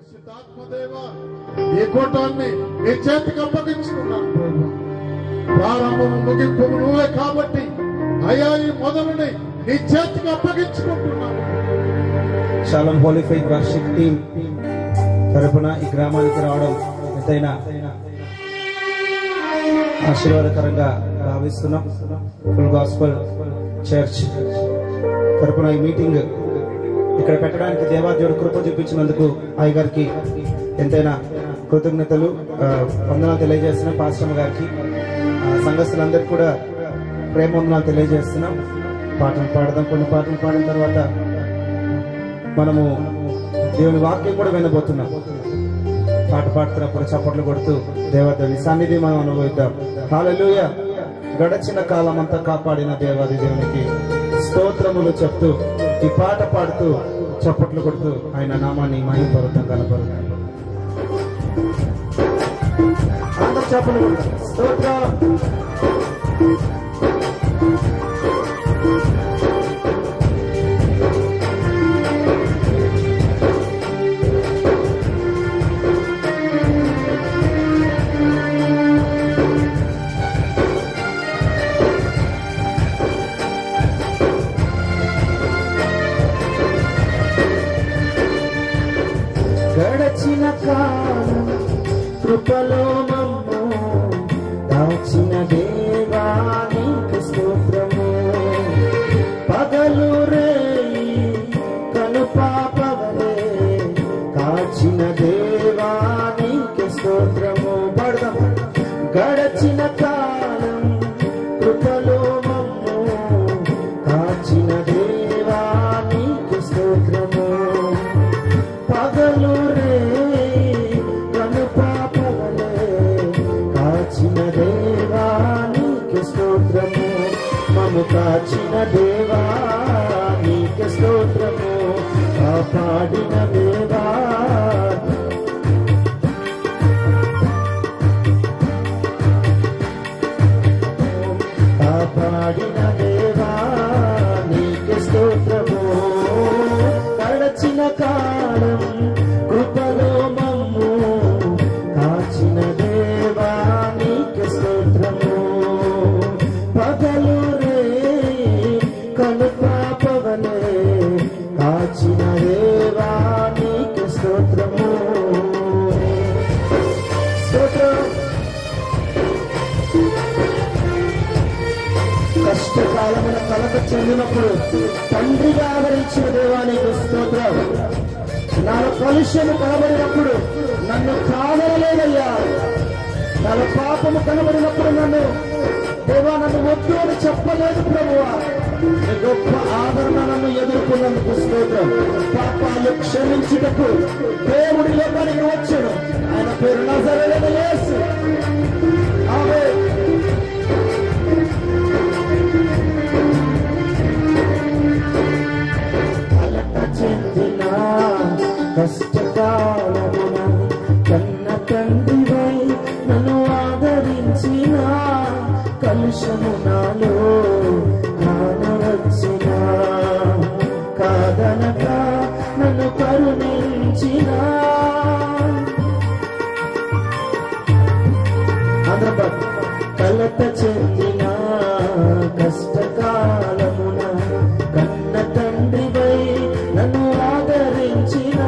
పరిశుద్ధాత్మదేవా ఈ కూటాన్ని నీ చేతికి అప్పగించుకున్నాను ప్రభు. ప్రారంభము ముగింపు నువ్వే కాబట్టి అయ్యా ఈ మొదలుని నీ చేతికి అప్పగించుకుంటున్నాను. Shalom Holi faith worship team తరపున ఈ గ్రామానికి రావడం ఎంతైనా ఆశీర్వాదకరంగా భావిస్తున్నాం. ఫుల్ గాస్పల్ చర్చ్ తరపున ఈ మీటింగ్ ఇక్కడ పెట్టడానికి దేవాదేవుడు కృప చూపించినందుకు అయ్యగారికి ఎంతైనా కృతజ్ఞతలు వందనాలు తెలియజేస్తున్నాం. పాస్టర్ గారికి సంఘస్థులందరికీ కూడా ప్రేమ వందనాలు తెలియజేస్తున్నాం. పాటలు పాడదాం. కొన్ని పాటలు పాడిన తర్వాత మనము దేవుని వాక్యం కూడా వినబోతున్నాం. పాట పాడుతున్నప్పుడు చప్పట్లు కొడుతూ దేవదేవుని సన్నిధి మనం అనుభవిద్దాం. హల్లెలూయా. గడచిన కాలం అంతా కాపాడిన దేవాది దేవునికి స్తోత్రములు చెప్తూ ఈ పాట పాడుతూ చప్పట్లు కొడుతూ ఆయన నామాన్ని మహిమపరుద్దాం, కనపరుద్దాం. అందరూ చప్పట్లు కొడతాం. స్తోత్రం. గడచిన కాలం కృపలో మమ్ము దాచిన దేవా నీకు స్తోత్రము. పగలు రేయి కనుపాపవలే కాచిన దేవా నీకు స్తోత్రము. పడదాం. గడచిన కాలం కృపలో మమ్ము కాచిన దేవా నీకు స్తోత్రము. పగలు రే కనుపాపవలే కాచిన దేవా నీకు స్తోత్రము. మము కాచిన దేవా నీకు స్తోత్రము. కాపాడిన దేవా కాపాడిన దేవా నీకు స్తోత్రము. గడచిన కాలం కృపలో మమ్ము కాచిన దేవా నీకు స్తోత్రము. పగలు రే కనుపాపవలే కాచిన దేవా నీకు స్తోత్రము. స్తోత్రం. కష్టకాలమైన కలత చెందినప్పుడు తండ్రిగా ఆదరించిన దేవానికి స్తోత్రం. నాలో కలుష్యము కనబడినప్పుడు నన్ను కాదనలేదయ్యా. నాలో పాపము కనబడినప్పుడు దేవా నన్ను వద్దు అని చెప్పలేదు ప్రభువా. నీ గొప్ప ఆదరణ నన్ను ఎదుర్కొన్నందుకు స్తోత్రం. పాపాలు క్షమించుటకు దేవుడి లోకానికి వచ్చాడు. ఆయన పేరు నజరేయుడైన యేసు. ఆమేన్. చెందిన కష్టకాలమున కన్న తండ్రివై నన్ను ఆదరించిన కలుషము నాలో కానవచ్చిన కాదనక నన్ను కరుణించిన కలత చెందిన కష్టకాలమున కన్న తండ్రివై నన్ను ఆదరించిన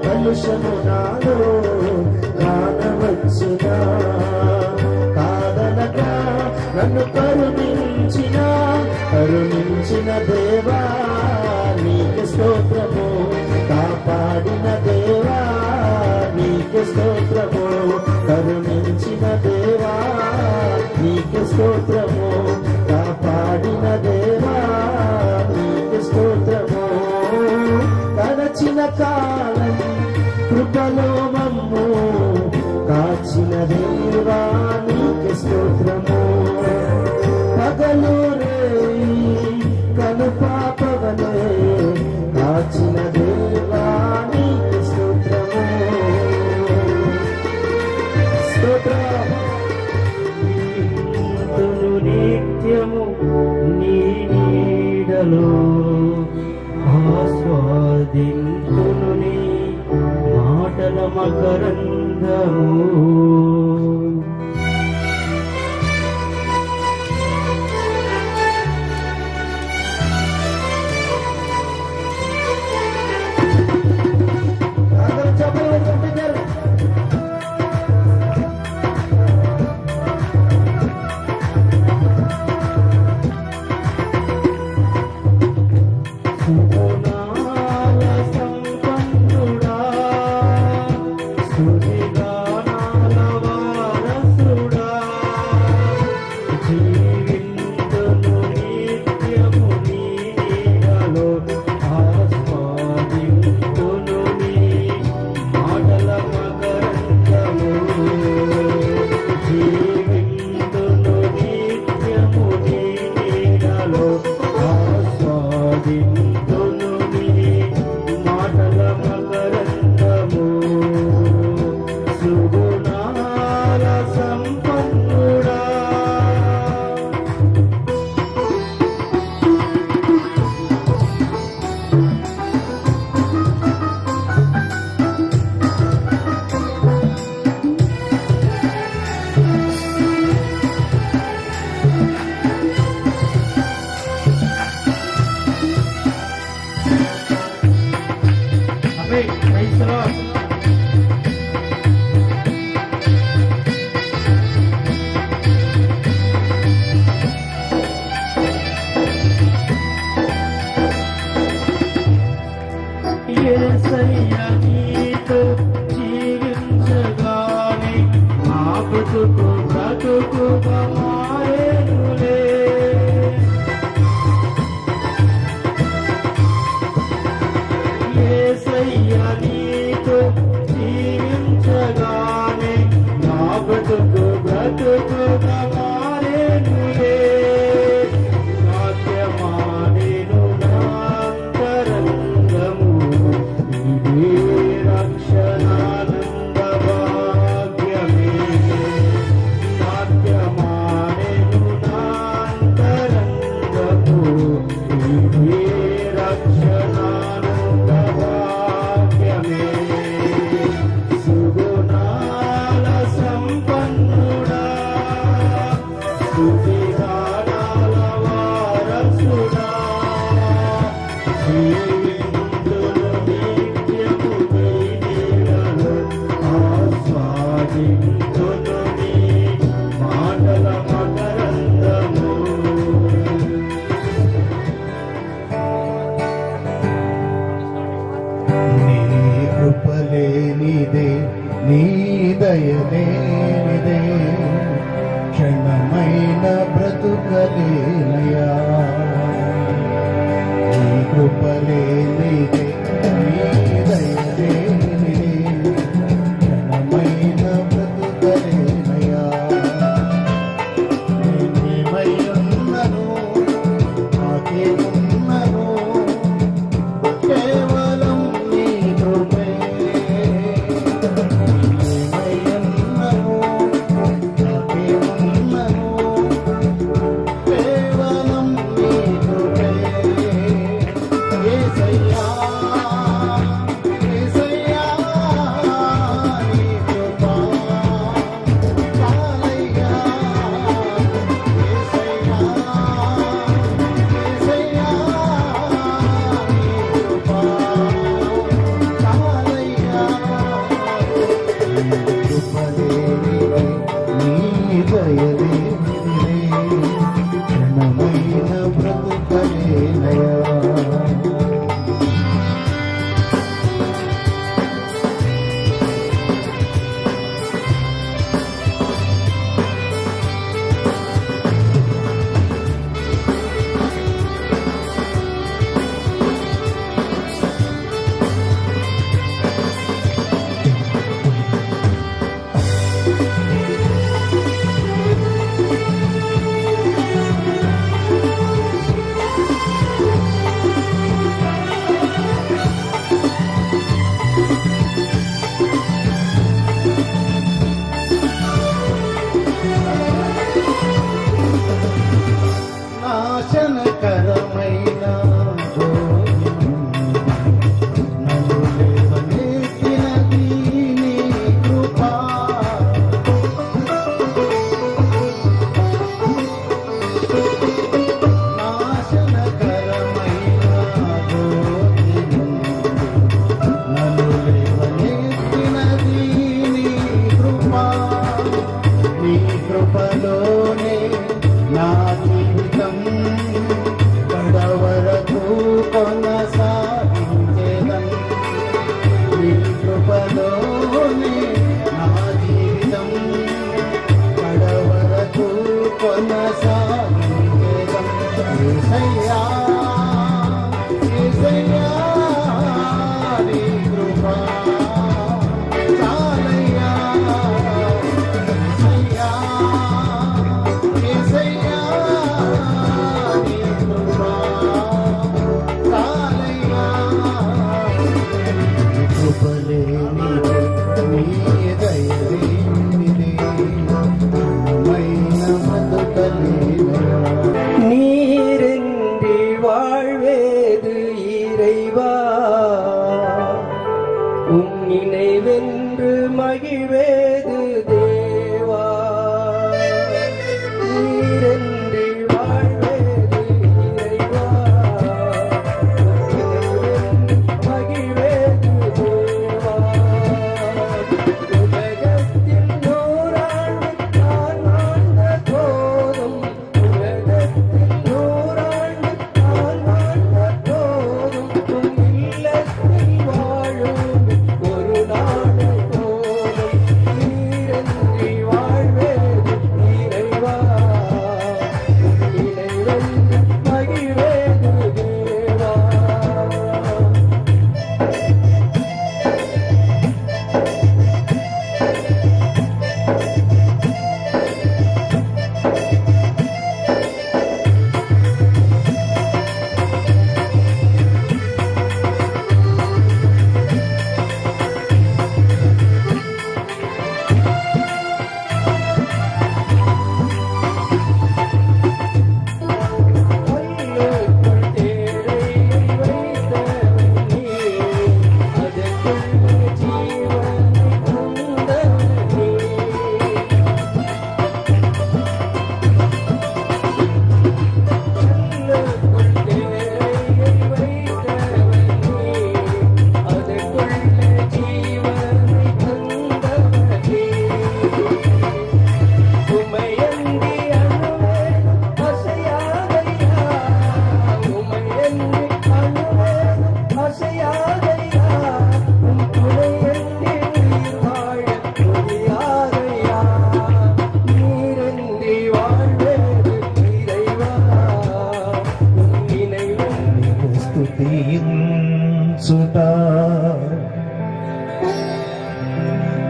కలుషము నాలో కానవచ్చిన కాదనక నన్ను కరుణించిన దేవా నీకు స్తోత్రము. కాపాడిన దేవా నీకు స్తోత్రము. కరుణించిన దేవా నీకు స్తోత్రము. కాపాడిన దేవా నీకు స్తోత్రము. గడచిన కాలం కృపలో మమ్ము కాచిన దేవా నీకు స్తోత్రము. పగలు రేయి కనుపాపవలే కాచిన దేవా నీకు స్తోత్రము. స్తోత్రం. నిత్యము నీ నీడలో ఆస్వాదింతును నీ మకరందము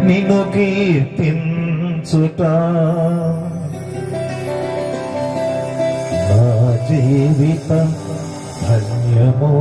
నిన్ను కీర్తించుట నా జీవిత ధన్యమో.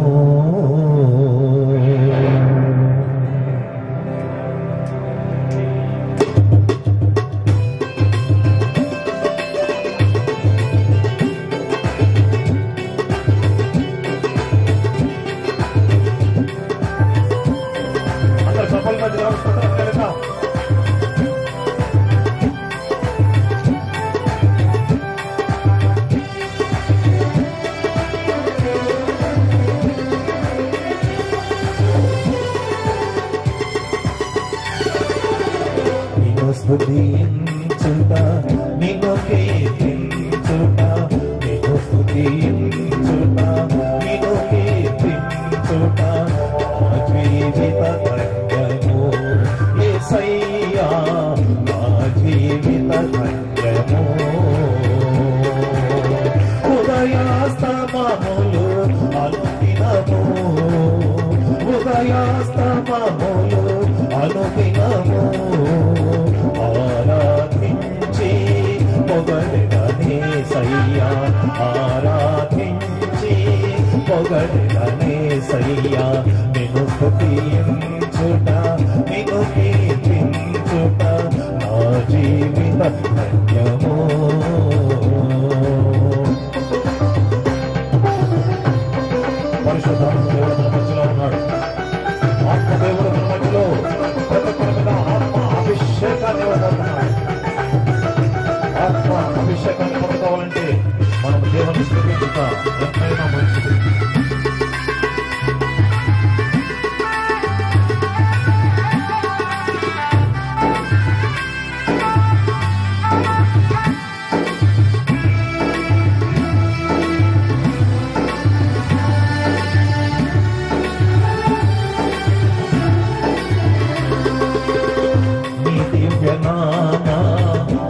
స్తుతించుట నిన్ను కీర్తించుట నిన్ను స్తుతించుట నిన్ను కీర్తించుట నా జీవిత ధన్యము యేసయ్యా నా జీవిత ధన్యము. ఉదయాస్తమములు అనుదినము ఉదయాస్తమములు అనుదినము ఆరాధించి పొగడనే సయ్యా ఆరాధించి పొగడనే సయ్యా నిన్ను స్తుతించుట నిన్ను కీర్తించుట నా జీవిత ధన్యము. పరిశుద్ధాత్మ దేవుడు మన మధ్యలో ఉన్నాడు. ఆత్మదేవుడు మన మధ్యలో ప్రతి ఒక్కరి మీద ఆత్మ అభిషేకాన్ని ఇవ్వబోతున్నాడు. ఆత్మ అభిషేకాన్ని పొందుకోవాలంటే మనం దేవుని స్తుతించుట ఎంతైనా మంచిది.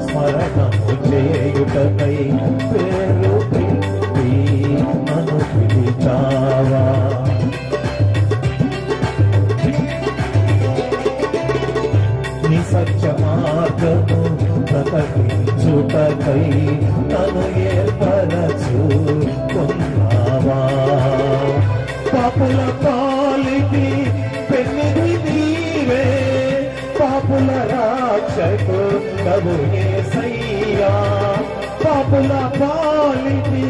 స్మరణము చేయుటకై పేరు పెట్టి నన్ను పిలిచావా. నీ సత్య మార్గము ప్రకటించుటకై నన్ను ఏర్పరచుకున్నావా. పాపుల పాలిటి పెన్నిధి నీవే పాపుల రక్షకుడవు యేసయ్యా. పాపుల పాలిటి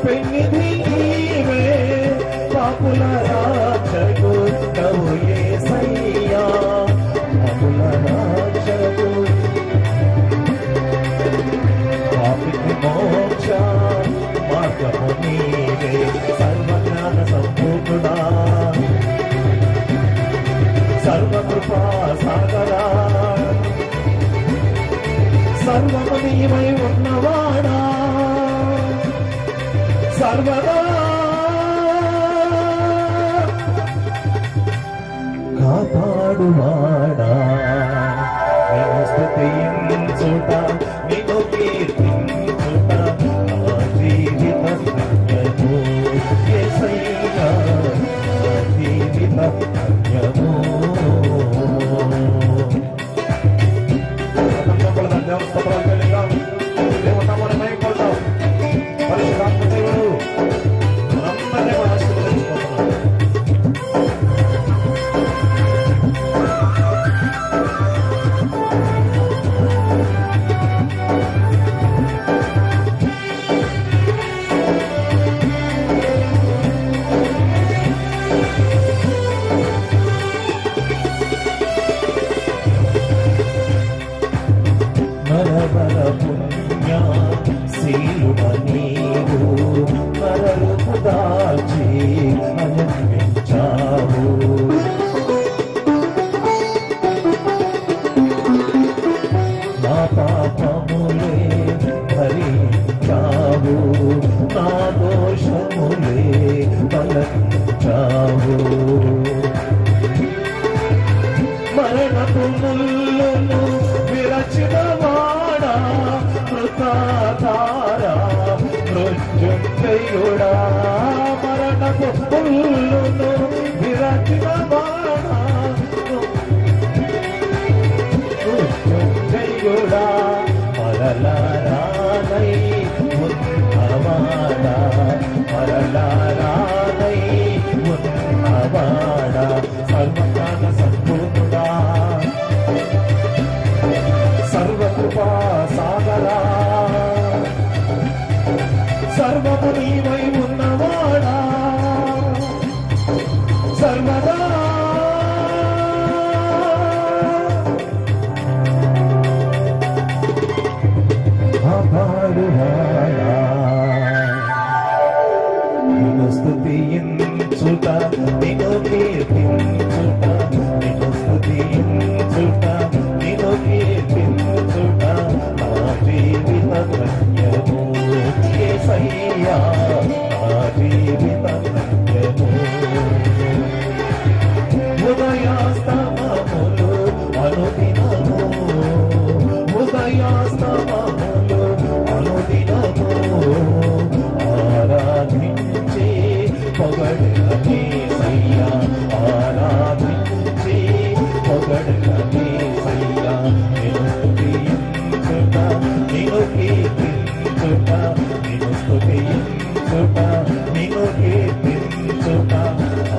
పెన్నిధి నీవే పాపుల రక్షకుడవు యేసయ్యా. పాపుల రక్షకు పాపికి మోక్ష మార్గము నీవే సర్వజ్ఞాన సంపూర్ణుడా సర్వకృపా సాగరా సర్వము నీవై ఉన్నవాడా సర్వదా కాపాడువాడా. నిన్ను స్తుతించుట నిన్ను కీర్తించుట నా జీవిత ధన్యము యేసయ్యా నా జీవిత ధన్యము. నరబల పుణ్య శీలుడ నీవు నరరూపు దాల్చి అన్వించావు. నా పాపములే భరించావు నా దోషములే తొలగించావు. ముళ్ళును విరచిన వాడా మృత్యుంజయుడా మరలారానై ఉన్నవాడా మరలారానై ఉన్నవాడా సర్వకాల సంపూర్ణుడా సర్వకృపా సాగరా సర్వము నీవై ఉన్నవాడా సర్వదా పాడువాడా నిన్ను స్తుతించుట నిన్ను కీర్తించుట నిన్ను స్తుతించుట నిన్ను కీర్తించుట నా జీవిత ధన్యము యేసయ్యా నా జీవిత ధన్యము ఉదయాస్తమములు అనుదినము ఉదయాస్తమములు అనుదినము ఆరాధించి పొగడని సయ్యా ఆరాధించి పొగడని సయ్యా నిన్ను స్తుతించుట నిన్ను కీర్తించుట నిన్ను స్తుతించుట నిన్ను కీర్తించుట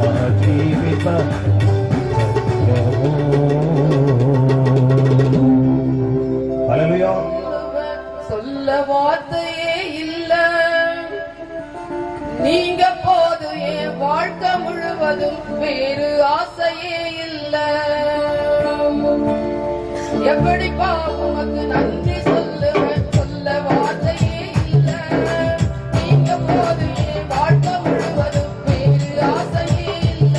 ఆ జీవిత హల్లెలూయా. சொல்ல வார்த்தையே இல்ல நீங்க போது என் வாழ்க்கை முழுவதும் வேறு ஆசையே இல்ல எப்படிப்பா உமக்கு நன்றி சொல்லுவேன் சொல்ல வார்த்தையே இல்ல நீங்க போது என் வாழ்க்கை முழுவதும் வேறு ஆசையே இல்ல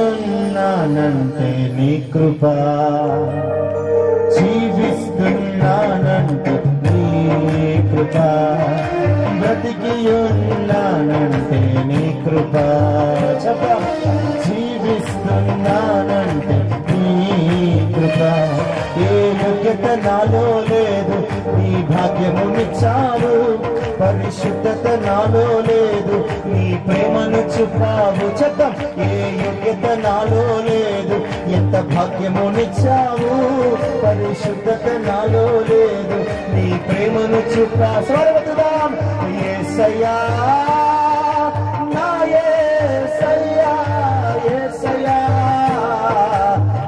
ఉన్నానంటే నీ కృప, జీవిస్తున్నానంటే నీ కృప, బ్రతికి ఉన్నానంటే నీ కృప, జీవిస్తున్నానంటే నీ కృప. ఏ యోగ్యత నాలో లేదు, నీ భాగ్యమునిచ్చావు. పరిశుద్ధత నాలో లేదు, నీ ప్రేమను చూపావు. చెప్తాం, ఏ యోగ్యత నాలో లేదు, ఎంత భాగ్యమునిచ్చావు. పరిశుద్ధత నాలో లేదు, నీ ప్రేమను చూపావు. స్వరవతుదాం, యేసయ్యా నా యేసయ్యా, యేసయ్యా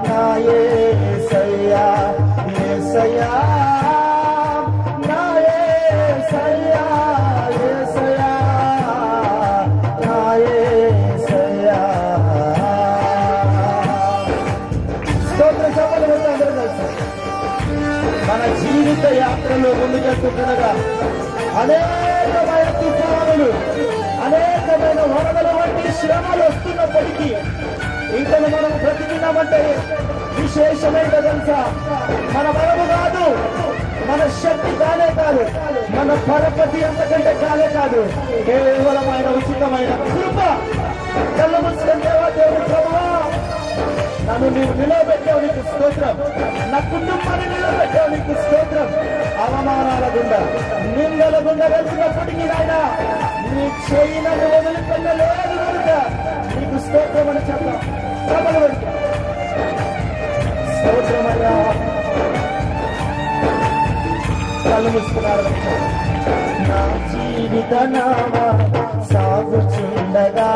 నా యేసయ్యా, యేసయ్యా నా యేసయ్యా, యేసయ్యా నా యేసయ్యా. స్తోత్ర సభలు అందరూ కలిసి మన జీవిత యాత్రలో ముందుకెళ్తుండగా అనేకమైన తుఫానులు, అనేకమైన వరదల వంటి శ్రమలు వస్తున్నప్పటికీ ఇంకా మనం బ్రతికినామంటే విశేషమైన తెలుసా, మన బలము కాదు, మన శక్తి కానే కాదు, మన పరపతి అంతకంటే కానే కాదు, కేవలం ఆయన ఉచితమైన కృప. కళ్ళ ముసుకొని దేవా, దేవుడు ప్రభువా, నన్ను నీవు నిలబెట్టావు, నీకు స్తోత్రం. నా కుటుంబాన్ని నిలబెట్టావు, నీకు స్తోత్రం. అవమానాల గుండా, నిందల గుండా వెళ్తున్నప్పటికీ నాయన నీ చేయి నన్ను వదిలిపెట్టలేదు కనుక నీకు స్తోత్రం అని చెప్తాం. సభలు పెడతాం. స్తోత్రమయ్యా. కళ్ళు మూసుకున్నారు. నా జీవిత నామా సాగుచుండగా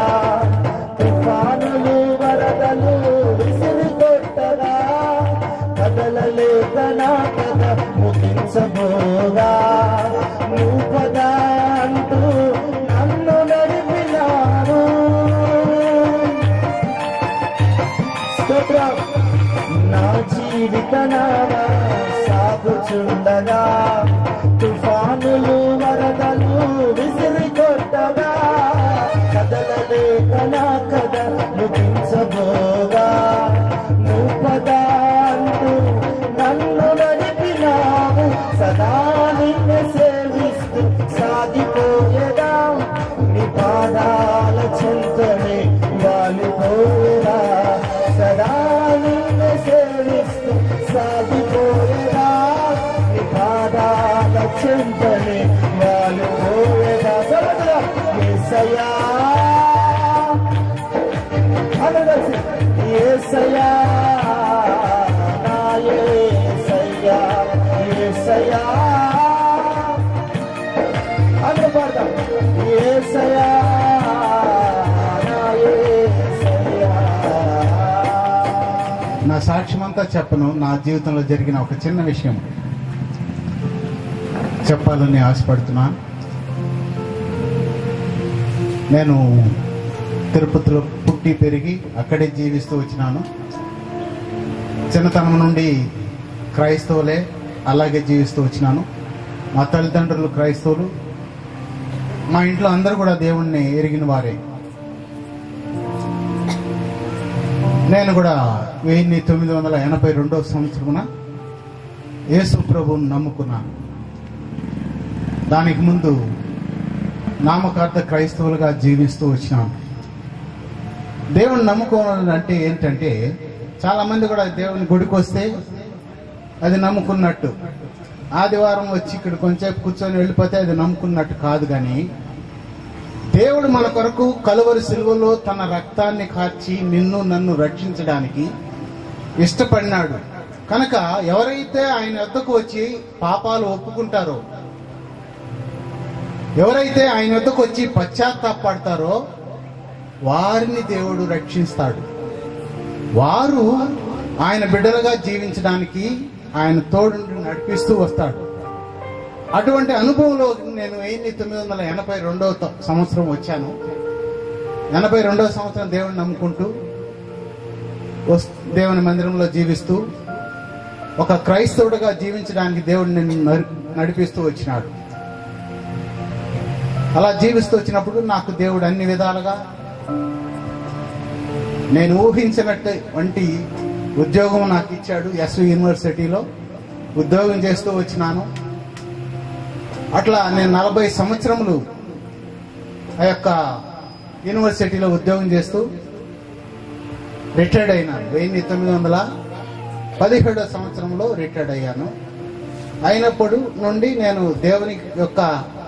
తుఫానులు వరదలు విసిరికొట్టగా కదలలేక నా కథ ముగించబోగా నువ్వు పదా అంటూ నన్ను నడిపినావు. స్తోత్రం. నా జీవిత నామా సాగుచుండగా తుఫానులు వరదలు విసిరికొట్టగా కదలలేక నా కథ ముగించబోగా నువ్వు పదా అంటూ నన్ను నడిపినావు. సదా నిన్ను సేవిస్తూ సాగిపోయేదా, నీ పాదాల చెంతనే వాలిపోయేదా. సదా నిన్ను సేవిస్తూ సాగిపోయేదా, నీ పాదాల చెంతనే వాలిపోయేదా. సమగ్ర యేసయ్యా అనగసి, యేసయ్యా నా యేసయ్యా, యేసయ్యా అందరూ పాడతాం. యేసయ్యా నా యేసయ్యా. నా సాక్ష్యం అంతా చెప్పను, నా జీవితంలో జరిగిన ఒక చిన్న విషయం చెప్పాలని ఆశపడుతున్నాను. నేను తిరుపతిలో పుట్టి పెరిగి అక్కడే జీవిస్తూ వచ్చినాను. చిన్నతనం నుండి క్రైస్తవులే, అలాగే జీవిస్తూ వచ్చినాను. మా తల్లిదండ్రులు క్రైస్తవులు, మా ఇంట్లో అందరూ కూడా దేవుణ్ణి ఎరిగిన వారే. నేను కూడా 1982 సంవత్సరమున యేసు ప్రభువును నమ్ముకున్నాను. దానికి ముందు నామకార్థ క్రైస్తవులుగా జీవిస్తూ వచ్చినాను. దేవుని నమ్ముకోవడం అంటే ఏంటంటే, చాలా మంది కూడా దేవుని గుడికి వస్తే అది నమ్ముకున్నట్టు, ఆదివారం వచ్చి ఇక్కడ కొంచెంసేపు కూర్చొని వెళ్ళిపోతే అది నమ్ముకున్నట్టు కాదు. కానీ దేవుడు మన కొరకు కలువరి సిలువలో తన రక్తాన్ని కార్చి నిన్ను నన్ను రక్షించడానికి ఇష్టపడినాడు కనుక ఎవరైతే ఆయన వద్దకు వచ్చి పాపాలు ఒప్పుకుంటారో, ఎవరైతే ఆయన వద్దకు వచ్చి పశ్చాత్తాపడతారో వారిని దేవుడు రక్షిస్తాడు. వారు ఆయన బిడ్డలుగా జీవించడానికి ఆయన తోడు నడిపిస్తూ వస్తాడు. అటువంటి అనుభవంలో నేను 1982 సంవత్సరం వచ్చాను. 82వ సంవత్సరం దేవుని నమ్ముకుంటూ దేవుని మందిరంలో జీవిస్తూ ఒక క్రైస్తవుడిగా జీవించడానికి దేవుడు నిన్ను నడిపిస్తూ వచ్చినాడు. అలా జీవిస్తూ వచ్చినప్పుడు నాకు దేవుడు అన్ని విధాలుగా నేను ఊహించినటువంటి ఉద్యోగం నాకు ఇచ్చాడు. ఎస్వి యూనివర్సిటీలో ఉద్యోగం చేస్తూ వచ్చినాను. అట్లా నేను 40 సంవత్సరములు ఆ యొక్క యూనివర్సిటీలో ఉద్యోగం చేస్తూ రిటైర్డ్ అయినాను. 1917 సంవత్సరంలో రిటైర్డ్ అయ్యాను. అయినప్పుడు నుండి నేను దేవుని యొక్క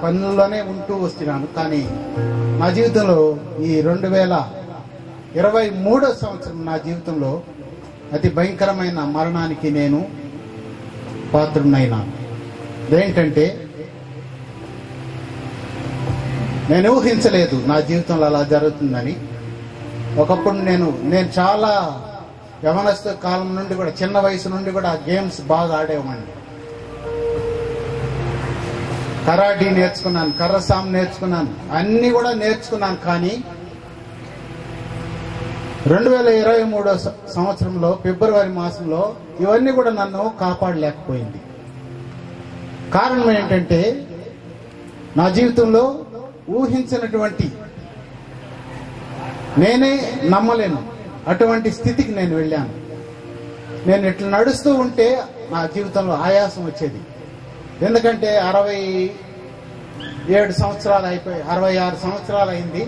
పనుల్లోనే ఉంటూ వస్తున్నాను. కానీ నా జీవితంలో ఈ 2023 సంవత్సరం నా జీవితంలో అతి భయంకరమైన మరణానికి నేను పాత్రునైనాను. ఏంటంటే నేను ఊహించలేదు నా జీవితంలో అలా జరుగుతుందని. ఒకప్పుడు నేను చాలా యవనస్థ కాలం నుండి కూడా, చిన్న వయసు నుండి కూడా గేమ్స్ బాగా ఆడేవాడిని. కరాటీ నేర్చుకున్నాను, కర్రసాం నేర్చుకున్నాను, అన్ని కూడా నేర్చుకున్నాను. కానీ 2023 సంవత్సరంలో ఫిబ్రవరి మాసంలో ఇవన్నీ కూడా నన్ను కాపాడలేకపోయింది. కారణం ఏంటంటే నా జీవితంలో ఊహించినటువంటి, నేనే నమ్మలేను అటువంటి స్థితికి నేను వెళ్ళాను. నేను ఇట్లా నడుస్తూ ఉంటే నా జీవితంలో ఆయాసం వచ్చేది. ఎందుకంటే 67 సంవత్సరాలు అయిపోయి 66 సంవత్సరాలు అయింది,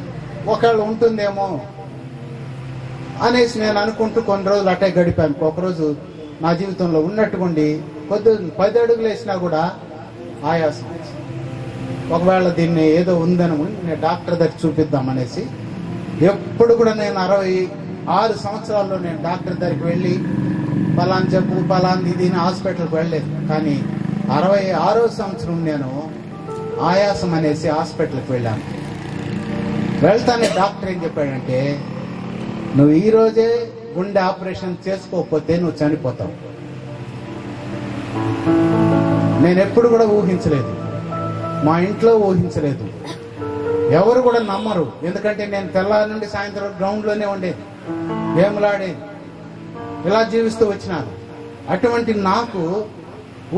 ఒకవేళ ఉంటుందేమో అనేసి నేను అనుకుంటూ కొన్ని రోజులు అట్టే గడిపాను. ఒకరోజు నా జీవితంలో ఉన్నట్టుకుండి 10 అడుగులు వేసినా కూడా ఆయాసం. ఒకవేళ దీన్ని ఏదో ఉందని నేను డాక్టర్ దగ్గర చూపిద్దామనేసి, ఎప్పుడు కూడా నేను 66 సంవత్సరాల్లో నేను డాక్టర్ దగ్గరికి వెళ్ళి పలాన్ జబ్బు పలాన్ ఇది హాస్పిటల్కి వెళ్ళలేదు. కానీ 66వ సంవత్సరం నేను ఆయాసం అనేసి హాస్పిటల్కి వెళ్ళాను. వెళ్తానే డాక్టర్ ఏం చెప్పాడంటే, నువ్వు ఈ రోజే గుండె ఆపరేషన్ చేసుకోకపోతే నువ్వు చనిపోతావు. నేను ఎప్పుడు కూడా ఊహించలేదు, మా ఇంట్లో ఊహించలేదు, ఎవరు కూడా నమ్మరు. ఎందుకంటే నేను తెల్లారి నుండి సాయంత్రం గ్రౌండ్లోనే ఉండేది, గేమ్లాడేది, ఇలా జీవిస్తూ వచ్చినాను. అటువంటి నాకు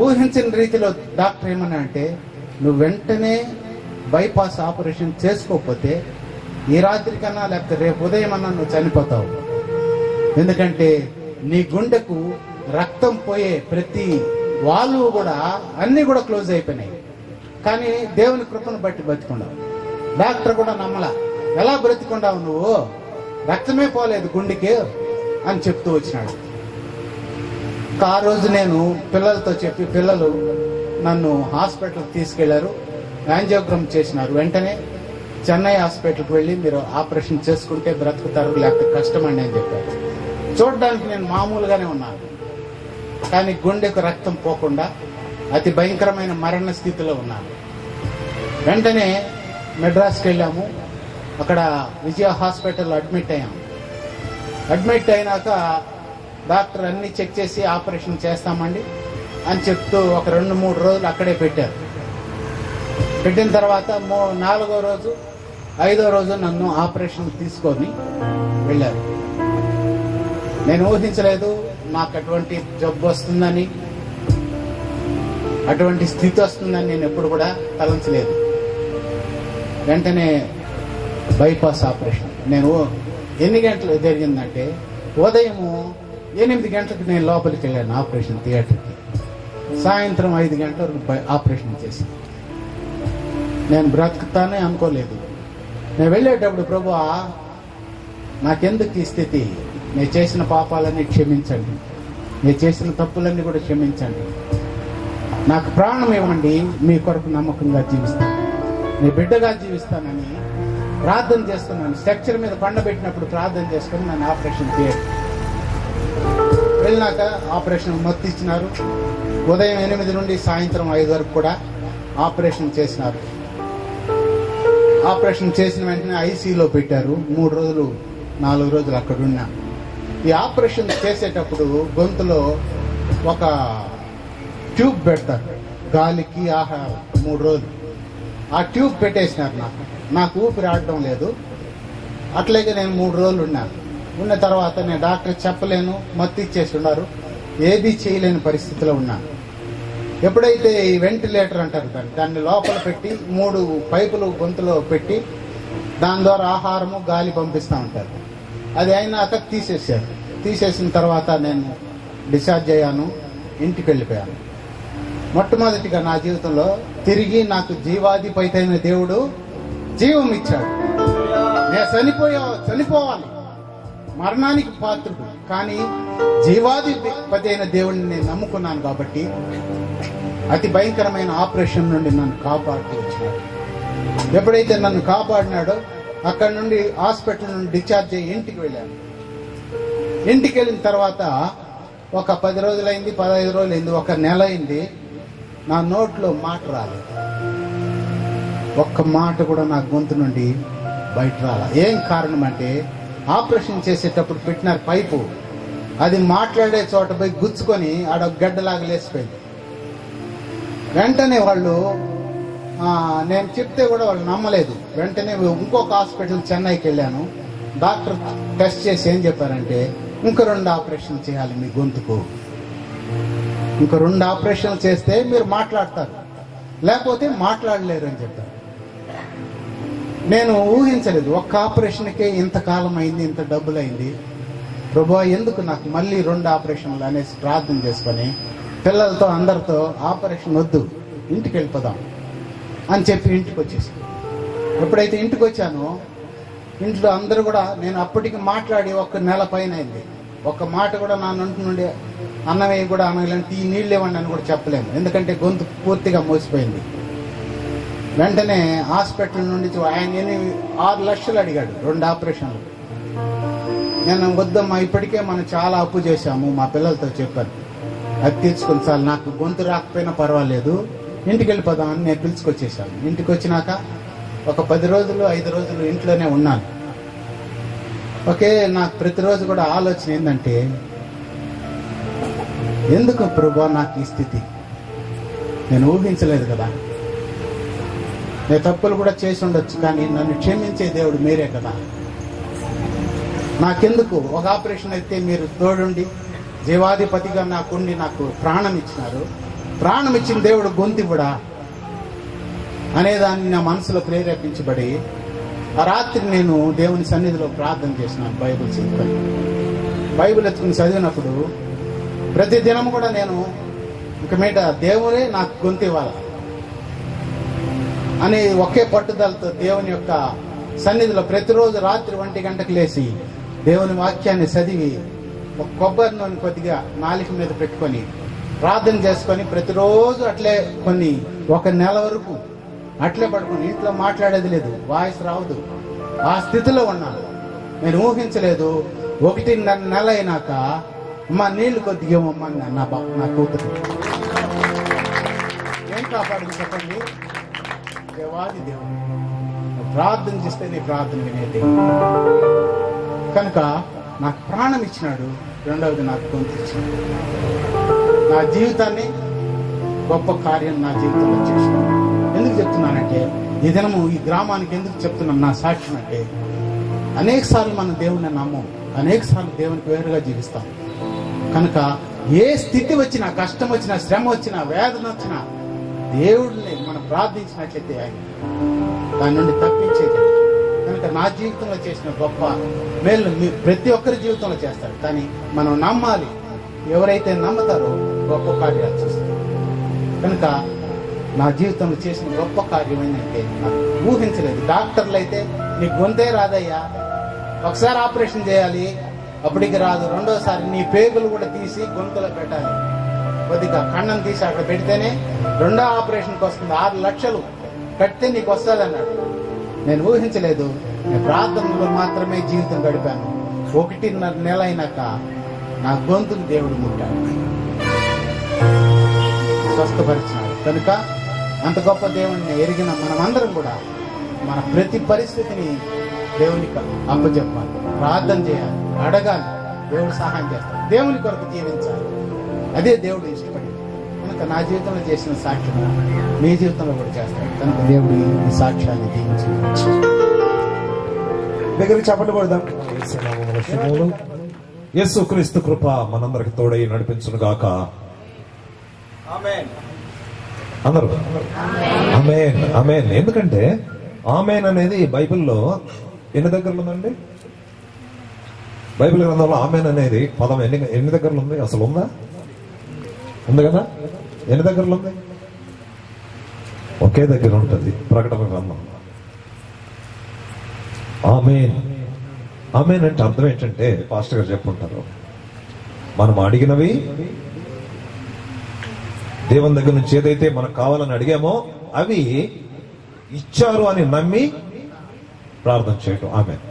ఊహించిన రీతిలో డాక్టర్ ఏమన్నా అంటే, నువ్వు వెంటనే బైపాస్ ఆపరేషన్ చేసుకోకపోతే ఈ రాత్రి కన్నా లేకపోతే రేపు ఉదయం అన్నా నువ్వు చనిపోతావు. ఎందుకంటే నీ గుండెకు రక్తం పోయే ప్రతి వాళ్ళు కూడా అన్ని కూడా క్లోజ్ అయిపోయినాయి. కానీ దేవుని కృపను బట్టి బతికున్నావు. డాక్టర్ కూడా నమ్మలా, ఎలా బ్రతికున్నావు నువ్వు, రక్తమే పోలేదు గుండెకి అని చెప్తూ వచ్చినాడు. ఆ రోజు నేను పిల్లలతో చెప్పి, పిల్లలు నన్ను హాస్పిటల్కి తీసుకెళ్లారు, యాంజియోగ్రామ్ చేసినారు. వెంటనే చెన్నై హాస్పిటల్కి వెళ్ళి మీరు ఆపరేషన్ చేసుకుంటే బ్రతుకుతారు, లేకపోతే కష్టమండి అని చెప్పారు. చూడడానికి నేను మామూలుగానే ఉన్నాను, కానీ గుండెకు రక్తం పోకుండా అతి భయంకరమైన మరణ స్థితిలో ఉన్నాను. వెంటనే మెడ్రాస్కి వెళ్ళాము. అక్కడ విజయ హాస్పిటల్లో అడ్మిట్ అయ్యాము. అడ్మిట్ అయినాక డాక్టర్ అన్ని చెక్ చేసి ఆపరేషన్ చేస్తామండి అని చెప్తూ ఒక 2-3 రోజులు అక్కడే పెట్టారు. పెట్టిన తర్వాత 4వ రోజు 5వ రోజు నన్ను ఆపరేషన్ తీసుకొని వెళ్ళారు. నేను ఊహించలేదు నాకు అటువంటి జబ్బు వస్తుందని, అటువంటి స్థితి వస్తుందని నేను ఎప్పుడు కూడా తలంచలేదు. వెంటనే బైపాస్ ఆపరేషన్. నేను ఎన్ని గంటలు జరిగిందంటే, ఉదయం 8 గంటలకు నేను లోపలికి వెళ్ళాను ఆపరేషన్ థియేటర్కి. సాయంత్రం 5 గంటల వరకు ఆపరేషన్ చేసి నేను బ్రతుకుతానే అనుకోలేదు. నేను వెళ్ళేటప్పుడు, ప్రభువా నాకెందుకు ఈ స్థితి, నేను చేసిన పాపాలన్నీ క్షమించండి, నేను చేసిన తప్పులన్నీ కూడా క్షమించండి, నాకు ప్రాణం ఇవ్వండి, మీ కొరకు నమ్మకంగా జీవిస్తాను, నీ బిడ్డగా జీవిస్తానని ప్రార్థన చేస్తున్నాను. స్ట్రక్చర్ మీద పండబెట్టినప్పుడు ప్రార్థన చేసుకుని నన్ను ఆపరేషన్ థియేటర్ వెళ్ళినాక ఆపరేషన్ మొత్తం ఇచ్చినారు. ఉదయం 8 నుండి సాయంత్రం 5 వరకు కూడా ఆపరేషన్ చేసినారు. ఆపరేషన్ చేసిన వెంటనే ఐసీయూలో పెట్టారు. 3 రోజులు 4 రోజులు అక్కడ ఉన్నా. ఈ ఆపరేషన్ చేసేటప్పుడు గొంతులో ఒక ట్యూబ్ పెడతారు, గాలికి ఆహారం 3 రోజులు. ఆ ట్యూబ్ పెట్టేసినారు. నాకు ఊపిరి ఆడటం లేదు. అట్లాగే నేను 3 రోజులు ఉన్నాను. ఉన్న తర్వాత నేను డాక్టర్ చెప్పలేను, మత్తు ఇచ్చేసి ఉన్నారు, ఏది చేయలేని పరిస్థితిలో ఉన్నాను. ఎప్పుడైతే ఈ వెంటిలేటర్ అంటారు దాన్ని లోపల పెట్టి 3 పైపులు గొంతులో పెట్టి దాని ద్వారా ఆహారము గాలి పంపిస్తూ ఉంటారు. అది అయినాక తీసేసారు. తీసేసిన తర్వాత నేను డిశ్చార్జ్ అయ్యాను, ఇంటికి వెళ్ళిపోయాను. మొట్టమొదటిగా నా జీవితంలో తిరిగి నాకు జీవాధిపతి అయిన దేవుడు జీవం ఇచ్చాడు. నేను చనిపోవాలి, మరణానికి పాత్రుడు, కానీ జీవాధిపతి అయిన దేవుడిని నేను నమ్ముకున్నాను కాబట్టి అతి భయంకరమైన ఆపరేషన్ నుండి నన్ను కాపాడుతూ వచ్చినాడు. ఎప్పుడైతే నన్ను కాపాడినాడో అక్కడి నుండి హాస్పిటల్ నుండి డిశ్చార్జ్ అయ్యి ఇంటికి వెళ్ళాను. ఇంటికి వెళ్ళిన తర్వాత ఒక 10 రోజులైంది, 15 రోజులైంది, ఒక నెల అయింది. నా నోట్లో మాట రాలేదు. ఒక్క మాట కూడా నా గొంతు నుండి బయట రాలేదు. ఏం కారణం అంటే ఆపరేషన్ చేసేటప్పుడు పెట్టిన పైపు అది మాట్లాడే చోట పోయి గుచ్చుకొని ఆడ గడ్డలాగా లేచిపోయింది. వెంటనే వాళ్ళు నేను చెప్తే కూడా వాళ్ళు నమ్మలేదు. వెంటనే ఇంకొక హాస్పిటల్ చెన్నైకి వెళ్ళాను. డాక్టర్ టెస్ట్ చేసి ఏం చెప్పారంటే ఇంకో 2 ఆపరేషన్ చేయాలి మీ గొంతుకు, ఇంకో 2 ఆపరేషన్లు చేస్తే మీరు మాట్లాడతారు, లేకపోతే మాట్లాడలేరు అని చెప్పారు. నేను ఊహించలేదు, ఒక్క ఆపరేషన్కే ఇంతకాలం అయింది, ఇంత డబ్బులు అయింది, ప్రభువా ఎందుకు నాకు మళ్ళీ 2 ఆపరేషన్లు అనేసి ప్రార్థన చేసుకొని పిల్లలతో అందరితో ఆపరేషన్ వద్దు, ఇంటికి వెళ్ళిపోదాం అని చెప్పి ఇంటికి వచ్చేసి ఎప్పుడైతే ఇంటికి వచ్చానో ఇంట్లో అందరూ కూడా, నేను అప్పటికి మాట్లాడి 1 నెల పైన అయింది, ఒక్క మాట కూడా నా నోటి నుండి అన్నమే కూడా అనగలంటే ఈ నీళ్ళు ఇవ్వండి అని కూడా చెప్పలేము, ఎందుకంటే గొంతు పూర్తిగా మోసిపోయింది. వెంటనే హాస్పిటల్ నుండి ఆయన 6 లక్షలు అడిగాడు 2 ఆపరేషన్లు. నేను వద్దమ్మా, ఇప్పటికే మనం చాలా అప్పు చేశాము, మా పిల్లలతో చెప్పాను, అది తీర్చుకుని చాలు, నాకు గొంతు రాకపోయినా పర్వాలేదు, ఇంటికి వెళ్ళిపోదామని నేను పిలుచుకొచ్చేసాను. ఇంటికి వచ్చినాక ఒక 10 రోజులు 5 రోజులు ఇంట్లోనే ఉన్నాను. ఓకే, నాకు ప్రతిరోజు కూడా ఆలోచన ఏంటంటే ఎందుకు ప్రభువా నాకు ఈ స్థితి, నేను ఊహించలేదు కదా, నేను తప్పులు కూడా చేసి ఉండొచ్చు, కానీ నన్ను క్షమించే దేవుడు మీరే కదా, నాకెందుకు ఒక ఆపరేషన్ అయితే మీరు తోడుండి జీవాధిపతిగా నాకుండి నాకు ప్రాణం ఇచ్చినారు, ప్రాణం ఇచ్చిన దేవుడు గొంతు కూడా అనేదాన్ని నా మనసులో ప్రేరేపించబడి ఆ రాత్రి నేను దేవుని సన్నిధిలో ప్రార్థన చేసినాను. బైబిల్ ఎత్తుకుని చదివినప్పుడు ప్రతి దినం కూడా నేను ఇక మీద దేవుడే నాకు గొంతు ఇవ్వాలి అని ఒకే పట్టుదలతో దేవుని యొక్క సన్నిధిలో ప్రతిరోజు రాత్రి 1 గంటకు లేచి దేవుని వాక్యాన్ని చదివి ఒక కొబ్బరి నూనె కొద్దిగా నాలుక మీద పెట్టుకొని ప్రార్థన చేసుకొని ప్రతిరోజు అట్లే 1 నెల వరకు అట్లే పడుకొని, ఇంట్లో మాట్లాడేది లేదు, వాయిస్ రావదు, ఆ స్థితిలో ఉన్నాను. నేను ఊహించలేదు. 1 నెల అయినాక అమ్మా నీళ్లు కొద్దిగా ఇవ్వమ్మా నా కూతురు. ఏం కాపాడు చెప్పండి, దేవాది దేవుడు ప్రార్థన చేస్తే నీ ప్రార్థన వినేది కనుక నాకు ప్రాణం ఇచ్చినాడు. రెండవది నాకు గొంతు ఇచ్చినాడు. నా జీవితాన్ని గొప్ప కార్యం నా జీవితంలో చేసినాడు. ఎందుకు చెప్తున్నానంటే ఈ దినము ఈ గ్రామానికి ఎందుకు చెప్తున్నాను నా సాక్ష్యం అంటే, అనేక సార్లు మనం దేవుణ్ణి నమ్మం, అనేక సార్లు దేవునికి వేరుగా జీవిస్తాం. కనుక ఏ స్థితి వచ్చినా, కష్టం వచ్చినా, శ్రమ వచ్చినా, వేదన వచ్చినా దేవుడిని మనం ప్రార్థించినట్లయితే ఆయన దాని నుండి తప్పించేది. కనుక నా జీవితంలో చేసిన గొప్ప మేలు ప్రతి ఒక్కరి జీవితంలో చేస్తాడు, కానీ మనం నమ్మాలి. ఎవరైతే నమ్ముతారో గొప్ప కార్యాలు చేస్తారు. కనుక నా జీవితంలో చేసిన గొప్ప కార్యం ఏంటంటే నాకు ఊహించలేదు. డాక్టర్లు అయితే నీ గొంతే రాదయ్యా, ఒకసారి ఆపరేషన్ చేయాలి, అప్పటికి రాదు, రెండోసారి నీ పేగులు కూడా తీసి గొంతులో పెట్టాలి, కొద్దిగా కన్నం తీసి అక్కడ పెడితేనే 2వ ఆపరేషన్కి వస్తుంది, 6 లక్షలు కడితే నీకు వస్తుంది అన్నాడు. నేను ఊహించలేదు. నేను ప్రార్థనలో మాత్రమే జీవితం గడిపాను. 1.5 నెల అయినాక నా గొంతుకు దేవుడు ముట్టాడు, స్వస్థపరిచినాడు. కనుక అంత గొప్ప దేవుడిని ఎరిగిన మనమందరం కూడా మన ప్రతి పరిస్థితిని దేవునికి అప్పచెప్పాలి, ప్రార్థన చేయాలి, అడగాలి, దేవుడు సహాయం చేస్తాడు, దేవుని కొరకు జీవించాలి. అదే దేవుడు ఇష్టపడి. కనుక నా జీవితంలో చేసిన సాక్ష్యం మీ జీవితంలో కూడా చేస్తాడు. కనుక దేవుడు ఈ సాక్ష్యాన్ని దీవించి దగ్గరికి చెప్పండి కొడదాం. యేసు క్రీస్తు కృప మనందరికి తోడై నడిపించును గాక. అందరూ ఆమేన్ ఆమేన్. ఎందుకంటే ఆమేన్ అనేది బైబిల్లో ఎన్ని దగ్గరలో ఉందండి? బైబిల్ గ్రంథంలో ఆమెన్ అనేది పదం ఎన్ని దగ్గరలో ఉంది? అసలు ఉందా? ఉంది కదా? ఎన్ని దగ్గరలో ఉంది? ఒకే దగ్గర ఉంటుంది, ప్రకటన గ్రంథం. ఆమేన్. ఆమేన్ అంటే అర్థం ఏంటంటే పాస్టర్ గారు చెప్పుకుంటారు, మనం అడిగినవి దేవుని దగ్గర నుంచి ఏదైతే మనకు కావాలని అడిగామో అవి ఇచ్చారు అని నమ్మి ప్రార్థన చేయటం. ఆమేన్.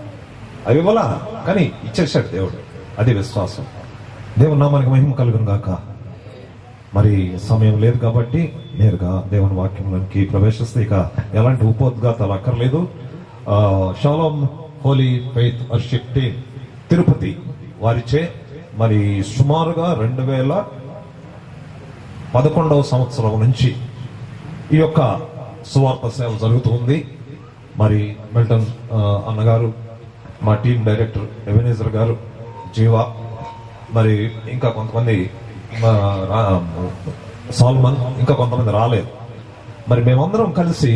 అవి ఇవ్వాలా కానీ ఇచ్చేసాడు దేవుడు, అది విశ్వాసం. దేవుని నామానికి మహిమ కలుగును గాక. మరి సమయం లేదు కాబట్టి నేరుగా దేవుని వాక్యంలోకి ప్రవేశిస్తే ఇక ఎలాంటి ఉపోద్ఘాతాలు అక్కర్లేదు. Shalom Holi faith Worship Team Tirupati వారిచే మరి సుమారుగా 2011వ సంవత్సరం నుంచి ఈ యొక్క సువార్త సేవ జరుగుతుంది. మరి మిల్టన్ అన్నగారు, మా టీం డైరెక్టర్ ఎవెనేజర్ గారు, జీవా, మరి ఇంకా కొంతమంది సాల్మన్, ఇంకా కొంతమంది రాలేదు. మరి మేమందరం కలిసి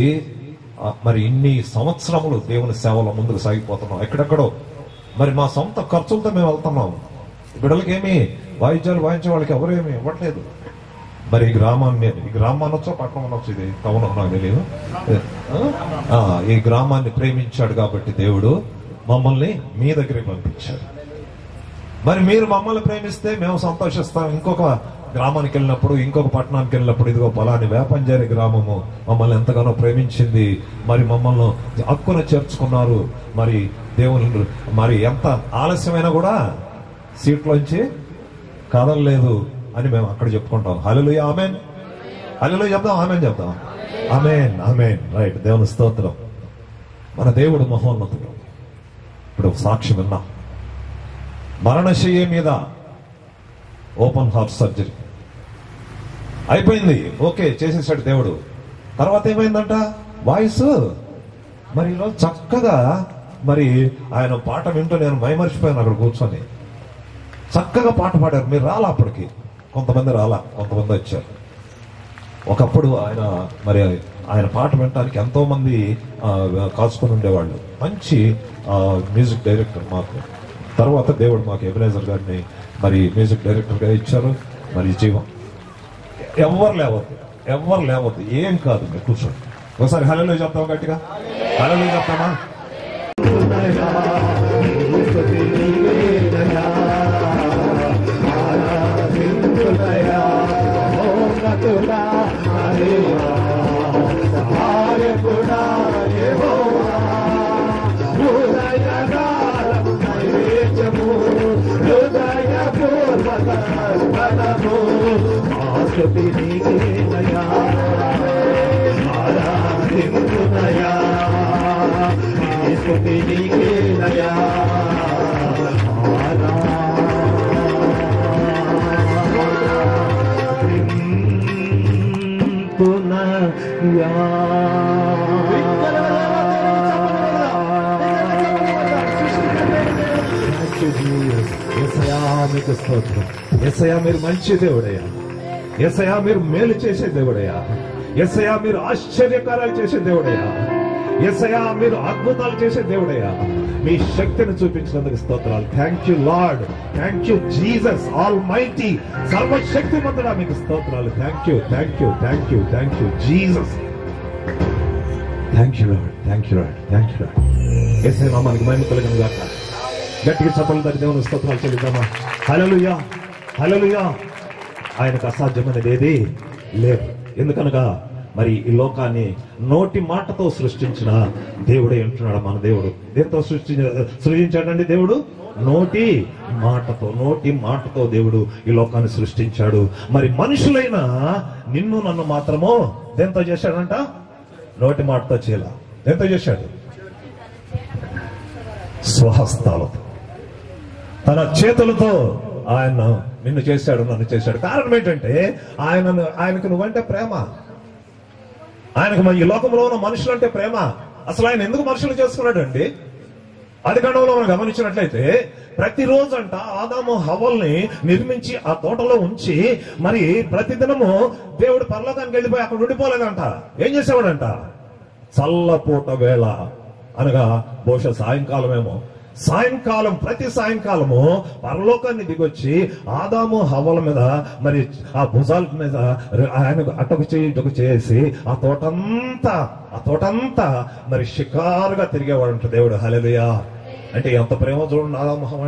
మరి ఇన్ని సంవత్సరములు దేవుని సేవలో ముందుకు సాగిపోతున్నాం. ఎక్కడెక్కడో మరి మా సొంత ఖర్చులతో మేము వెళ్తున్నాం. బిడ్డలకి ఏమి వాయిద్యాలు వాయించే వాళ్ళకి ఎవరేమి ఇవ్వట్లేదు. మరి ఈ గ్రామాన్ని అనొచ్చో పట్టణం అనొచ్చు, ఇది టౌన్ నాకు తెలియదు. ఈ గ్రామాన్ని ప్రేమించాడు కాబట్టి దేవుడు మమ్మల్ని మీ దగ్గరికి పంపించాడు. మరి మీరు మమ్మల్ని ప్రేమిస్తే మేము సంతోషిస్తాం. ఇంకొక గ్రామానికి వెళ్ళినప్పుడు, ఇంకొక పట్టణానికి వెళ్ళినప్పుడు, ఇదిగో పలాని వేపంజారి గ్రామము మమ్మల్ని ఎంతగానో ప్రేమించింది, మరి మమ్మల్ని హక్కున చేర్చుకున్నారు, మరి దేవుని మరి ఎంత ఆలస్యమైనా కూడా సీట్లోంచి కదలలేదు అని మేము అక్కడ చెప్పుకుంటాం. హల్లెలూయా, ఆమేన్. హల్లెలూయా చెప్దాం, ఆమేన్ చెప్దాం. ఆమేన్, ఆమేన్. రైట్, దేవుని స్తోత్రం. మన దేవుడు మహోన్నతుడు. ఇప్పుడు సాక్షి విన్నాం. మరణశయ్య మీద ఓపెన్ హార్ట్ సర్జరీ అయిపోయింది, ఓకే చేసేసాడు దేవుడు. తర్వాత ఏమైందంట? వాయిస్. మరి ఈరోజు చక్కగా మరి ఆయన పాట వింటూ నేను మైమరిచిపోయాను అక్కడ కూర్చొని. చక్కగా పాట పాడారు. మీరు రాలా అప్పటికి, కొంతమంది రాలా, కొంతమంది వచ్చారు. ఒకప్పుడు ఆయన పాట వినడానికి ఎంతో మంది కాచుకొని ఉండేవాళ్ళు. మంచి మ్యూజిక్ డైరెక్టర్ మాకు. తర్వాత దేవుడు మాకు ఎవెనేజర్ గారిని మరి మ్యూజిక్ డైరెక్టర్ గా ఇచ్చారు. మరి జీవం. ఎవరు లేవద్దు, ఏం కాదు, మీరు కూర్చోండి. ఒకసారి హల్లెలూయా చెప్తాం గట్టిగా. హల్లెలూయా చెప్తామా? యేసయ్యా మీరు మంచి దేవుడయ్యా. యేసయ్యా మీరు మేలు చేసే దేవుడయ్యా. యేసయ్యా మీరు ఆశ్చర్యకార్యాలు చేసే దేవుడయ్యా. యేసయ్యా మీరు అద్భుతాలు చేసే దేవుడయ్యా. మీ శక్తిని చూపించినందుకు స్తోత్రాలు. Thank you Lord, thank you Jesus almighty, సర్వశక్తిమంతుడా మీకు స్తోత్రాలు. Thank you, thank you, thank you, thank you Jesus. Thank you Lord, thank you Lord, thank you Lord. యేసయ్య నామానికి మహిమ కలుగును గాక. గట్టిగా చప్పట్లు తట్టి దేవుని స్తోత్రాలు చెల్లిద్దామా? హల్లెలూయా, హల్లెలూయా. ఆయనకు అసాధ్యమైనది ఏది లేదు. ఎందుకనగా మరి ఈ లోకాన్ని నోటి మాటతో సృష్టించిన దేవుడే అంటున్నాడు మన దేవుడు. దేంతో సృష్టించాడండి దేవుడు? నోటి మాటతో దేవుడు ఈ లోకాన్ని సృష్టించాడు. మరి మనుషులైన నిన్ను నన్ను మాత్రమో దేంతో చేశాడంట? నోటి మాటతో చేయాల. దేంతో చేశాడు? స్వహస్తాలతో, తన చేతులతో ఆయన నిన్ను చేశాడు, నన్ను చేశాడు. కారణం ఏంటంటే ఆయనకు నువ్వంటే ప్రేమ. ఆయనకు ఈ లోకంలో ఉన్న మనుషులంటే ప్రేమ. అసలు ఆయన ఎందుకు మనుషులు చేసుకున్నాడు అండి? ఆదికాండంలో మనం గమనించినట్లయితే ప్రతిరోజు అంట ఆదాము హవ్వల్ని నిర్మించి ఆ తోటలో ఉంచి మరి ప్రతిదినము దేవుడు పరలోకానికి వెళ్ళిపోయి అక్కడ ఉండిపోలేదంట. ఏం చేసేవాడంట? చల్లపూట వేళ అనగా బహుశా సాయంకాలమేమో సాయంకాలం, ప్రతి సాయంకాలము పరలోకాన్ని దిగొచ్చి ఆదాము హవ్వల మీద మరి ఆ భుజాల మీద ఆయన అటొక చేయి ఇటొక చేసి ఆ తోటంతా మరి షికారుగా తిరిగేవాడంట దేవుడు. హల్లెలూయా. అంటే ఎంత ప్రేమ చూడండి ఆదాము హవ్వ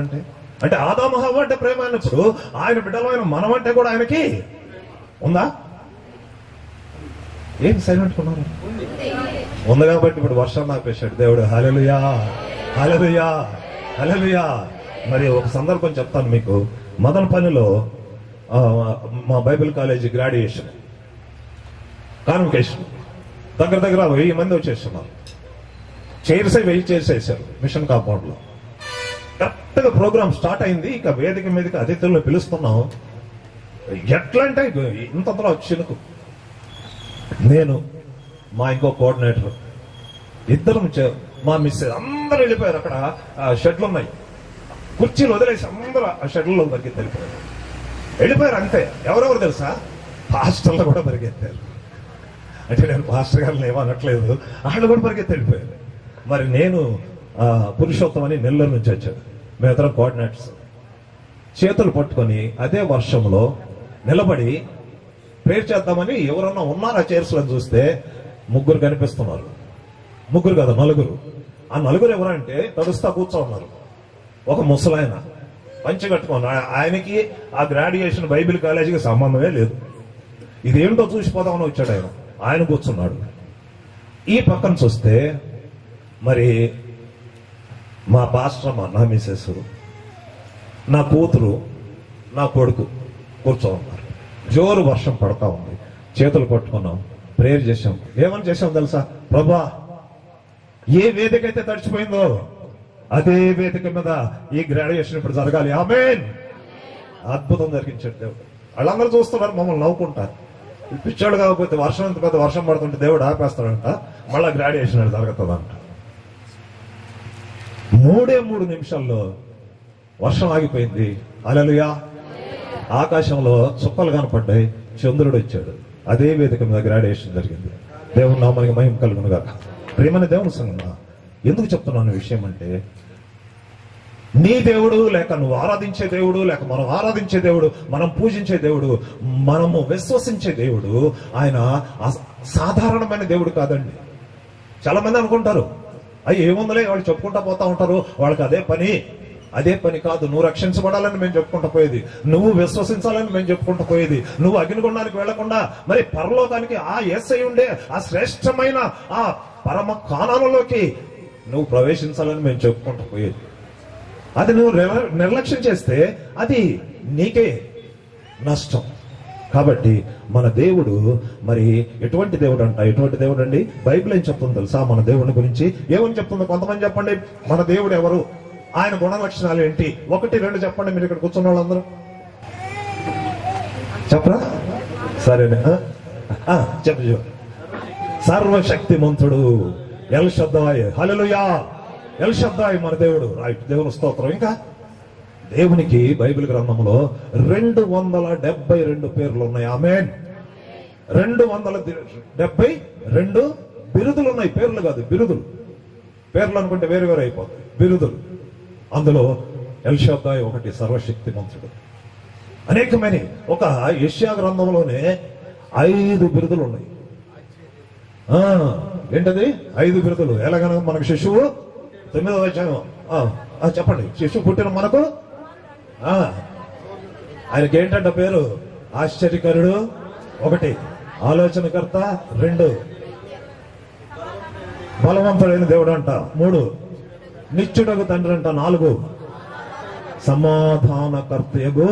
అంటే ఆదాము హవ్వ అంటే ప్రేమ అయినప్పుడు ఆయన బిడ్డలమైన మనం అంటే కూడా ఆయనకి ఉందా? ఏం సైలెంట్ కొన్నారు? ఉంది కాబట్టి ఇప్పుడు వర్షం ఆపేశాడు దేవుడు. హల్లెలూయా, హల్లెలూయా, హల్లెలూయా. మరి ఒక సందర్భం చెప్తాను మీకు. మదనపల్లిలో మా బైబిల్ కాలేజీ గ్రాడ్యుయేషన్ కాన్వకేషన్ దగ్గర 1000 మంది వచ్చేస్తున్నారు. చైర్స్ 1000 చైర్స్ వేశారు మిషన్ కాంపౌండ్ లో. కరెక్ట్ గా ప్రోగ్రామ్ స్టార్ట్ అయింది. ఇక వేదిక మీదకి అతిథులను పిలుస్తున్నాం. ఎట్లా అంటే ఇంతలో చినుకు. నేను మా ఇంకో కోఆర్డినేటర్ ఇద్దరం మా మిస్ అందరూ వెళ్ళిపోయారు. అక్కడ షెడ్లు ఉన్నాయి, కుర్చీలు వదిలేసి అందరూ ఆ షెడ్లలో పరిగెత్తి వెళ్ళిపోయారు అంతే. ఎవరెవరు తెలుసా? హాస్టల్లో కూడా పరిగెత్తారు. అంటే నేను పాస్టర్ గారిని ఏమనట్లేదు, వాళ్ళు కూడా పరిగెత్తి వెళ్ళిపోయారు. మరి నేను పురుషోత్తం అని నెల్లూరు నుంచి వచ్చాడు. మేమిద్దరం కోఆర్డినేటర్స్. చేతులు పట్టుకొని అదే వర్షంలో నిలబడి ప్రేయర్ చేద్దామని ఎవరన్నా ఉన్నారు ఆ చైర్స్ లో చూస్తే 3 కనిపిస్తున్నారు. 3 కదా, 4. ఆ 4 ఎవరంటే తడుస్తా కూర్చో ఉన్నారు. ఒక ముసలాయన పంచి కట్టుకుని, ఆయనకి ఆ గ్రాడ్యుయేషన్ బైబిల్ కాలేజీకి సంబంధమే లేదు. ఇదేంటో చూసిపోదామని వచ్చాడు ఆయన. ఆయన కూర్చున్నాడు. ఈ పక్కన చూస్తే మరి మా పాస్టర్, నా మిసెస్, నా కూతురు, నా కొడుకు కూర్చో ఉన్నారు. జోరు వర్షం పడతా ఉంది. చేతులు పట్టుకున్నాం, ప్రేయర్ చేశాం. ఏమని చేశాం తెలుసా? ప్రభా, ఏ వేదిక అయితే తడిచిపోయిందో అదే వేదిక మీద ఈ గ్రాడ్యుయేషన్ ఇప్పుడు జరగాలి. ఆమేన్. అద్భుతం జరిగించాడు దేవుడు. వాళ్ళందరూ చూస్తున్నారు, మమ్మల్ని నవ్వుకుంటారు. పిచ్చాడు కాకపోతే వర్షం ఎంత పెద్ద వర్షం పడుతుంటే దేవుడు ఆపేస్తాడంట, మళ్ళా గ్రాడ్యుయేషన్ అది జరుగుతుందంట. 3 నిమిషాల్లో వర్షం ఆగిపోయింది. హల్లెలూయా. ఆకాశంలో చుక్కలు కనపడ్డాయి, చంద్రుడు వచ్చాడు. అదే వేదిక మీద గ్రాడ్యుయేషన్ జరిగింది. దేవుని నామానికి మహిమ కలుగును గాక. ప్రేమని దేవుని సంగమా, ఎందుకు చెప్తున్నాను విషయం అంటే, నీ దేవుడు లేక నువ్వు ఆరాధించే దేవుడు, లేక మనం ఆరాధించే దేవుడు, మనం పూజించే దేవుడు, మనము విశ్వసించే దేవుడు ఆయన సాధారణమైన దేవుడు కాదండి. చాలా మంది అనుకుంటారు, అయ్యి ఏముందలే వాళ్ళు చెప్పుకుంటా పోతా ఉంటారు, వాళ్ళకి అదే పని కాదు. నువ్వు రక్షించబడాలని మేము చెప్పుకుంటూ పోయేది, నువ్వు విశ్వసించాలని మేము చెప్పుకుంటూ పోయేది, నువ్వు అగ్నిగుండానికి వెళ్లకుండా మరి పరలోకానికి ఆ యేసై ఉండే ఆ శ్రేష్టమైన ఆ పరమ కానాలలోకి నువ్వు ప్రవేశించాలని మేము చెప్పుకుంటూ పోయేది. అది నువ్వు నిర్లక్ష్యం చేస్తే అది నీకే నష్టం. కాబట్టి మన దేవుడు మరి ఎటువంటి దేవుడు అండి? బైబిల్ ఏం చెప్తుంది తెలుసా మన దేవుని గురించి? ఏమని చెప్తుందో కొంతమంది చెప్పండి. మన దేవుడు ఎవరు, ఆయన గుణ లక్షణాలు ఏంటి? 1, 2 చెప్పండి. మీరు ఇక్కడ కూర్చున్న వాళ్ళందరూ చెప్పరా? సరేనే, చెప్పు. సర్వశక్తిమంతుడు ఎల్ షద్దాయ్. హల్లెలూయా. ఎల్ షద్దాయ్ మన దేవుడు. రైట్, దేవుని స్తోత్రం. ఇంకా దేవునికి బైబిల్ గ్రంథంలో 272 పేర్లు ఉన్నాయి. ఆమేన్. 272 బిరుదులు ఉన్నాయి. పేర్లు కాదు, బిరుదులు. పేర్లు అనుకుంటే వేరు వేరు అయిపోతాయి. బిరుదులు. అందులో ఎల్ షద్దాయ్ ఒకటి, సర్వశక్తిమంతుడు. అనేకమైన ఒక యెషయా గ్రంథంలోనే 5 బిరుదులు ఉన్నాయి. ఏంటది? 5 బిరుదులు. ఎలాగనగా మనకు శిశువు 9వ అధ్యాయం చెప్పండి. శిశువు పుట్టిన మనకు ఆయనకి ఏంటంట పేరు? ఆశ్చర్యకరుడు 1, ఆలోచనకర్త 2, బలవంతుడైన దేవుడు అంట 3, నిత్యుడకు తండ్రి అంట 4, సమాధానకర్తయగు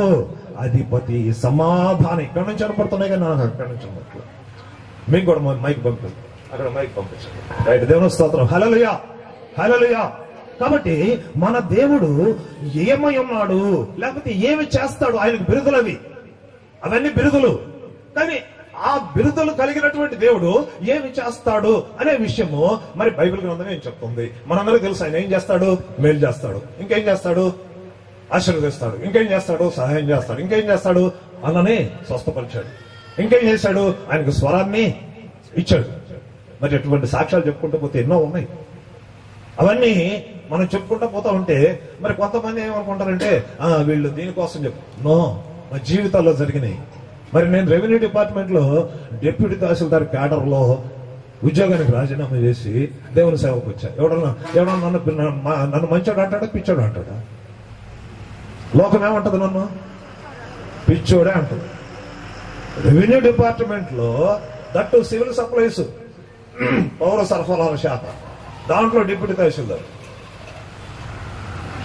అధిపతి. సమాధానం ఇక్కడ నుంచి అనపడుతున్నాయి కానీ నాకు అక్కడ నుంచి అనపడుతుంది. మీకు కూడా మైక్ పంపించండి, అక్కడ మైక్ పంపించండి. రైట్, దేవుని స్తోత్రం. హల్లెలూయా, హల్లెలూయా. కాబట్టి మన దేవుడు ఏమై ఉన్నాడు, లేకపోతే ఏమి చేస్తాడు, ఆయనకు బిరుదులు అవన్నీ బిరుదులు. కానీ ఆ బిరుదులు కలిగినటువంటి దేవుడు ఏమి చేస్తాడు అనే విషయము మరి బైబిల్ గ్రంథం ఏం చెప్తుంది? మనందరికీ తెలుసు. ఆయన ఏం చేస్తాడు? మేలు చేస్తాడు. ఇంకేం చేస్తాడు? ఆశీర్వదిస్తాడు. ఇంకేం చేస్తాడు? సహాయం చేస్తాడు. ఇంకేం చేస్తాడు? అన్ననే స్వస్థపరిచాడు. ఇంకేం చేశాడు? ఆయనకు స్వరాన్ని ఇచ్చాడు. మరి ఎటువంటి సాక్ష్యాలు చెప్పుకుంటూ పోతే ఎన్నో ఉన్నాయి. అవన్నీ మనం చెప్పుకుంటా పోతా ఉంటే మరి కొంతమంది ఏమనుకుంటారంటే వీళ్ళు దీనికోసం నో, మా జీవితాల్లో జరిగినాయి. మరి నేను రెవెన్యూ డిపార్ట్మెంట్ లో డిప్యూటీ తహసీల్దార్ క్యాడర్ లో ఉద్యోగానికి రాజీనామా చేసి దేవుని సేవకు వచ్చా. ఎవడన్నా నన్ను మంచోడు అంటాడా పిచ్చోడు అంటాడా? లోకం ఏమంటది? నన్ను పిచ్చోడే అంటది. రెవెన్యూ డిపార్ట్మెంట్ లో దట్టు సివిల్ సప్లైస్ పౌర సరఫరాల శాఖ, దాంట్లో డిప్యూటీ తహసీల్దార్.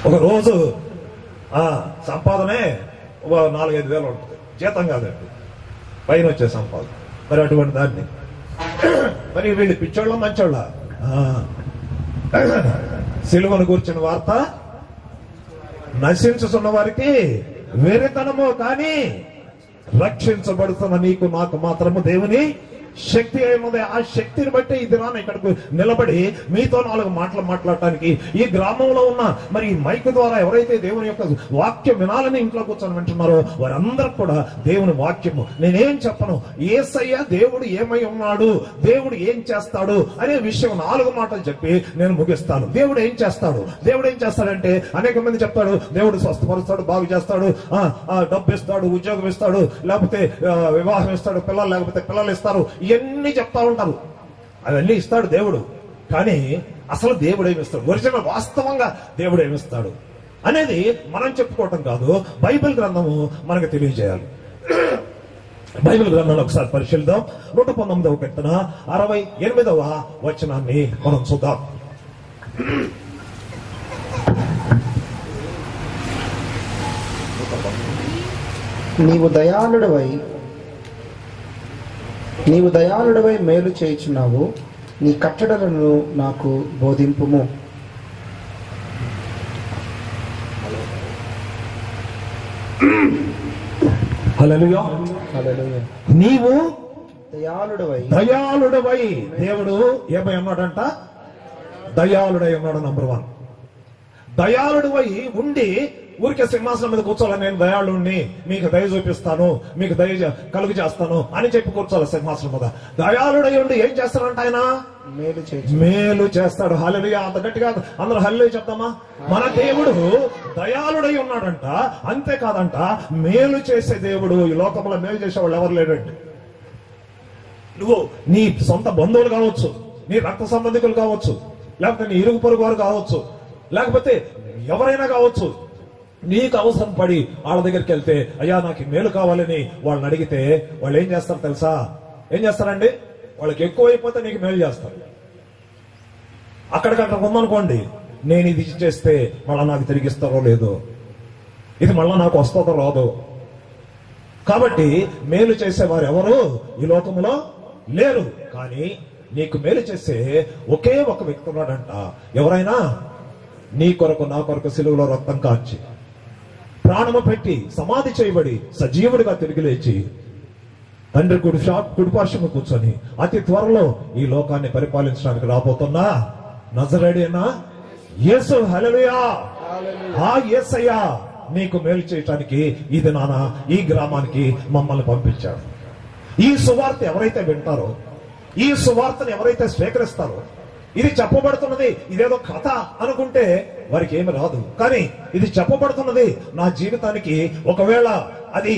ఒక రోజు సంపాదనే 4-5 వేలు ఉంటుంది, జీతం కాదండి, పైన వచ్చే సంపాదన. మరి అటువంటి దాన్ని మరి వీళ్ళు పిచ్చోళ్ళ మంచోళ్ళ? సిలువను కూర్చున్న వార్త నశించుతున్న వారికి వేరేతనము, కానీ రక్షించబడుతున్న నీకు నాకు మాత్రము దేవుని శక్తి ఏముంది. ఆ శక్తిని బట్టి ఇది రాను ఇక్కడికి నిలబడి మీతో 4 మాటలు మాట్లాడటానికి ఈ గ్రామంలో ఉన్న మరి ఈ మైక్ ద్వారా ఎవరైతే దేవుని యొక్క వాక్యం వినాలని ఇంట్లో కూర్చొని వింటున్నారో వారందరూ కూడా దేవుని వాక్యము నేనేం చెప్పను, యేసయ్య దేవుడు ఏమై ఉన్నాడు, దేవుడు ఏం చేస్తాడు అనే విషయం 4 మాటలు చెప్పి నేను ముగిస్తాను. దేవుడు ఏం చేస్తాడు? దేవుడు ఏం చేస్తాడంటే అనేక మంది చెప్తాడు దేవుడు స్వస్థపరుస్తాడు, బాగు చేస్తాడు, డబ్బు ఇస్తాడు, ఉద్యోగం ఇస్తాడు, లేకపోతే వివాహం ఇస్తాడు, పిల్లలు లేకపోతే పిల్లలు ఇస్తారు, ఇవన్నీ చెప్తా ఉంటారు. అవన్నీ ఇస్తాడు దేవుడు, కానీ అసలు దేవుడు ఏమిస్తాడు, ఒరిజినల్ వాస్తవంగా దేవుడు ఏమిస్తాడు అనేది మనం చెప్పుకోవటం కాదు, బైబిల్ గ్రంథము మనకు తెలియజేయాలి. బైబిల్ గ్రంథంలో ఒకసారి పరిశీలిద్దాం. 119వ కీర్తన 68వ వచనాన్ని మనం చూద్దాం. నీవు దయాళుడవై మేలు చేయుచున్నావు, నీ కట్టడలను నాకు బోధింపుము. హల్లెలూయా. నీవు దయాళుడవై దేవుడు ఏమై ఉన్నాడంట? దయాళుడై ఉన్నాడు. నంబర్ 1, దయాళుడవై ఉండి ఊరికే సింహాసనం మీద కూర్చోాలని నేను దయాళుడిని, మీకు దయ చూపిస్తాను, మీకు దయ కలుగు చేస్తాను అని చెప్పి కూర్చోాలి సింహాసనం మీద. దయాళుడై ఉండి ఏం చేస్తాడంట? ఆయన మేలు చేస్తాడు. హల్లెలూయా. అంత గట్టిగా అందరూ హల్లెలూయా చెప్తామా? మన దేవుడు దయాళుడై ఉన్నాడంట, అంతేకాదంట మేలు చేసే దేవుడు. ఈ లోకంలో మేలు చేసేవాళ్ళు ఎవరు లేడండి. నువ్వు నీ సొంత బంధువులు కావచ్చు, నీ రక్త సంబంధికులు కావచ్చు, లేకపోతే నీ ఇరుగు పొరుగు వారు కావచ్చు, లేకపోతే ఎవరైనా కావచ్చు, నీకు అవసరం పడి వాళ్ళ దగ్గరికి వెళ్తే అయ్యా నాకు మేలు కావాలని వాళ్ళని అడిగితే వాళ్ళు ఏం చేస్తారు తెలుసా? ఏం చేస్తారండి? వాళ్ళకి ఎక్కువైపోతే నీకు మేలు చేస్తారు. అక్కడికక్కడ ఉందనుకోండి, నేను ఇది చేస్తే మళ్ళా నాకు తిరిగిస్తారో లేదో, ఇది మళ్ళా నాకు వస్తుందో రాదో. కాబట్టి మేలు చేసేవారు ఎవరు ఈ లోకంలో లేరు. కానీ నీకు మేలు చేసే ఒకే ఒక వ్యక్తి ఉన్నాడంట. ఎవరైనా? నీ కొరకు నా కొరకు సిలువలో రక్తం కార్చి ప్రాణము పెట్టి సమాధి చేయబడి సజీవుడిగా తిరిగి లేచి తండ్రి కుడిపార్శ్వము కూర్చొని అతి త్వరలో ఈ లోకాన్ని పరిపాలించడానికి రాబోతున్నా నజరేయుడైన యేసు. హల్లెలూయా. ఆ యేసయ్య నీకు మేలు చేయటానికి ఇది నాన్న ఈ గ్రామానికి మమ్మల్ని పంపించాడు. ఈ సువార్త ఎవరైతే వింటారో, ఈ సువార్తను ఎవరైతే స్వీకరిస్తారో, ఇది చెప్పబడుతున్నది ఇదేదో కథ అనుకుంటే వారికి ఏమి రాదు. కానీ ఇది చెప్పబడుతున్నది నా జీవితానికి ఒకవేళ అది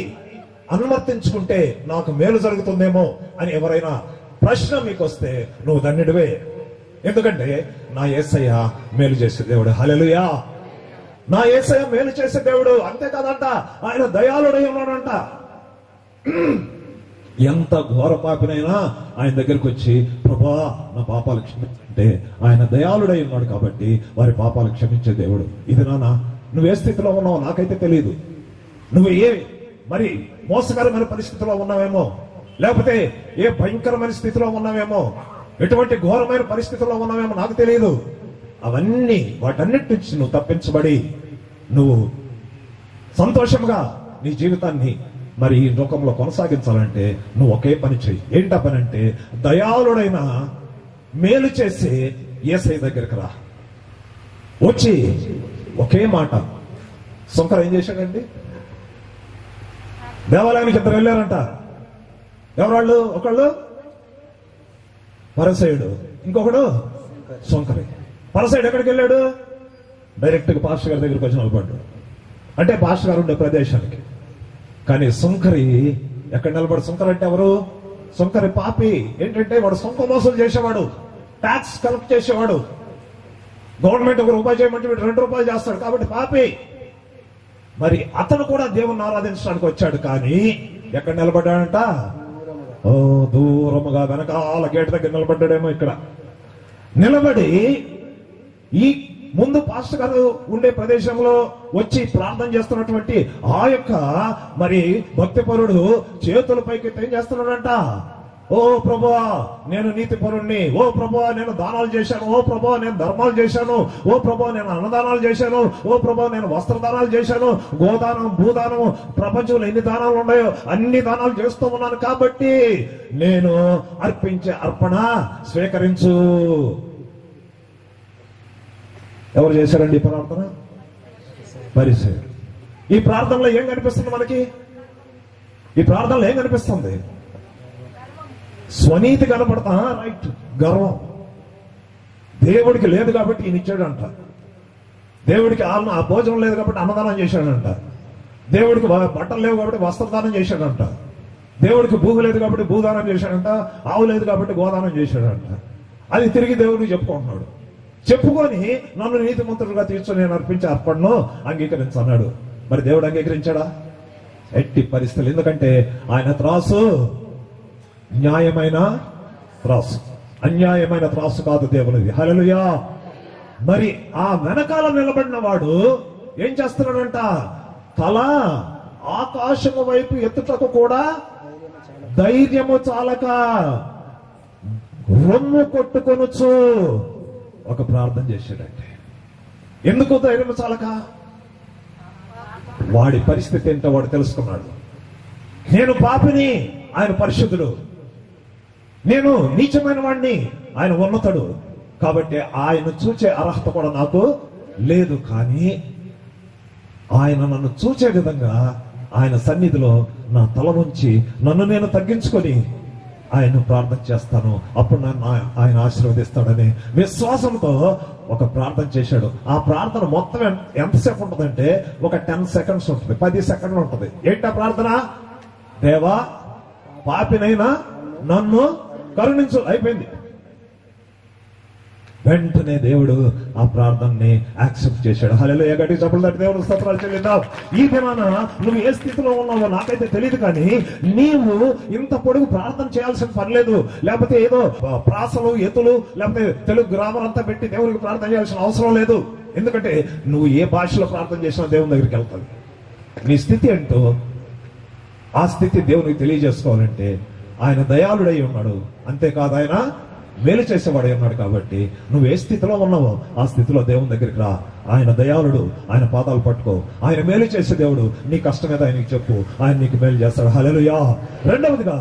అనువర్తించుకుంటే నాకు మేలు జరుగుతుందేమో అని ఎవరైనా ప్రశ్న మీకు వస్తే నువ్వు ధన్యుడివే. ఎందుకంటే నా యేసయ్య మేలు చేసే దేవుడు. హల్లెలూయా. నా యేసయ్య మేలు చేసే దేవుడు. అంతేకాదంట ఆయన దయాళుడై ఉన్నాడంట. ఎంత ఘోర పాపినైనా ఆయన దగ్గరికి వచ్చి ప్రభా నా పాపాలు క్షమించంటే ఆయన దయాళుడై ఉన్నాడు కాబట్టి వారి పాపాలు క్షమించే దేవుడు. ఇది నాన్న నువ్వు ఏ స్థితిలో ఉన్నావో నాకైతే తెలియదు. నువ్వు ఏ మరి మోసకరమైన పరిస్థితిలో ఉన్నావేమో, లేకపోతే ఏ భయంకరమైన స్థితిలో ఉన్నావేమో, ఎటువంటి ఘోరమైన పరిస్థితుల్లో ఉన్నావేమో నాకు తెలియదు. అవన్నీ వాటన్నిటి నుంచి నువ్వు తప్పించబడి నువ్వు సంతోషంగా నీ జీవితాన్ని మరి ఈ లోకంలో కొనసాగించాలంటే నువ్వు ఒకే పని చెయ్యి. ఏంటా పని అంటే దయాళుడైన మేలు చేసి యేసయ్య దగ్గరికి రా. వచ్చి ఒకే మాట. శంకర్ ఏం చేశాడండి? దేవాలయానికి 2 వెళ్ళారంట. ఎవరాళ్ళు? ఒకళ్ళు పరిసయ్యుడు, ఇంకొకడు శంకరి. పరసైడ్ ఎక్కడికి వెళ్ళాడు? డైరెక్ట్గా పాస్టర్ గారి దగ్గరికి వచ్చి నిలబడ్డాడు. అంటే పాస్టర్ గారు ఉండే ప్రదేశానికి. కానీ సుంకరి ఎక్కడ నిలబడి? సుంకరి అంటే ఎవరు? సుంకరి పాపి. ఏంటంటే వాడు సుంక మోసాలు చేసేవాడు, ట్యాక్స్ కలెక్ట్ చేసేవాడు. గవర్నమెంట్ ₹1 చేయమంటే వీడు ₹2 చేస్తాడు, కాబట్టి పాపి. మరి అతను కూడా దేవుణ్ణి ఆరాధించడానికి వచ్చాడు. కానీ ఎక్కడ నిలబడ్డాడంట? ఓ దూరముగా వెనకాల గేట్ దగ్గర నిలబడ్డాడేమో. ఇక్కడ నిలబడి ఈ ముందు పాస్టర్ గారు ఉండే ప్రదేశంలో వచ్చి ప్రార్థన చేస్తున్నటువంటి ఆ యొక్క మరి భక్తిపరుడు చేతుల పైకి ఏం చేస్తున్నాడంట? ఓ ప్రభువా నేను నీతి పరుణ్ణి, ఓ ప్రభువా నేను దానాలు చేశాను, ఓ ప్రభువా నేను ధర్మాలు చేశాను, ఓ ప్రభువా నేను అన్నదానాలు చేశాను, ఓ ప్రభువా నేను వస్త్రదానాలు చేశాను, గోదానం భూదానం, ప్రపంచంలో ఎన్ని దానాలు ఉన్నాయో అన్ని దానాలు చేస్తూ ఉన్నాను, కాబట్టి నేను అర్పించే అర్పణ స్వీకరించు. ఎవరు చేశారండి ఈ ప్రార్థన? పరిసయ్యుడు. ఈ ప్రార్థనలో ఏం కనిపిస్తుంది మనకి? ఈ ప్రార్థనలో ఏం కనిపిస్తుంది? స్వనీతి కనపడతా, రైట్, గర్వం. దేవుడికి లేదు కాబట్టి ఈయన ఇచ్చాడంట, దేవుడికి ఆ భోజనం లేదు కాబట్టి అన్నదానం చేశాడంట, దేవుడికి బట్టలు లేవు కాబట్టి వస్త్రదానం చేశాడంట, దేవుడికి భూమి లేదు కాబట్టి భూదానం చేశాడంట, ఆవు లేదు కాబట్టి గోదానం చేశాడంట. అది తిరిగి దేవుడికి చెప్పుకుంటున్నాడు. చెప్పుకొని నన్ను నీతిమంతుడుగా తీర్చు, నేను అర్పించే అర్పణను అంగీకరించన్నాడు. మరి దేవుడు అంగీకరించాడా? ఎట్టి పరిస్థితులు. ఎందుకంటే ఆయన త్రాసు న్యాయమైన త్రాసు, అన్యాయమైన త్రాసు కాదు దేవునిది. హల్లెలూయా. మరి ఆ వెనకాల నిలబడిన వాడు ఏం చేస్తున్నాడంట? తల ఆకాశము వైపు ఎత్తుటకు కూడా ధైర్యము చాలక రొమ్ము కొట్టుకొనుచు ఒక ప్రార్థన చేశాడంటే. ఎందుకు ధైర్యము చాలక? వాడి పరిస్థితి ఏంటో వాడు తెలుసుకున్నాడు. నేను పాపిని, ఆయన పరిశుద్ధుడు. నేను నీచమైన వాడిని, ఆయన ఉన్నతుడు. కాబట్టి ఆయన చూచే అర్హత కూడా నాకు లేదు. కానీ ఆయన నన్ను చూచే విధంగా ఆయన సన్నిధిలో నా తల ఉంచి నన్ను నేను తగ్గించుకొని ఆయన ప్రార్థన చేస్తాను, అప్పుడు నన్ను ఆయన ఆశీర్వదిస్తాడని విశ్వాసంతో ఒక ప్రార్థన చేశాడు. ఆ ప్రార్థన మొత్తం ఎంతసేపు ఉంటుందంటే ఒక 10 సెకండ్స్ ఉంటుంది, 10 సెకండ్లు ఉంటుంది. ఏంటా ప్రార్థన? దేవా పాపినైనా నన్ను కరుణించు. అయిపోయింది. వెంటనే దేవుడు ఆ ప్రార్థనని యాక్సెప్ట్ చేశాడు. హల్లెలూయా. గట్టి చప్పట్లు తట్టి దేవుడు స్తోత్రాలు చెల్లిద్దాం. ఈ దినాన నువ్వు ఏ స్థితిలో ఉన్నావో నాకైతే తెలియదు, కానీ నీవు ఇంత పొడుగు ప్రార్థన చేయాల్సిన పని లేదు. లేకపోతే ఏదో ప్రాసలు ఎతులు లేకపోతే తెలుగు గ్రామర్ అంతా పెట్టి దేవుడికి ప్రార్థన చేయాల్సిన అవసరం లేదు. ఎందుకంటే నువ్వు ఏ భాషలో ప్రార్థన చేసినా దేవుని దగ్గరికి వెళ్తావు. నీ స్థితి ఏంటో ఆ స్థితి దేవునికి తెలియజేసుకోవాలంటే ఆయన దయాళుడై ఉన్నాడు, అంతేకాదు ఆయన మేలు చేసేవాడై ఉన్నాడు. కాబట్టి నువ్వు ఏ స్థితిలో ఉన్నావో ఆ స్థితిలో దేవుని దగ్గరికి రా. ఆయన దయాళుడు, ఆయన పాదాలు పట్టుకో. ఆయన మేలు చేసే దేవుడు. నీ కష్టం మీద ఆయనకి చెప్పు, ఆయన నీకు మేలు చేస్తాడు. హల్లెలూయా. రెండవదిగా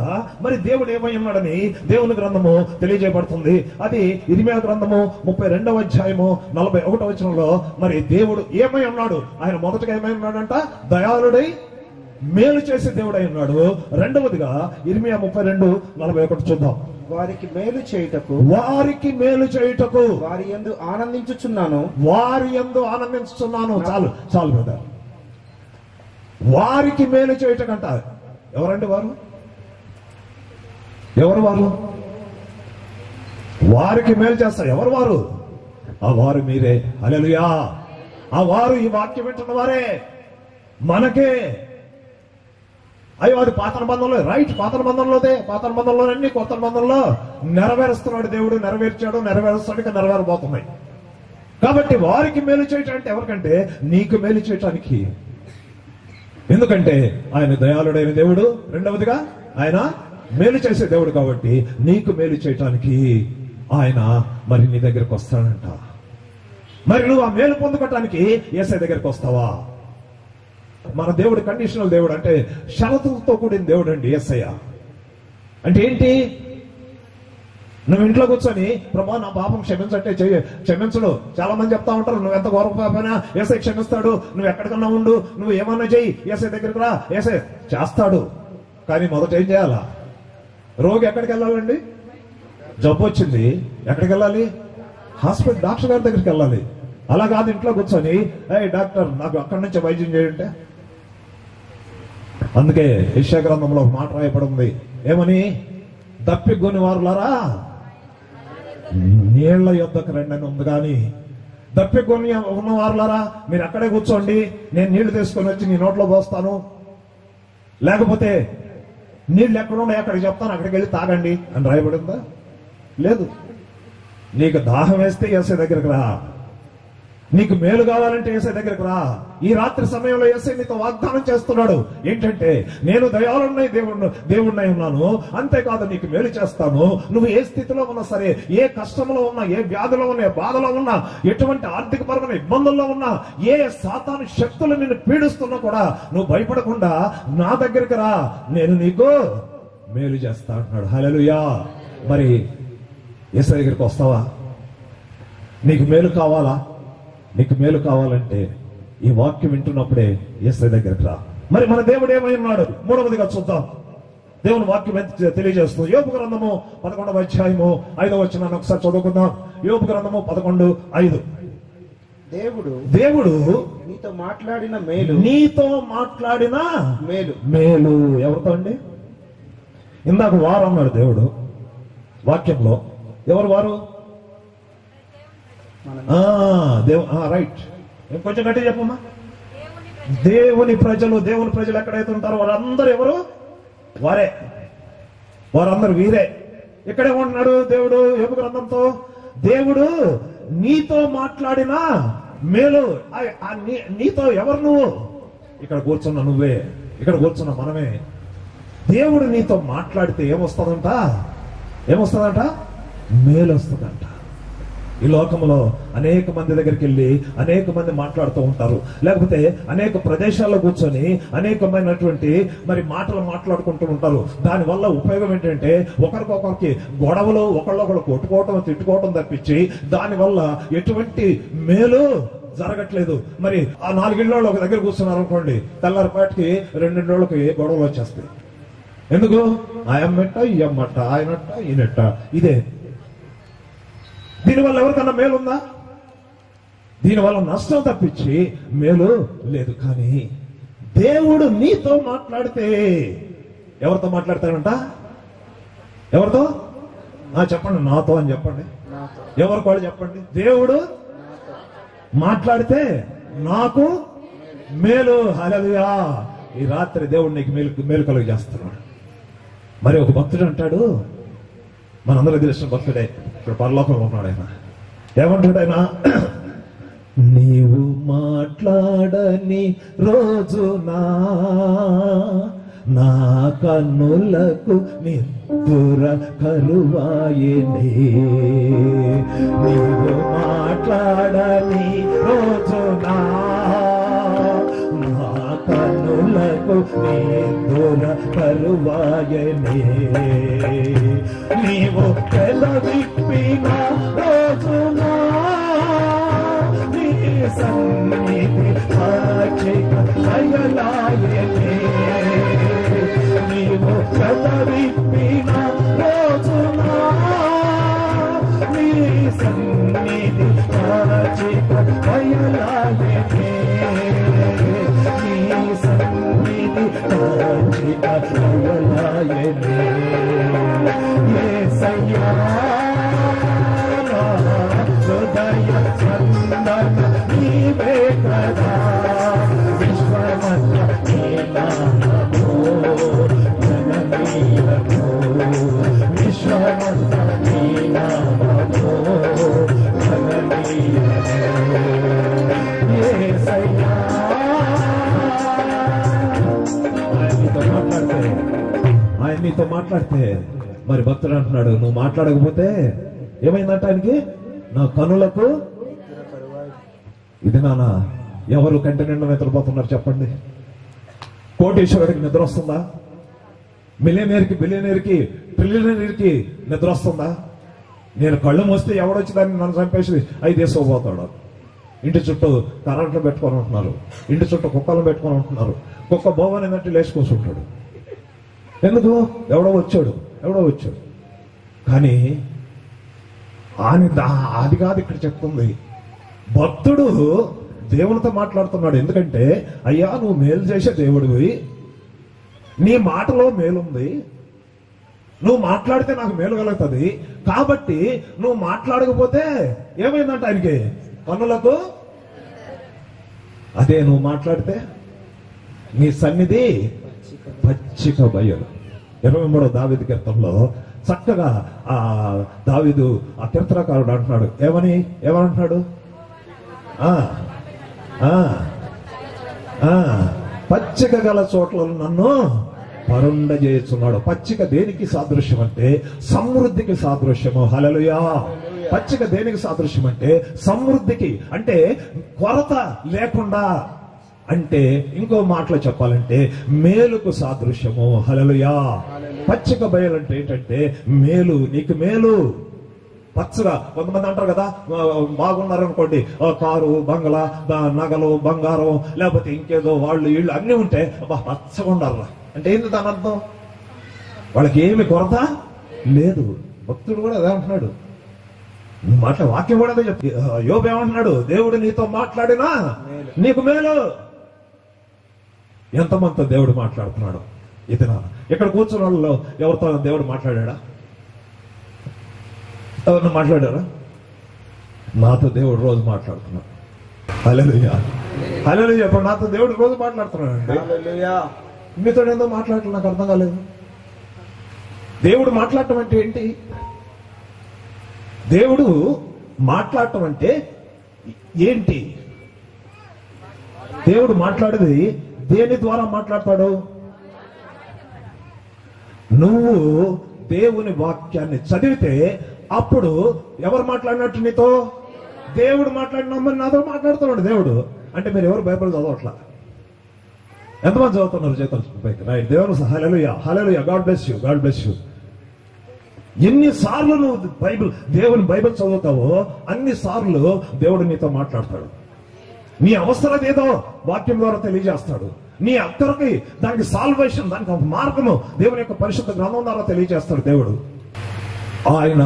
మరి దేవుడు ఏమై ఉన్నాడని దేవుని గ్రంథము తెలియజేయబడుతుంది. అది ఇర్మీయా గ్రంథము 32వ అధ్యాయము 41వ వచనంలో మరి దేవుడు ఏమై ఉన్నాడు? ఆయన మొదటగా ఏమై ఉన్నాడంట? దయాళుడై మేలు చేసే దేవుడై ఉన్నాడు. రెండవదిగా ఇర్మీయా 32:41 చూద్దాం. వారికి మేలు చేయుటకు, వారికి మేలు చేయుటకు వారి యందు ఆనందించుచున్నాను, వారి యందు ఆనందించుచున్నాను. చాలు చాలు బ్రదర్. వారికి మేలు చేయుటకంట. ఎవరండి వారు? ఎవరు వారు? వారికి మేలు చేస్తారు. ఎవరు వారు? ఆ వారు మీరే. హల్లెలూయా. ఆ వారు ఈ వాక్యం వింటున్న వారే. మనకే. అయ్యో అది పాత బంధంలో, రైట్, పాత బంధంలోదే. పాత బంధంలోనన్నీ కొత్త బంధంలో నెరవేరుస్తున్నాడు దేవుడు. నెరవేర్చాడు, నెరవేరుస్తాడు, ఇక నెరవేరబోతున్నాయి. కాబట్టి వారికి మేలు చేయటం అంటే ఎవరికంటే నీకు మేలు చేయటానికి. ఎందుకంటే ఆయన దయాళుడైన దేవుడు. రెండవదిగా ఆయన మేలు చేసే దేవుడు. కాబట్టి నీకు మేలు చేయటానికి ఆయన మరి నీ దగ్గరకు వస్తాడంట. మరి నువ్వు ఆ మేలు పొందుకోవటానికి యేసయ్య దగ్గరికి వస్తావా? మన దేవుడు కండిషనల్ దేవుడు, అంటే షరతులతో కూడిన దేవుడు అండి యేసయ్య. అంటే ఏంటి? నువ్వు ఇంట్లో కూర్చొని ప్రభా నా పాపం క్షమించంటే క్షమించడు. చాలా మంది చెప్తా ఉంటారు, నువ్వు ఎంత గౌరవ పాపైనా యేసయ్య క్షమిస్తాడు, నువ్వు ఎక్కడికన్నా ఉండు, నువ్వు ఏమన్నా చెయ్యి, యేసయ్య దగ్గరికి రా, యేసయ్య చేస్తాడు. కానీ మొదట ఏం చేయాలా? రోగి ఎక్కడికి వెళ్ళాలండి? జబ్బు వచ్చింది, ఎక్కడికి వెళ్ళాలి? హాస్పిటల్ డాక్టర్ గారి దగ్గరికి వెళ్ళాలి. అలా కాదు ఇంట్లో కూర్చొని డాక్టర్ నాకు అక్కడి నుంచి వైద్యం చేయంటే. అందుకే యెషయా గ్రంథంలో ఒక మాట రాయబడింది, ఏమని? దప్పిగొని వారులారా నీళ్ల యొద్దకు రండి అని ఉంది. కానీ దప్పిగొని ఉన్న వారులారా మీరు అక్కడే కూర్చోండి, నేను నీళ్లు తీసుకొని వచ్చి నీ నోట్లో పోస్తాను, లేకపోతే నీళ్ళు ఎక్కడున్నాయి అక్కడికి చెప్తాను, అక్కడికి వెళ్ళి తాగండి అని రాయబడిందా? లేదు. నీకు దాహం వేస్తే యేసయ్య దగ్గరికి రా, నీకు మేలు కావాలంటే యేసయ్య దగ్గరికి రా. ఈ రాత్రి సమయంలో యేసయ్య నీతో వాగ్దానం చేస్తున్నాడు ఏంటంటే, నేను దయాళుడైన దేవుడినై ఉన్నాను, అంతేకాదు నీకు మేలు చేస్తాను. నువ్వు ఏ స్థితిలో ఉన్నా సరే, ఏ కష్టంలో ఉన్నా, ఏ వ్యాధిలో ఉన్నా, ఏ బాధలో ఉన్నా, ఎటువంటి ఆర్థికపరమైన ఇబ్బందుల్లో ఉన్నా, ఏ సాతాను శక్తులు నిన్ను పీడిస్తున్నా కూడా నువ్వు భయపడకుండా నా దగ్గరికి రా, నేను నీకు మేలు చేస్తా అంటున్నాడు. హల్లెలూయా. మరి యేసయ్య దగ్గరికి వస్తావా? నీకు మేలు కావాలా? నీకు మేలు కావాలంటే ఈ వాక్యం వింటున్నప్పుడే యేసయ్య దగ్గరికి రా. మరి మన దేవుడు ఏమై ఉన్నాడు? మూడవదిగా చూద్దాం. దేవుని వాక్యం ఎంత తెలియజేస్తుంది. యోబు గ్రంథము 11వ అధ్యాయము 5వ వచనాన్ని ఒకసారి చదువుకుందాం. యోబు గ్రంథము 11:5. దేవుడు నీతో మాట్లాడిన మేలు, నీతో మాట్లాడిన మేలు. మేలు ఎవరితో అండి? ఇందాక వారు అన్నాడు దేవుడు వాక్యంలో. ఎవరు వారు? రైట్. కొంచెం గట్టి చెప్పమ్మా. దేవుని ప్రజలు. దేవుని ప్రజలు ఎక్కడైతే ఉంటారో వారందరూ ఎవరు? వారే. వారందరూ వీరే. ఇక్కడే ఉంటున్నాడు దేవుడు యోబు గ్రంథంతో. దేవుడు నీతో మాట్లాడిన మేలు. నీతో ఎవరు? నువ్వు ఇక్కడ కూర్చున్న నువ్వే, ఇక్కడ కూర్చున్న మనమే. దేవుడు నీతో మాట్లాడితే ఏమొస్తుందంట? మేలు వస్తుందంట. ఈ లోకంలో అనేక మంది దగ్గరికి వెళ్ళి అనేక మంది మాట్లాడుతూ ఉంటారు, లేకపోతే అనేక ప్రదేశాల్లో కూర్చొని అనేకమైనటువంటి మరి మాటలు మాట్లాడుకుంటూ ఉంటారు. దానివల్ల ఉపయోగం ఏంటంటే ఒకరికొకరికి గొడవలు, ఒకళ్ళొకళ్ళు కొట్టుకోవటం, తిట్టుకోవటం తప్పించి దానివల్ల ఎటువంటి మేలు జరగట్లేదు. మరి ఆ 4 ఇళ్ళలో ఒక దగ్గర కూర్చున్నారు అనుకోండి, తెల్లారిపాటికి 2 ఇళ్ళకి గొడవలు వచ్చేస్తాయి. ఎందుకు? ఆయమ్మట, ఈ అమ్మట, ఆయనట్ట, ఈయనట్ట. ఇదే. దీనివల్ల ఎవరికన్నా మేలుందా? దీనివల్ల నష్టం తప్పించి మేలు లేదు. కానీ దేవుడు నీతో మాట్లాడితే ఎవరితో మాట్లాడతాడంట? ఎవరితో? చెప్పండి. నాతో అని చెప్పండి. ఎవరికి వాళ్ళు చెప్పండి. దేవుడు మాట్లాడితే నాకు మేలు. హల్లెలూయా. ఈ రాత్రి దేవుడు నీకు మేలు కలుగ చేస్తున్నాడు. మరి ఒక భక్తుడు అంటాడు, మనందరూ తెలిసిన భక్తుడే, ఇప్పుడు పరలోకంలో ఉన్నాడు ఆయన. ఏమంటాడు ఆయన? నీవు మాట్లాడని రోజునా నా కన్నులకు నిద్ర కలువాయనే. నీవు మాట్లాడని రోజునా నా కన్నులకు నిద్ర కలువాయనే. నీవు పెదవిప్పిన రోజునా నీ సన్నిధి సాక్షిక దయలాయనే. నీవు పెదవిప్పిన రోజునా నీ సన్నిధి సాక్షిక దయలాయనే. నీ సన్నిధి సాక్షిక దయలాయనే. యేసయ్యా హృదయ స్పందన నీవే కదా. విశ్వమంత నీ నామము ఘననీయము. విశ్వమంత నీ నామము ఘననీయము. యేసయ్యా. ఆయన నీతో మాట్లాడితే మరి భక్తుడు అంటున్నాడు, నువ్వు మాట్లాడకపోతే ఏమైందంట ఆయనకి? నా కనులకు. ఇది నాన్న ఎవరు కంటి నిండా నిద్రపోతున్నారు చెప్పండి? కోటీశ్వరుడికి నిద్ర వస్తుందా? బిలియనీర్కి ట్రిలియనీర్కి నిద్ర వస్తుందా? నేను కళ్ళు మోస్తే ఎవడొచ్చి దాన్ని నన్ను చంపేసి 5 వేసుకోబోతాడు. ఇంటి చుట్టూ కరెంట్లు పెట్టుకొని ఉంటున్నారు, ఇంటి చుట్టూ కుక్కలను పెట్టుకొని ఉంటున్నారు. కుక్క బోవని ఏంటంటే లేచి కూర్చుంటాడు. ఎందుకు? ఎవడో వచ్చాడు. కానీ అది కాదు ఇక్కడ చెప్తుంది. భక్తుడు దేవునితో మాట్లాడుతున్నాడు. ఎందుకంటే అయ్యా నువ్వు మేలు చేసే దేవుడివి, నీ మాటలో మేలుంది, నువ్వు మాట్లాడితే నాకు మేలు కలుగుతుంది, కాబట్టి నువ్వు మాట్లాడకపోతే ఏమైందంట ఆయనకి కన్నులకు. అదే నువ్వు మాట్లాడితే నీ సన్నిధి పచ్చిక బయలు. 23వ దావీదు కీర్తనలో చక్కగా ఆ దావీదు ఆ కీర్తనకారుడు అంటున్నాడు, ఏమంటున్నాడు? పచ్చిక గల చోట్ల నన్ను పరుండ చేస్తున్నాడు. పచ్చిక దేనికి సాదృశ్యం అంటే సమృద్ధికి సాదృశ్యము. హల్లెలూయా. పచ్చిక దేనికి సాదృశ్యం అంటే సమృద్ధికి, అంటే కొరత లేకుండా, అంటే ఇంకో మాటలో చెప్పాలంటే మేలుకు సాదృశ్యము. హల్లెలూయా. పచ్చిక బయలంటే ఏంటంటే మేలు, నీకు మేలు. పచ్చగా కొంతమంది అంటారు కదా, బాగున్నారు అనుకోండి, కారు, బంగ్లా, నగలు, బంగారం, లేకపోతే ఇంకేదో వాళ్ళు వీళ్ళు అన్ని ఉంటే పచ్చగా ఉండాలి అంటే ఏంటి దాని అర్థం? వాళ్ళకి ఏమి కొరత లేదు. భక్తుడు కూడా అదే అంటున్నాడు, వాక్యం కూడా అదే చెప్తే. యోబు ఏమంటున్నాడు? దేవుడు నీతో మాట్లాడినా నీకు మేలు. ఎంతమందితో దేవుడు మాట్లాడుతున్నాడు ఇది. ఇక్కడ కూర్చున్న వాళ్ళలో ఎవరితో దేవుడు మాట్లాడా? ఎవరిని మాట్లాడారా? నాతో దేవుడు రోజు మాట్లాడుతున్నాడు. హల్లెలూయా. హల్లెలూయా. ఇప్పుడు నాతో దేవుడు రోజు మాట్లాడుతున్నాడు అండి. మీతో ఏందో మాట్లాడటం నాకు అర్థం కాలేదు. దేవుడు మాట్లాడటం అంటే ఏంటి? దేవుడు మాట్లాడటం అంటే ఏంటి? దేవుడు మాట్లాడేది దేని ద్వారా మాట్లాడతాడు? నువ్వు దేవుని వాక్యాన్ని చదివితే అప్పుడు ఎవరు మాట్లాడినట్టు నీతో? దేవుడు మాట్లాడినమ్మని నాతో మాట్లాడుతున్నాడు దేవుడు. అంటే మీరు ఎవరు బైబిల్ చదవట్లా? ఎంతమంది చదువుతున్నారు? చేతులు పైకి రైట్. దేవుడు hallelujah, hallelujah. God bless you, God bless you. ఎన్నిసార్లు నువ్వు దేవుని బైబిల్ చదువుతావో అన్ని సార్లు దేవుడు నీతో మాట్లాడతాడు. నీ అవసరం ఏదో వాక్యం ద్వారా తెలియజేస్తాడు. నీ అక్కడికి దానికి సాల్వేషన్, దానికి ఒక మార్గము దేవుని యొక్క పరిశుద్ధ గ్రంథం ద్వారా తెలియజేస్తాడు దేవుడు. ఆయన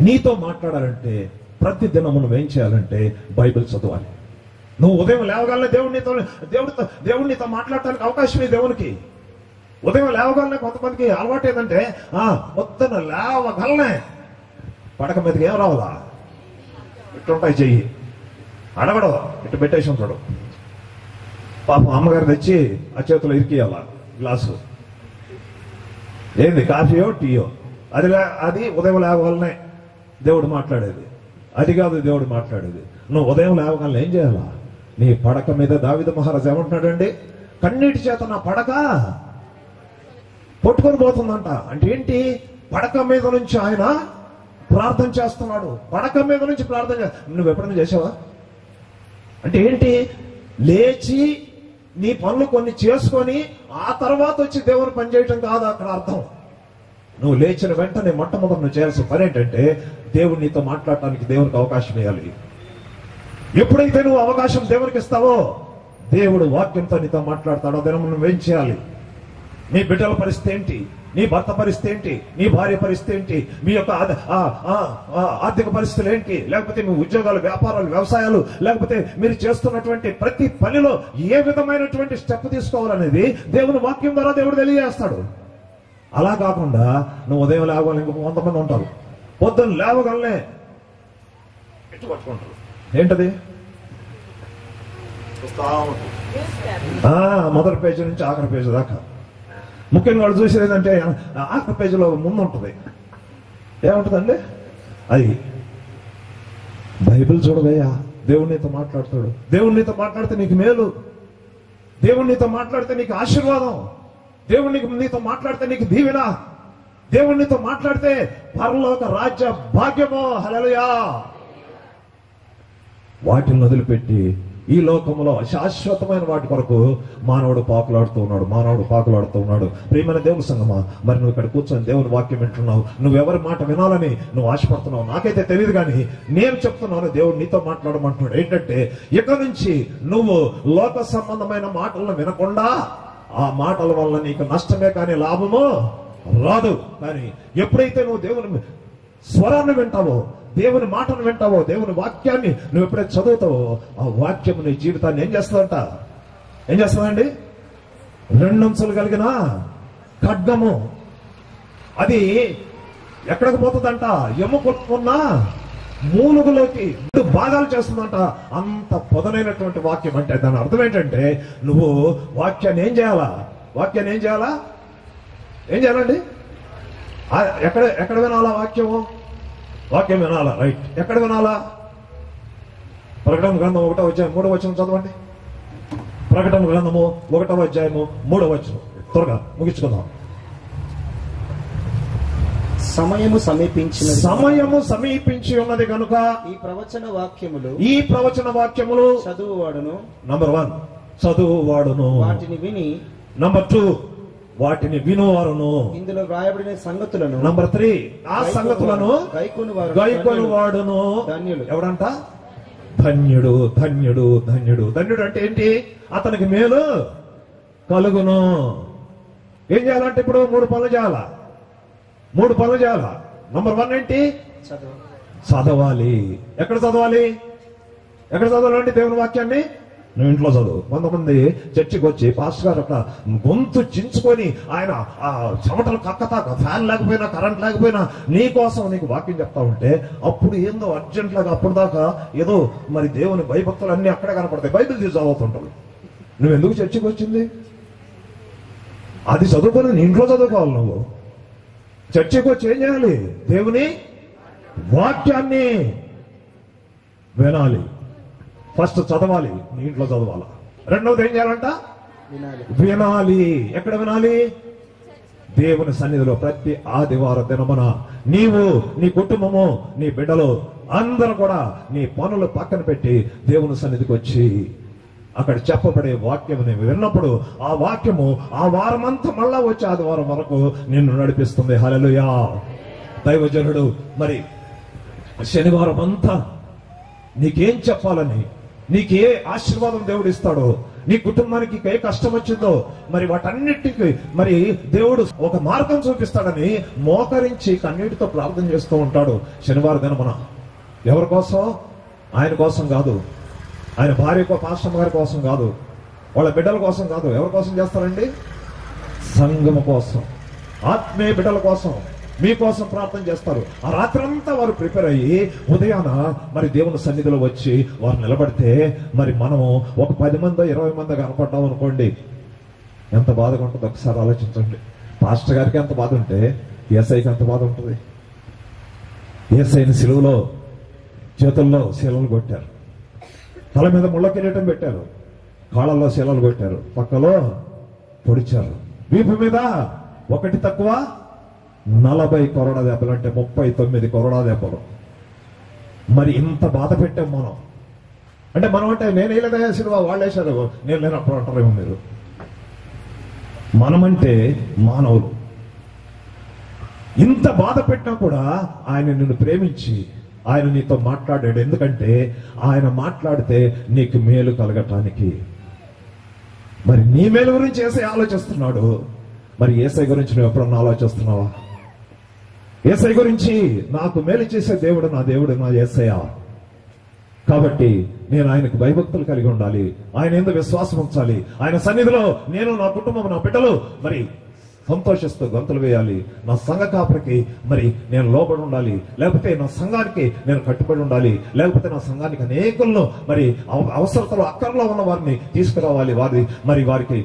నీతో మాట్లాడాలంటే ప్రతి దినము నువ్వు ఏం చేయాలంటే బైబిల్ చదవాలి. నువ్వు ఉదయం లేవగానే దేవుడు నీతో మాట్లాడటానికి అవకాశమే దేవునికి. ఉదయం లేవగానే కొంతమందికి అలవాటు ఏంటంటే పొద్దున లేవగలనే పడక మీదకి ఏం రావాలా, ఇట్టుంటాయి చెయ్యి అడగడం, ఇటు పెట్టేసి ఉంటాడు. పాపం అమ్మగారు తెచ్చి ఆ చేతిలో ఇరికియాల గ్లాసు. ఏంది, కాఫీయో టీయో? అది ఉదయం లేవగానే దేవుడు మాట్లాడేది. అది కాదు దేవుడు మాట్లాడేది. నువ్వు ఉదయం లేవగానే ఏం చేయాలా? నీ పడక మీద దావీదు మహారాజు ఏమంటున్నాడండి? కన్నీటి చేత నా పడక పట్టుకొని పోతుందంట. అంటే ఏంటి? పడక మీద నుంచి ఆయన ప్రార్థన చేస్తున్నాడు. పడక మీద నుంచి ప్రార్థన నువ్వు ఎప్పుడైనా చేసావా? అంటే ఏంటి? లేచి నీ పనులు కొన్ని చేసుకొని ఆ తర్వాత వచ్చి దేవుని పని చేయటం కాదు అక్కడ అర్థం. నువ్వు లేచిన వెంటనే మొట్టమొదటి నువ్వు చేయాల్సిన పని ఏంటంటే దేవుడు నీతో మాట్లాడటానికి దేవునికి అవకాశం ఇవ్వాలి. ఎప్పుడైతే నువ్వు అవకాశం దేవునికి ఇస్తావో దేవుడు వాక్యంతో నీతో మాట్లాడతాడో దినం నువ్వేం చేయాలి? నీ బిడ్డల పరిస్థితి ఏంటి? నీ భర్త పరిస్థితి ఏంటి? నీ భార్య పరిస్థితి ఏంటి? మీ యొక్క ఆర్థిక పరిస్థితులు ఏంటి? లేకపోతే మీ ఉద్యోగాలు, వ్యాపారాలు, వ్యవసాయాలు, లేకపోతే మీరు చేస్తున్నటువంటి ప్రతి పనిలో ఏ విధమైనటువంటి స్టెప్ తీసుకోవాలనేది దేవుని వాక్యం ద్వారా దేవుడు తెలియజేస్తాడు. అలా కాకుండా నువ్వు ఉదయం లేవగానే ఇంకొక 100 మంది ఉంటారు, పొద్దున్న లేవగానే ఎట్టు పట్టుకుంటారు. ఏంటది? మొదటి పేజీ నుంచి ఆఖరి పేజీ దాకా. ముఖ్యంగా వాళ్ళు చూసేది ఏంటంటే ఆఖరి పేజీలో ముందు ఉంటుంది. ఏముంటుందండి? అది బైబిల్ చూడవయ్యా, దేవుడు నీతో మాట్లాడతాడు. దేవుడు నీతో మాట్లాడితే నీకు మేలు, దేవుడు నీతో మాట్లాడితే నీకు ఆశీర్వాదం, దేవుడు నీతో మాట్లాడితే నీకు దీవెన, దేవుడు నీతో మాట్లాడితే పరలోక రాజ్య భాగ్యమో. హల్లెలూయా. వాటిని వదిలిపెట్టి ఈ లోకంలో శాశ్వతమైన వాటి కొరకు మానవుడు పాకులాడుతూ ఉన్నాడు. ప్రియమైన దేవుని సంగమా, మరి నువ్వు ఇక్కడ కూర్చొని దేవుని వాక్యం వింటున్నావు. నువ్వెవరి మాట వినాలని నువ్వు ఆశపడుతున్నావు నాకైతే తెలియదు, కానీ నేను చెప్తున్నాను దేవుడు నీతో మాట్లాడమంటున్నాడు. ఏంటంటే ఇక నుంచి నువ్వు లోక సంబంధమైన మాటలను వినకుండా, ఆ మాటల వల్ల నీకు నష్టమే కానీ లాభము రాదు. కానీ ఎప్పుడైతే నువ్వు దేవుని స్వరాన్ని వింటావో, దేవుని మాటను వింటావో, దేవుని వాక్యాన్ని నువ్వు ఎప్పుడైతే చదువుతావో ఆ వాక్యం నీ జీవితాన్ని ఏం చేస్తుందంట? ఏం చేస్తుందండి? 2 అంచులు కలిగిన ఖడ్గము. అది ఎక్కడికి పోతుందంట? ఎముకున్న మూలుగులోకి 2 భాగాలు చేస్తుందంట. అంత పొదనైనటువంటి వాక్యం. అంటే దాని అర్థం ఏంటంటే నువ్వు వాక్యాన్ని ఏం చేయాలా? వాక్యాన్ని ఏం చేయాలా? ఏం చేయాలండి? ఎక్కడ వినాలా వాక్యము? వాక్యం వినాలా, రైట్. ఎక్కడ వినాలా? ప్రకటన గ్రంథం 1వ అధ్యాయం 3వ వచనం చదవండి. ప్రకటన గ్రంథము 1వ అధ్యాయము 3వ వచనం. త్వరగా ముగించుకుందాం. సమయము సమీపించి ఉన్నది కనుక ఈ ప్రవచన వాక్యములు చదువువాడును. నంబర్ 1 చదువువాడును, వాటిని విని. నంబర్ 2 వాటిని వినువారును. ఇందులో వ్రాయబడిన సంగతులను. నంబర్ 3 ఆ సంగతులను గైకొను వాడును. ధన్యులు. ఎవడంట? ధన్యుడు, ధన్యుడు, ధన్యుడు. ధన్యుడు అంటే ఏంటి? అతనికి మేలు కలుగును. ఏం చేయాలంటే ఇప్పుడు 3 పనులు చేయాలా? 3 పనులు చేయాలా? నంబర్ 1 ఏంటి? చదవాలి. ఎక్కడ చదవాలి? ఎక్కడ చదవాలంటే దేవుని వాక్యాన్ని నువ్వు ఇంట్లో చదువు. కొంతమంది చర్చికి వచ్చి పాస్టర్ గారు అక్కడ గొంతు చించుకొని ఆయన ఆ చెమటలు కక్కతాక, ఫ్యాన్ లేకపోయినా కరెంట్ లేకపోయినా నీ కోసం నీకు వాక్యం చెప్తా ఉంటే అప్పుడు ఏందో అర్జెంట్ లాగా అప్పుడు దాకా ఏదో మరి దేవుని భయభక్తులు అన్ని అక్కడే కనపడతాయి. బైబిల్ తీసి చదువుతుంటావు. నువ్వు ఎందుకు చర్చికి వచ్చింది? అది చదువుకొని నీ ఇంట్లో చదువుకోవాలి. నువ్వు చర్చికి వచ్చి ఏం చేయాలి? దేవుని వాక్యాన్ని వినాలి. ఫస్ట్ చదవాలి, నీ ఇంట్లో చదవాలా. రెండవది ఏం చేయాలంట? వినాలి. ఎక్కడ వినాలి? దేవుని సన్నిధిలో. ప్రతి ఆదివారం దినమున నీవు, నీ కుటుంబము, నీ బిడ్డలు అందరూ కూడా నీ పనులు పక్కన పెట్టి దేవుని సన్నిధికి వచ్చి అక్కడ చెప్పబడే వాక్యం నీవు విన్నప్పుడు ఆ వాక్యము ఆ వారమంతా మళ్ళా వచ్చి ఆదివారం వరకు నిన్ను నడిపిస్తుంది. హల్లెలూయా. దైవజనుడు మరి శనివారం అంతా నీకేం చెప్పాలని, నీకే ఆశీర్వాదం దేవుడు ఇస్తాడో, నీ కుటుంబానికి ఏ కష్టం వచ్చిందో మరి వాటన్నిటికీ మరి దేవుడు ఒక మార్గం చూపిస్తాడని మోకరించి కన్నీటితో ప్రార్థన చేస్తూ ఉంటాడు శనివారం దినమున. ఎవరి కోసం? ఆయన కోసం కాదు, ఆయన భార్య పాస్టర్ గారి కోసం కాదు, వాళ్ళ బిడ్డల కోసం కాదు. ఎవరి కోసం చేస్తారండి? సంఘము కోసం, ఆత్మీయ బిడ్డల కోసం, మీకోసం ప్రార్థన చేస్తారు. ఆ రాత్రంతా వారు ప్రిపేర్ అయ్యి ఉదయాన మరి దేవుని సన్నిధిలో వచ్చి వారు నిలబడితే మరి మనము ఒక 10 మంది 20 మంది కనపడ్డాం అనుకోండి, ఎంత బాధగా ఉంటుంది ఒకసారి ఆలోచించండి. పాస్టర్ గారికి ఎంత బాధ ఉంటే యేసయ్యకి ఎంత బాధ ఉంటుంది. యేసయ్యని సిలువలో చేతుల్లో శీలలు కొట్టారు, తల మీద ముళ్ళ కిరీటం పెట్టారు, కాళ్ళల్లో శీలలు కొట్టారు, పక్కలో పొడిచారు, వీపు మీద 1 తక్కువ 40 కొరడా దెబ్బలు, అంటే 39 కొరడా దెబ్బలు. మరి ఇంత బాధ పెట్టాం మనం. అంటే మనం అంటే నేను వేయలేదా సిలువ, వాళ్ళు వేశారు, నేను లేనప్పుడు అంటారేమో మీరు. మనమంటే మానవులు. ఇంత బాధ పెట్టినా కూడా ఆయన నిన్ను ప్రేమించి ఆయన నీతో మాట్లాడాడు. ఎందుకంటే ఆయన మాట్లాడితే నీకు మేలు కలగటానికి. మరి నీ మేలు గురించి యేసయ్య ఆలోచిస్తున్నాడు. మరి యేసయ్య గురించి నువ్వు ఎప్పుడన్నా ఆలోచిస్తున్నావా? యేసయ్య గురించి నాకు మేలు చేసే దేవుడు నా యేసయ్య. కాబట్టి నేను ఆయనకు భయభక్తులు కలిగి ఉండాలి, ఆయన ఎందుకు విశ్వాసం ఉంచాలి, ఆయన సన్నిధిలో నేను, నా కుటుంబం, నా బిడ్డలు మరి సంతోషిస్తూ గంతులు వేయాలి. నా సంఘ కాపరికి మరి నేను లోబడి ఉండాలి, లేకపోతే నా సంఘానికి నేను కట్టుబడి ఉండాలి, లేకపోతే నా సంఘానికి అనేకులను మరి అవసరతలో అక్కర్లో ఉన్న వారిని తీసుకురావాలి, వారికి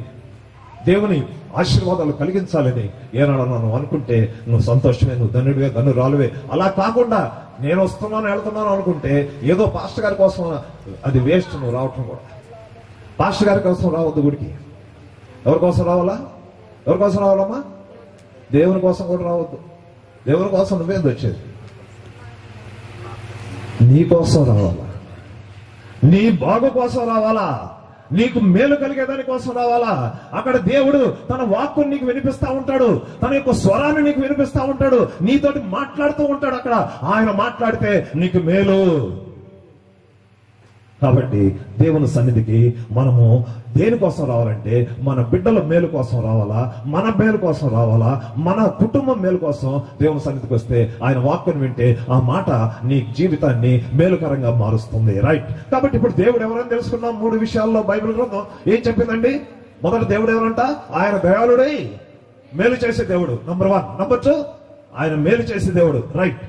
దేవుని ఆశీర్వాదాలు కలిగించాలని ఏనాడు నువ్వు అనుకుంటే నువ్వు సంతోషమే, నువ్వు ధనుడివే, ధనురాలువే. అలా కాకుండా నేను వస్తున్నాను వెళ్తున్నాను అనుకుంటే ఏదో పాస్టర్ గారి కోసం, అది వేస్ట్. నువ్వు రావటం కూడా పాస్టర్ గారి కోసం రావద్దు గుడికి. ఎవరి కోసం రావాలా? ఎవరి కోసం రావాలమ్మా? దేవుని కోసం కూడా రావద్దు. దేవుని కోసం నువ్వేంది వచ్చేది? నీ కోసం రావాలా, నీ బాగు కోసం రావాలా, నీకు మేలు కలిగేదాని కోసం రావాలా. అక్కడ దేవుడు తన వాక్కుని నీకు వినిపిస్తా ఉంటాడు, తన యొక్క స్వరాన్ని నీకు వినిపిస్తా ఉంటాడు, నీతోటి మాట్లాడుతూ ఉంటాడు. అక్కడ ఆయన మాట్లాడితే నీకు మేలు. కాబట్టి దేవుని సన్నిధికి మనము దేనికోసం రావాలంటే మన బిడ్డల మేలు కోసం రావాలా, మన మేలు కోసం రావాలా, మన కుటుంబం మేలు కోసం దేవుని సన్నిధికి వస్తే ఆయన వాక్యం వింటే ఆ మాట నీ జీవితాన్ని మేలుకరంగా మారుస్తుంది. రైట్. కాబట్టి ఇప్పుడు దేవుడు ఎవరని తెలుసుకున్నాం. 3 విషయాల్లో బైబిల్ గ్రంథం ఏం చెప్పిందండి? మొదట దేవుడు ఎవరంట? ఆయన దయాళుడై మేలు చేసే దేవుడు. నంబర్ 1. నంబర్ 2, ఆయన మేలు చేసే దేవుడు. రైట్.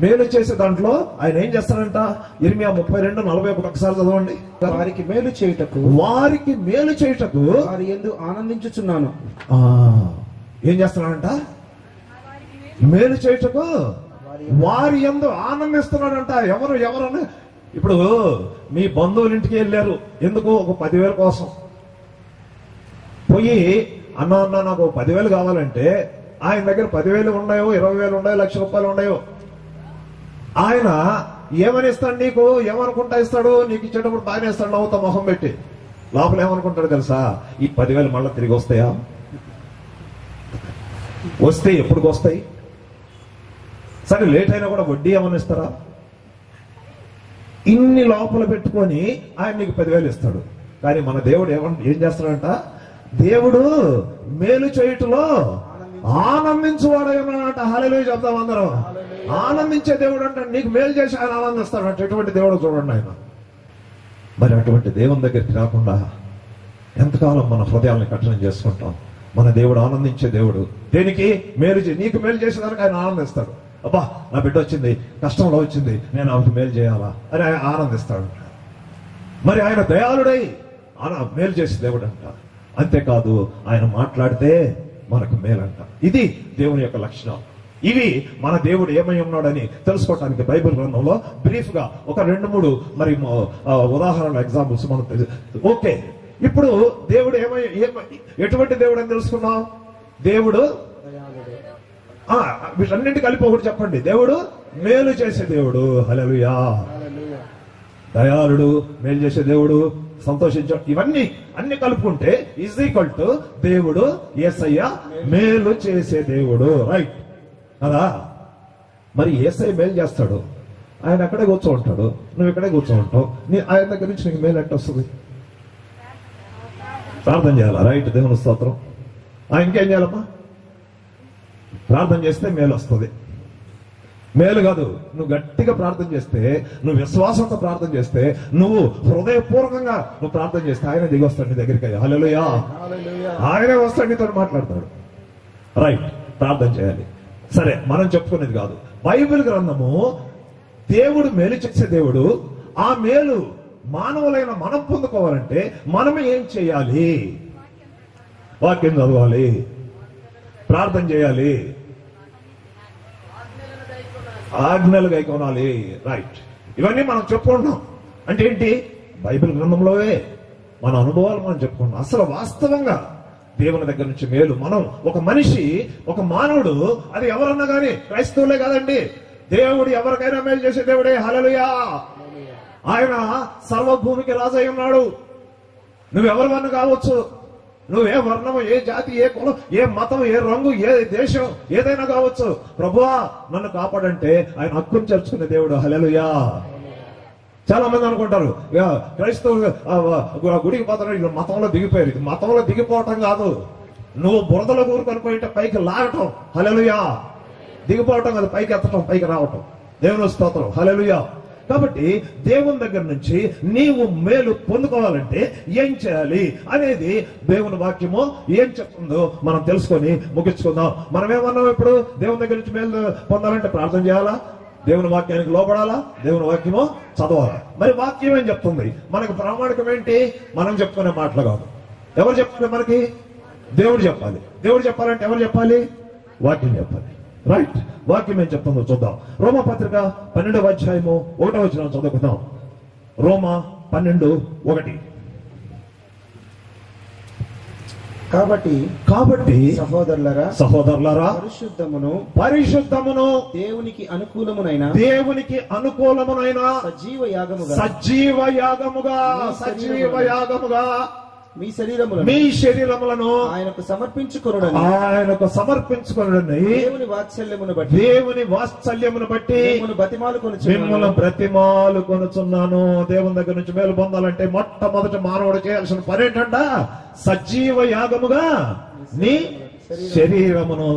మేలు చేసే దాంట్లో ఆయన ఏం చేస్తాడంట? ఇర్మియా 32:41 ఒకసారి చదవండి. వారికి మేలు చేయుటకు వారి యందు ఆనందించుచున్నాను. ఏం చేస్తున్నాడంట? మేలు చేయుటకు వారి యందు ఆనందిస్తున్నాడంట. ఎవరు ఇప్పుడు మీ బంధువుల ఇంటికి వెళ్ళారు. ఎందుకు? ఒక 10,000 కోసం. పోయి అన్న నాకు 10,000 కావాలంటే ఆయన దగ్గర 10,000 ఉన్నాయో, 20,000 ఉన్నాయో, ₹1,00,000 ఉన్నాయో, ఆయన ఏమని ఇస్తాడు? నీకు ఏమనుకుంటా ఇస్తాడు? నీకు ఇచ్చేటప్పుడు బాగానే ఇస్తాడు, నవ్వుతా మొహం పెట్టి. లోపల ఏమనుకుంటాడు తెలుసా? ఈ 10,000 మళ్ళీ తిరిగి వస్తాయా? వస్తే ఎప్పటికి వస్తాయి? సరే లేట్ అయినా కూడా వడ్డీ ఏమని ఇస్తారా? ఇన్ని లోపల పెట్టుకొని ఆయన నీకు 10,000 ఇస్తాడు. కానీ మన దేవుడు ఏం చేస్తాడంట? దేవుడు మేలు చేయుటలో ఆనందించువాడేమన్నట. హల్లెలూయా చెప్తాం అందరం. ఆనందించే దేవుడు అంటే నీకు మేలు చేసి ఆయన ఆనందిస్తాడు అంటే ఎటువంటి దేవుడు చూడండి ఆయన. మరి అటువంటి దేవుని దగ్గరికి రాకుండా ఎంతకాలం మన హృదయాలను కఠినం చేసుకుంటాం? మన దేవుడు ఆనందించే దేవుడు. దేనికి? మేలు నీకు మేలు చేసేదానికి ఆయన ఆనందిస్తాడు. అబ్బా నా బిడ్డ వచ్చింది, కష్టంలో వచ్చింది, నేను ఆమెకు మేలు చేయాలా అని ఆయన ఆనందిస్తాడు. మరి ఆయన దయాళుడై మేలు చేసే దేవుడు అంట. అంతేకాదు ఆయన మాట్లాడితే మనకు మేలంట. ఇది దేవుని యొక్క లక్షణం. ఇవి మన దేవుడు ఏమై ఉన్నాడని తెలుసుకోవడానికి బైబిల్ గ్రంథంలో బ్రీఫ్ గా ఒక 2-3 మరి ఉదాహరణలు, ఎగ్జాంపుల్స్ మనం ఓకే. ఇప్పుడు దేవుడు ఎటువంటి దేవుడు అని తెలుసుకున్నాం? దేవుడు వీటన్నింటి కలిపి ఒకటి చెప్పండి. దేవుడు మేలు చేసే దేవుడు. హల్లెలూయా. దయాళుడు, మేలు చేసే దేవుడు, సంతోషించే, ఇవన్నీ అన్ని కలుపుకుంటే ఈజ్ ఈక్వల్ టు దేవుడు యేసయ్య మేలు చేసే దేవుడు. రైట్ కదా? మరి యేసయ్య మేలు చేస్తాడు, ఆయన అక్కడే కూర్చో ఉంటాడు, నువ్వు ఇక్కడే కూర్చో ఉంటావు. ఆయన దగ్గర నుంచి నీకు మేలు ఎట్ట వస్తుంది? ప్రార్థన చేయాలా? రైట్. దేవుని స్తోత్రం. ఇంకేం చేయాలమ్మా? ప్రార్థన చేస్తే మేలు వస్తుంది. మేలు కాదు, నువ్వు గట్టిగా ప్రార్థన చేస్తే, నువ్వు విశ్వాసంతో ప్రార్థన చేస్తే, నువ్వు హృదయపూర్వకంగా నువ్వు ప్రార్థన చేస్తే ఆయన దిగి వస్తాడు నీ దగ్గరికి. హల్లెలూయా. ఆయనే వస్తాడు, నీతో మాట్లాడతాడు. రైట్. ప్రార్థన చేయాలి. సరే, మనం చెప్పుకునేది కాదు. బైబిల్ గ్రంథము దేవుడు మేలు చేసే దేవుడు. ఆ మేలు మానవులైన మనం పొందుకోవాలంటే మనం ఏం చేయాలి? వాక్యం చదవాలి, ప్రార్థన చేయాలి, ఆజ్ఞలు గైకొనాలి. రైట్. ఇవన్నీ మనం చెప్పుకుంటున్నాం. అంటే ఏంటి? బైబిల్ గ్రంథంలోవే మన అనుభవాలు మనం చెప్పుకుంటున్నాం. అసలు వాస్తవంగా దేవుని దగ్గర నుంచి మేలు మనం ఒక మనిషి, ఒక మానవుడు, అది ఎవరన్నా కానీ క్రైస్తవులే కాదండి, దేవుడు ఎవరికైనా మేలు చేసే దేవుడే. హల్లెలూయా. ఆయన సర్వభూమికి రాజు అయి ఉన్నాడు. నువ్వెవరివన్నా కావచ్చు, నువ్వే వర్ణము, ఏ జాతి, ఏ కులం, ఏ మతం, ఏ రంగు, ఏ దేశం, ఏదైనా కావచ్చు. ప్రభువా నన్ను కాపాడంటే ఆయన హక్కును చేర్చుకునే దేవుడు. హల్లెలూయా. చాలా మంది అనుకుంటారు క్రైస్తవులు గుడికి పోతారు, మతంలో దిగిపోయారు. ఇది మతంలో దిగిపోవటం కాదు, నువ్వు బురదలో కూరుకొనిపోయింటే పైకి లాగటం. హల్లెలూయా. దిగిపోవటం కాదు, పైకి ఎత్తటం, పైకి రావటం. దేవుని స్తోత్రం. హల్లెలూయా. కాబట్టి దేవుని దగ్గర నుంచి నీవు మేలు పొందుకోవాలంటే ఏం చేయాలి అనేది దేవుని వాక్యము ఏం చెప్తుందో మనం తెలుసుకొని ముగించుకుందాం. మనం ఏమన్నాం? ఇప్పుడు దేవుని దగ్గర నుంచి మేలు పొందాలంటే ప్రార్థన చేయాలా, దేవుని వాక్యానికి లోపడాలా, దేవుని వాక్యము చదవాలా. మరి వాక్యం ఏం చెప్తుంది? మనకు ప్రామాణికం ఏంటి? మనం చెప్పుకునే మాటలు కాదు. ఎవరు చెప్పాలి మనకి? దేవుడు చెప్పాలి. దేవుడు చెప్పాలంటే ఎవరు చెప్పాలి? వాక్యం చెప్పాలి. రైట్. వాక్యం ఏం చెప్తుందో చూద్దాం. రోమా పత్రిక 12వ అధ్యాయము 1వ వచనం చదువుకుందాం. రోమా 12:1. కాబట్టి సహోదరులారా పరిశుద్ధమును దేవునికి అనుకూలమునైన సజీవ యాగముగా మీ శరీరములను మీ శరీరములను ఆయనకు సమర్పించుకొనుడని ఆయనకు సమర్పించుకొనుడని దేవుని వాత్సల్యమును బట్టి మిమ్మల్ని బ్రతిమాలుకొనుచున్నాను. దేవుని దగ్గర నుంచి మేలు పొందాలంటే మొట్టమొదటి మానవుడు చేయాల్సిన పని ఏంటంట? సజీవ యాగముగా నీ శరీరమును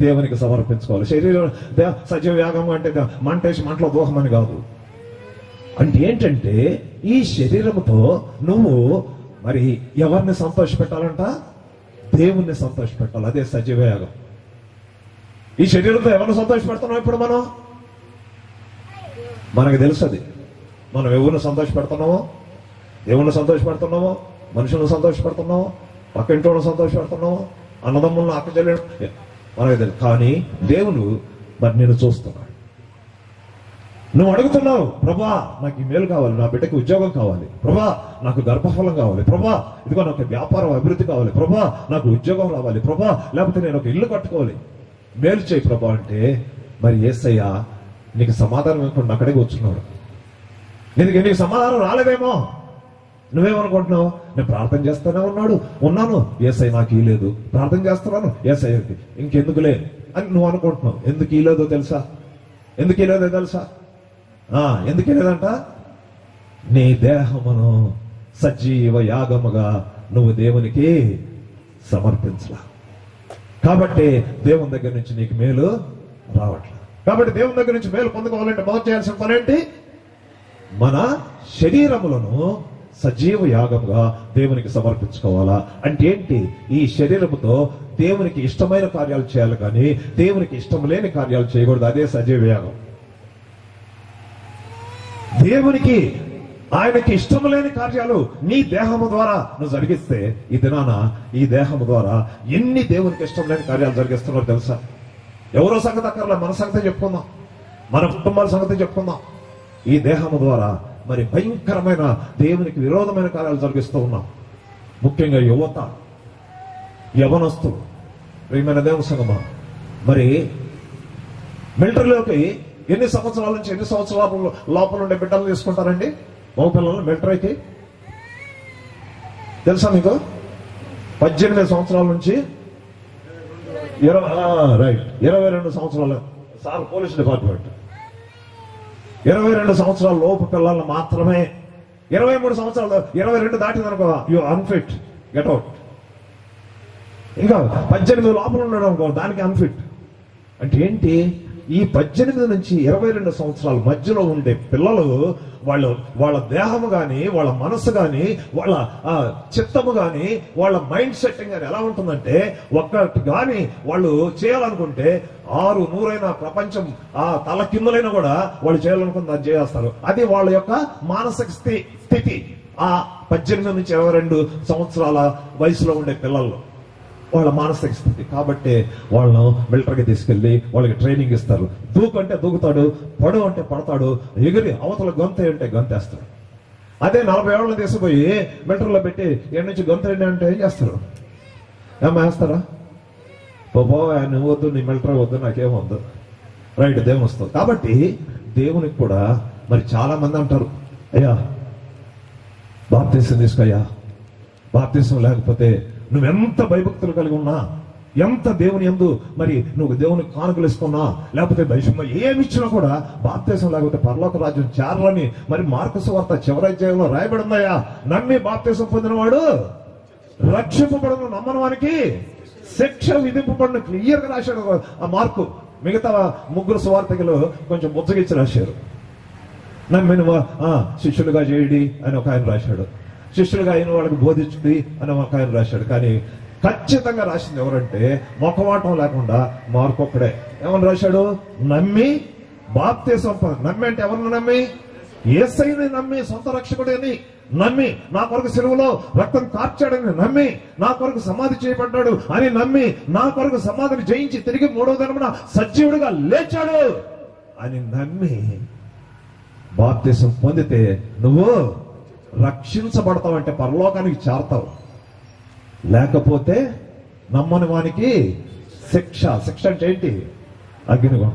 దేవునికి సమర్పించుకోవాలి. శరీరం సజీవ యాగం అంటే మంటేసి మంటలో దోహమని కాదు. అంటే ఏంటంటే ఈ శరీరముతో నువ్వు మరి ఎవరిని సంతోష పెట్టాలంట? దేవుణ్ణి సంతోష పెట్టాలి. అదే సజీవ యాగం. ఈ శరీరంతో ఎవరిని సంతోష పెడుతున్నాం? ఇప్పుడు మనకు తెలుసు అది. మనం ఎవరిని సంతోష పెడుతున్నామో, దేవుణ్ణి సంతోష పెడుతున్నామో, మనుషులను సంతోష పెడుతున్నామో, పక్కింటోళ్ళని సంతోష పెడుతున్నామో, అన్నదమ్ములను అక్కచెల్లెలు మనకు తెలుసు. కానీ దేవుడు మరి నేను చూస్తున్నాడు. నువ్వు అడుగుతున్నావు, ప్రభా నాకు ఈ మేలు కావాలి, నా బిడ్డకి ఉద్యోగం కావాలి, ప్రభా నాకు గర్భఫలం కావాలి, ప్రభా ఇదిగో నాకు వ్యాపారం అభివృద్ధి కావాలి, ప్రభా నాకు ఉద్యోగం రావాలి, ప్రభా లేకపోతే నేను ఒక ఇల్లు కట్టుకోవాలి, మేలు చేయి ప్రభా అంటే మరి యేసయ్య నీకు సమాధానం ఇవ్వకుండా అక్కడే కూర్చున్నాడు. నీకు సమాధానం రాలేదేమో. నువ్వేమనుకుంటున్నావు? నేను ప్రార్థన చేస్తూనే ఉన్నాను యేసయ్య నాకు ఇలేదు, ప్రార్థన చేస్తున్నాను యేసయ్యకి ఇంకెందుకులే అని నువ్వు అనుకుంటున్నావు. ఎందుకు ఇలేదో తెలుసా? ఎందుకు ఇలేదంట? నీ దేహమును సజీవ యాగముగా నువ్వు దేవునికి సమర్పించలా. కాబట్టి దేవుని దగ్గర నుంచి నీకు మేలు రావట్లేదు. కాబట్టి దేవుని దగ్గర నుంచి మేలు పొందుకోవాలంటే మొదలు చేయాల్సిన పని ఏంటి? మన శరీరములను సజీవ యాగముగా దేవునికి సమర్పించుకోవాలా. అంటే ఏంటి? ఈ శరీరముతో దేవునికి ఇష్టమైన కార్యాలు చేయాలి, కానీ దేవునికి ఇష్టం లేని కార్యాలు చేయకూడదు. అదే సజీవ యాగం. దేవునికి ఆయనకి ఇష్టం లేని కార్యాలు నీ దేహము ద్వారా నువ్వు జరిగిస్తే ఈ దినాన ఈ దేహము ద్వారా ఎన్ని దేవునికి ఇష్టం లేని కార్యాలు జరిగిస్తున్నారో తెలుసా? ఎవరో సంగతి అక్కర్లే, మన సంగతి చెప్పుకుందాం, మన కుటుంబాల సంగతి చెప్పుకుందాం. ఈ దేహము ద్వారా మరి భయంకరమైన దేవునికి విరోధమైన కార్యాలు జరిగిస్తూ ఉన్నాం. ముఖ్యంగా యవనస్తులు, ప్రియమైన దేవుని సంగమా, మరి మిలిటరీలోకి ఎన్ని సంవత్సరాల నుంచి ఎన్ని సంవత్సరాల లోపల ఉండే బిడ్డలు తీసుకుంటారండి? మగపిల్లలు మిలిటరీకి తెలుసా మీకు? 18 సంవత్సరాల నుంచి 22 సంవత్సరాలు. సార్ పోలీస్ డిపార్ట్మెంట్ 22 సంవత్సరాల లోపు పిల్లలను మాత్రమే. 23 సంవత్సరాలు 22 దాటిందనుకో యు అన్ఫిట్, గెట్ అవుట్. ఇంకా 18 లోపల ఉండడం అనుకో దానికి అన్ఫిట్. అంటే ఏంటి? ఈ 18 నుంచి 22 సంవత్సరాల మధ్యలో ఉండే పిల్లలు వాళ్ళ దేహము గాని, వాళ్ళ మనసు గాని, వాళ్ళ చిత్తము గాని, వాళ్ళ మైండ్ సెట్టింగ్ గాని ఎలా ఉంటుందంటే, ఒక్కటి గాని వాళ్ళు చేయాలనుకుంటే 600 ప్రపంచం తల కిందులైనా కూడా వాళ్ళు చేయాలనుకుంటే అది చేస్తారు. అది వాళ్ళ యొక్క మానసిక స్థితి. ఆ 18 నుంచి 22 సంవత్సరాల వయసులో ఉండే పిల్లల్లో వాళ్ళ మానసిక స్థితి. కాబట్టి వాళ్ళను మిలిటరీకి తీసుకెళ్లి వాళ్ళకి ట్రైనింగ్ ఇస్తారు. దూకు అంటే దూకుతాడు, పడు అంటే పడతాడు, ఎగిరి అవతల గొంతు అంటే గొంతేస్తాడు. అదే 40 ఏళ్ళని తీసుకుపోయి మిలిటరీలో పెట్టి ఎక్కడి నుంచి గొంతు అంటే ఏం చేస్తారు? ఏమేస్తారా? నువ్వు వద్దు, నీ మిలిటరీ వద్దు, నాకేమొద్దు, రైట్ దేవుని వస్తుంది. కాబట్టి దేవునికి కూడా మరి చాలా మంది అంటారు, అయ్యా బాప్తీసం తీసుకోయ్యా, బాప్తీసం లేకపోతే నువ్వెంత భయభక్తులు కలిగి ఉన్నా, ఎంత దేవుని యందు మరి నువ్వు దేవునికి కానుకలు ఇస్తున్నా, లేకపోతే దైవం ఏమి ఇచ్చినా కూడా బాప్తీసం లేకపోతే పరలోక రాజ్యం చేరాలని మరి మార్కు సువార్త చివరి అధ్యాయంలో రాయబడి ఉందయ్యా. నమ్మి బాప్తీసం పొందినవాడు రక్షింపబడను, నమ్మని వానికి శిక్ష విధింపబడిన క్లియర్ గా రాశాడు ఆ మార్కు. మిగతా 3 సువార్తికులు కొంచెం ముచ్చగిచ్చి రాశారు. నమ్మిన శిష్యులుగా చేయడి అని ఒక ఆయన రాశాడు, శిష్యులుగా అయిన వాళ్ళకి బోధించుడి అని ఒక ఆయన రాశాడు. కానీ ఖచ్చితంగా రాసింది ఎవరంటే మొఖమాటం లేకుండా మార్కు ఒక్కడే. ఏమని రాశాడు? నమ్మి బాప్తీసం. నమ్మి అంటే ఎవరిని నమ్మి? యేసయ్యని నమ్మి, సొంత రక్షకుడని నమ్మి, నా కొరకు సిలువలో రక్తం కార్చాడని నమ్మి, నా కొరకు సమాధి చేయబడ్డాడు అని నమ్మి, నా కొరకు సమాధిని జయించి తిరిగి 3వ దినమున సజీవుడిగా లేచాడు అని నమ్మి బాప్తీసం పొందితే నువ్వు రక్షించబడతావంటే పరలోకానికి చేరతావు. లేకపోతే నమ్మని వానికి శిక్ష. శిక్ష అంటే ఏంటి? అగ్నిగుండం.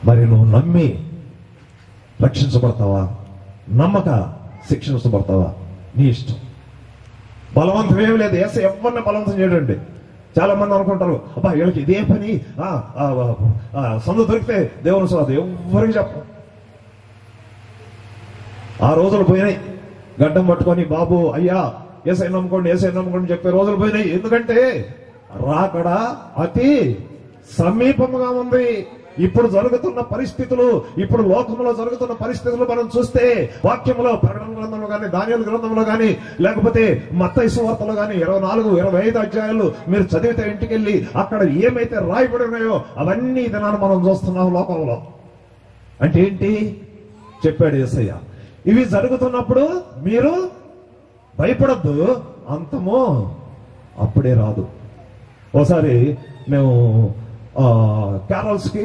మరి నువ్వు నమ్మి రక్షించబడతావా? నమ్మక శిక్షించబడతావా? నీ ఇష్టం. బలవంతం ఏమి లేదు. యేసు ఎవరిని బలవంతం చేయడండి. చాలా మంది అనుకుంటారు, అబ్బా వీళ్ళకి ఇదే పని, సందు దొరికితే దేవుని స్వాది. ఎవరికి చెప్పం. ఆ రోజులు పోయినాయి. గడ్డం పట్టుకొని బాబు అయ్యా ఏసై నమ్ముకోండి, ఏసై నమ్ముకోండి చెప్పే రోజులు పోయినాయి. ఎందుకంటే రాకడ అతి సమీపముగా ఉంది. ఇప్పుడు జరుగుతున్న పరిస్థితులు, ఇప్పుడు లోకంలో జరుగుతున్న పరిస్థితులు మనం చూస్తే వాక్యంలో ప్రకటన గ్రంథంలో కానీ, దానియేలు గ్రంథంలో కానీ, లేకపోతే మత్తయి సువార్తలో కానీ 24, 25 అధ్యాయాలు మీరు చదివితే ఇంటికి వెళ్ళి అక్కడ ఏమైతే రాయబడి ఉన్నాయో అవన్నీ దినాలు మనం చూస్తున్నాం లోకంలో. అంటే ఏంటి చెప్పాడు యేసయ్య, ఇవి జరుగుతున్నప్పుడు మీరు భయపడద్దు, అంతము అప్పుడే రాదు. ఓసారి మేము క్యారల్స్ కి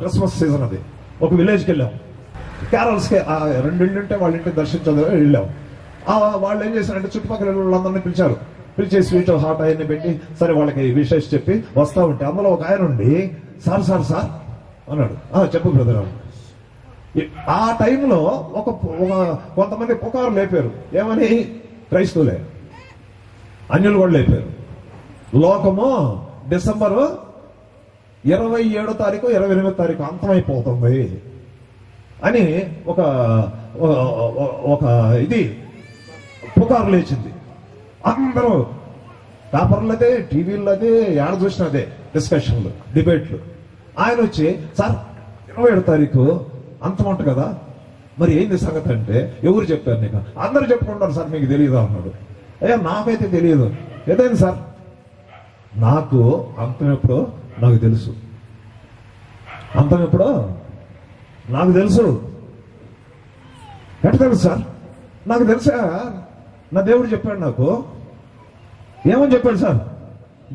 క్రిస్మస్ సీజన్ అది, ఒక విలేజ్కి వెళ్ళాం. క్యారల్స్ కి 2 ఇళ్ళు ఉంటే వాళ్ళ ఇంటికి దర్శించదు వెళ్ళాం. వాళ్ళు ఏం చేశారంటే చుట్టుపక్కల వాళ్ళందరినీ పిలిచారు. పిలిచి స్వీట్ హాట్ అవన్నీ పెట్టి సరే వాళ్ళకి విశేష చెప్పి వస్తా ఉంటే అందులో ఒక ఆయన ఉండి సార్ సార్ సార్ అన్నాడు. చెప్పు బ్రదర్. ఆ టైంలో కొంతమంది పుకారు లేపారు. ఏమని? క్రైస్తవులే, అన్యులు కూడా లేపారు. లోకము డిసెంబరు 27వ తారీఖు 28వ తారీఖు అంతమైపోతుంది అని ఒక ఇది పుకారు లేచింది. అందరూ పేపర్లు అదే, టీవీలు అదే, ఏడ చూసిన అదే డిస్కషన్లు, డిబేట్లు. ఆయన వచ్చి సార్ 27వ తారీఖు అంతమంట కదా, మరి ఏంది సంగతి అంటే, ఎవరు చెప్పారు నీకు? అందరూ చెప్పుకుంటారు సార్, మీకు తెలియదా అన్నాడు. అయ్యా నాకైతే తెలియదు. ఏదైంది సార్? నాకు అంతం ఎప్పుడో నాకు తెలుసు. అంతం ఎప్పుడో నాకు తెలుసు. ఎట్లా తెలుసు సార్? నాకు తెలుసా, నా దేవుడు చెప్పాడు. నాకు ఏమని చెప్పాడు సార్?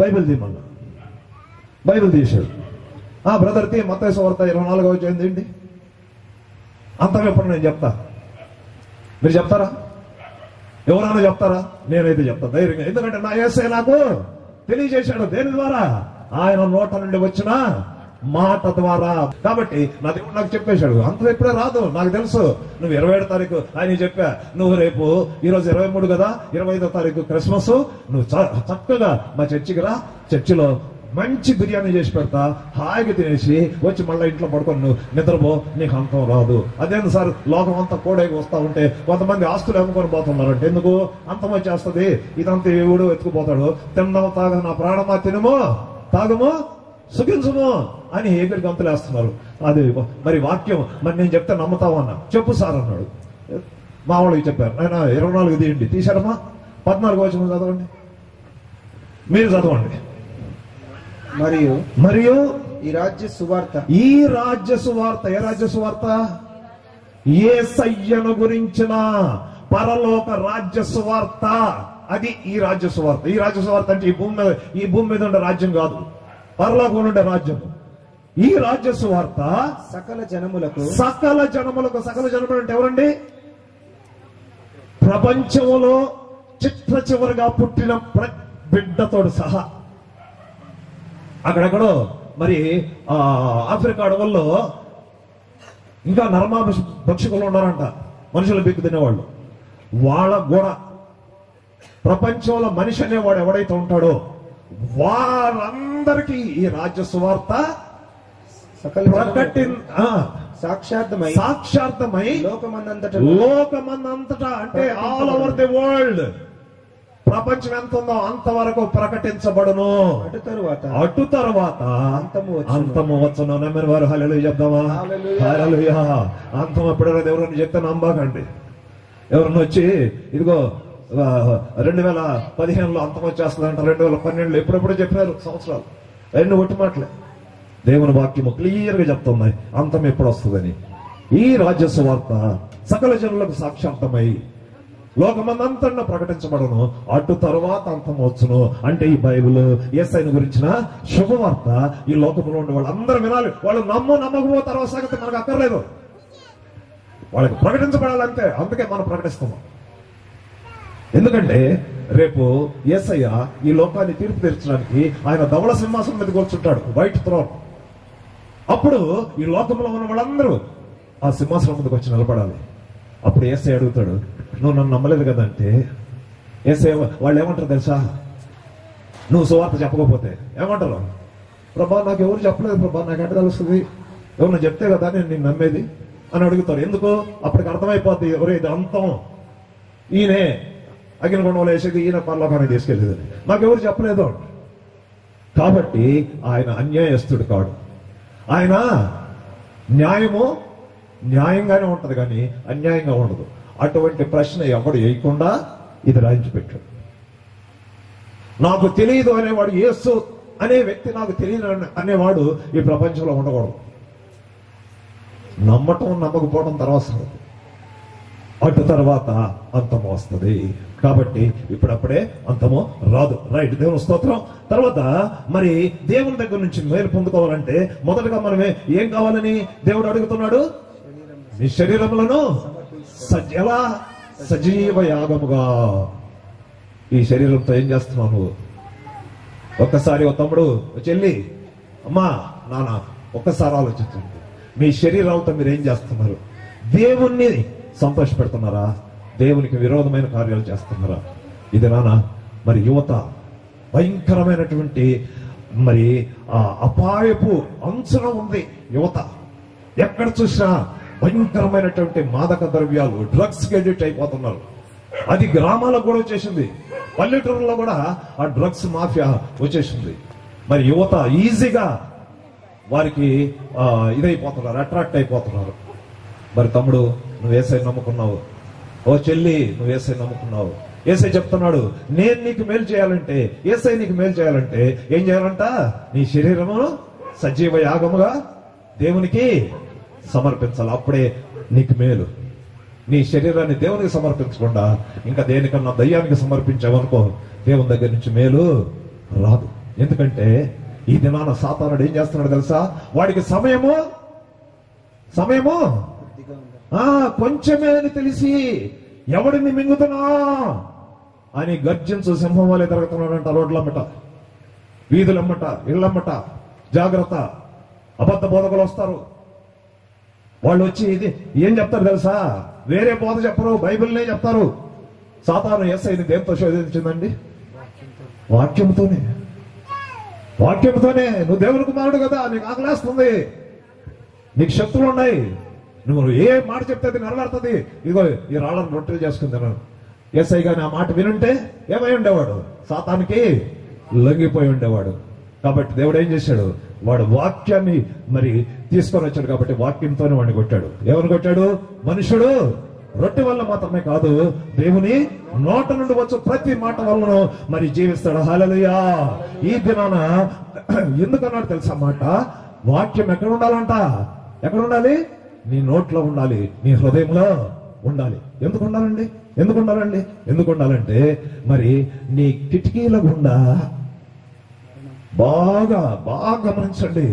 బైబిల్ తీయమన్నా. బైబిల్ తీసాడు. బ్రదర్ తీ మత్తయి సువార్త 24వ అధ్యాయం ఏంటి? అంతం ఎప్పుడు నేను చెప్తా. మీరు చెప్తారా? ఎవరైనా చెప్తారా? నేనైతే చెప్తా ధైర్యంగా. ఎందుకంటే నా యేసయ్య నాకు తెలియజేశాడు. దేని ద్వారా? ఆయన నోట నుండి వచ్చిన మాట ద్వారా. కాబట్టి నా దేవుడు నాకు చెప్పేశాడు. అంత ఎప్పుడే రాదు, నాకు తెలుసు. నువ్వు 27వ తారీఖు ఆయన చెప్పా, నువ్వు రేపు ఈరోజు 23 కదా, 25వ తారీఖు క్రిస్మస్, నువ్వు చక్కగా మా చర్చికి రా, చర్చిలో మంచి బిర్యానీ చేసి పెడతా, హాయిగా తినేసి వచ్చి మళ్ళీ ఇంట్లో పడుకొని నువ్వు నిద్రపో, నీకు అంతం రాదు. అదేంది సార్, లోకం అంతా కోడేకి వస్తా ఉంటే కొంతమంది ఆస్తులు అమ్ముకొని పోతున్నారంటే ఎందుకు? అంతం వచ్చేస్తుంది, ఇదంతా ఎవడు ఎత్తుకుపోతాడు. తిన్నాము తాగ నా ప్రాణమా, తినము తాగము సుఖించము అని ఏకరి గంతులు వేస్తున్నారు. అది మరి వాక్యం మరి నేను చెప్తే నమ్ముతావు అన్నా. చెప్పు సార్ అన్నాడు. మా వాళ్ళకి చెప్పారు, ఆయన 24 తీయండి. తీశారమ్మా? 14వ వచనం చదవండి, మీరు చదవండి. మరియు ఈ రాజ్య సువార్త, ఈ రాజ్య సువార్త. ఏ రాజ్య సువార్త? యేసయ్యను గురించిన పరలోక రాజ్య సువార్త. అది ఈ రాజ్య సువార్త. ఈ రాజ్య సువార్త అంటే ఈ భూమి మీద ఉండే రాజ్యం కాదు, పరలోకం ఉండే రాజ్యం. ఈ రాజ్య సువార్త సకల జనములకు. సకల జనములు అంటే ఎవరండి? ప్రపంచంలో చిట్ట చివరిగా పుట్టిన బిడ్డతోడు సహా. అక్కడెక్కడో మరి ఆఫ్రికా అడవుల్లో ఇంకా భక్షకులు ఉన్నారంట, మనుషులు బిక్కు తినేవాళ్ళు. వాళ్ళకు కూడా ప్రపంచంలో మనిషి అనేవాడు ఎవడైతే ఉంటాడో వారందరికీ ఈ రాజ్య సువార్త సాక్షార్థమై లోకమందంతటా అంటే ఆల్ ఓవర్ ది వరల్డ్, ప్రపంచం ఎంత ఉందో అంతవరకు ప్రకటించబడును. అటు తరువాత అంతము వచ్చును. నమ్మిన వారు హల్లెలూయా చెప్దామా? హల్లెలూయా. అంతం ఎప్పుడైనా ఎవరైనా చెప్తే నమ్మకండి. ఎవరన్నా వచ్చి ఇదిగో 2015లో అంతం వచ్చేస్తుందంట, 2012లో ఎప్పుడెప్పుడు చెప్పినారు సంవత్సరాలు, ఎన్ని ఒట్టి మాటలే. దేవుని వాక్యము క్లియర్ గా చెప్తుంది అంతం ఎప్పుడు వస్తుందని. ఈ రాజ్య సువార్త సకల జనులకు సాక్షార్థమై లోకమందంతా ప్రకటించబడను. అటు తరువాత అంతం వచ్చును. అంటే ఈ బైబిల్ యేసయ్యను గురించిన శుభవార్త ఈ లోకంలో ఉండే వాళ్ళందరూ వినాలి. వాళ్ళు నమ్మకపోతే తర్వాత సంగతి మనకు అక్కర్లేదు, వాళ్ళకి ప్రకటించబడాలంటే. అందుకే మనం ప్రకటిస్తున్నాం. ఎందుకంటే రేపు యేసయ్య ఈ లోకాన్ని తీర్పు తీర్చడానికి ఆయన ధవళ సింహాసనం మీద కూర్చుంటాడు, వైట్ థ్రోన్. అప్పుడు ఈ లోకంలో ఉన్న వాళ్ళందరూ ఆ సింహాసనం ముందుకు వచ్చి నిలబడాలి. అప్పుడు యేసయ్య అడుగుతాడు, నువ్వు నన్ను నమ్మలేదు కదా అంటే యేసయ్య వాళ్ళు ఏమంటారు తెలుసా? నువ్వు సువార్త చెప్పకపోతే ఏమంటారు? ప్రభా నాకు ఎవరు చెప్పలేదు ప్రభా, నాకు ఎట్ట తెలుస్తుంది? ఎవరు చెప్తే కదా నేను నిన్ను నమ్మేది అని అడుగుతారు. ఎందుకు? అప్పటికి అర్థమైపోద్ది, ఎవరు ఇది అంతం, ఈయనే అగ్నిగుండంలో వేసేది, ఈయన పరలోకానికి తీసుకెళ్ళేది, నాకెవరు చెప్పలేదు. కాబట్టి ఆయన అన్యాయస్తుడు కాడు. ఆయన న్యాయంగానే ఉంటది కానీ అన్యాయంగా ఉండదు. అటువంటి ప్రశ్న ఎవడు వేయకుండా ఇది రాయించి పెట్టాడు. నాకు తెలియదు అనేవాడు, యేసు అనే వ్యక్తి నాకు తెలియదు అనేవాడు ఈ ప్రపంచంలో ఉండకూడదు. నమ్మటం నమ్మకపోవడం తర్వాత సంగతి, అటు తర్వాత అంతము వస్తుంది. కాబట్టి ఇప్పుడప్పుడే అంతము రాదు. రైట్, దేవుని స్తోత్రం. తర్వాత మరి దేవుని దగ్గర నుంచి మేలు పొందుకోవాలంటే మొదటగా మనమే ఏం కావాలని దేవుడు అడుగుతున్నాడు? నీ శరీరములను ఎలా సజీవ యాగముగా. ఈ శరీరంతో ఏం చేస్తున్నావు నువ్వు? ఒక్కసారి ఓ తమ్ముడు చెల్లి, అమ్మా నాన్న, ఒక్కసారి ఆలోచించండి, మీ శరీరాలతో మీరు ఏం చేస్తున్నారు? దేవుణ్ణి సంతోష పెడుతున్నారా? దేవునికి విరోధమైన కార్యాలు చేస్తున్నారా? ఇది నాన్న మరి యువత భయంకరమైనటువంటి మరి అపాయపు అంచున ఉంది యువత. ఎక్కడ చూసినా భయంకరమైనటువంటి మాదక ద్రవ్యాలు, డ్రగ్స్ కి అడిక్ట్ అయిపోతున్నారు. అది గ్రామాలకు కూడా వచ్చేసింది, పల్లెటూరులో కూడా ఆ డ్రగ్స్ మాఫియా వచ్చేసింది. మరి యువత ఈజీగా వారికి ఇదైపోతున్నారు, అట్రాక్ట్ అయిపోతున్నారు. మరి తమ్ముడు, నువ్వు యేసయ్యను నమ్ముకున్నావు, ఓ చెల్లి నువ్వు యేసయ్యను నమ్ముకున్నావు, యేసయ్య చెప్తున్నాడు నేను నీకు మేలు చేయాలంటే, యేసయ్య నీకు మేలు చేయాలంటే ఏం చేయాలంట? నీ శరీరమును సజీవ యాగముగా దేవునికి సమర్పించాలి. అప్పుడే నీకు మేలు. నీ శరీరాన్ని దేవునికి సమర్పించకుండా ఇంకా దేనికన్నా దయ్యానికి సమర్పించావనుకో, దేవుని దగ్గర నుంచి మేలు రాదు. ఎందుకంటే ఈ దినాన సాతానుడు ఏం చేస్తున్నాడు తెలుసా? వాడికి సమయము కొంచెమే అని తెలిసి ఎవడిని మింగుతున్నా అని గర్జించు సింహం వల్లే తిరుగుతున్నాడంట. రోడ్లమ్మట, వీధులమ్మట, ఇళ్లమ్మట. జాగ్రత్త, అబద్ధ బోధకులు వస్తారు. వాళ్ళు వచ్చి ఇది ఏం చెప్తారు తెలుసా? వేరే బోధ చెప్పరు, బైబిల్నే చెప్తారు. సాతాను యేసయ్యని దేంతో శోధించిందండి? వాక్యంతోనే. నువ్వు దేవుని కుమారుడు కదా, నీకు ఆకలేస్తుంది, నీకు శక్తులు ఉన్నాయి, నువ్వు ఏ మాట చెప్తే అది నెరవేరుతుంది. ఇదిగో ఈ రాళ్ళను రొట్టెలు చేసుకుంటాను. యేసయ్య గాని ఆ మాట వినుంటే ఏమై ఉండేవాడు? సాతానికి లొంగిపోయి ఉండేవాడు. కాబట్టి దేవుడు ఏం చేశాడు? వాడు వాక్యాన్ని మరి తీసుకొని వచ్చాడు కాబట్టి వాక్యంతోనే వాడిని కొట్టాడు. ఎవరు కొట్టాడు? మనుషుడు రొట్టె వల్ల మాత్రమే కాదు, దేవుని నోట నుండి వచ్చు ప్రతి మాట వలన మరి జీవిస్తాడు. హల్లెలూయా. ఈ దినాన ఎందుకన్నాడు తెలుసా మాట? వాక్యం ఎక్కడ ఉండాలంట? ఎక్కడ ఉండాలి? నీ నోట్లో ఉండాలి, నీ హృదయంలో ఉండాలి. ఎందుకు ఉండాలంటే మరి నీ కిటికీల గుండా బాగా గమనించండి.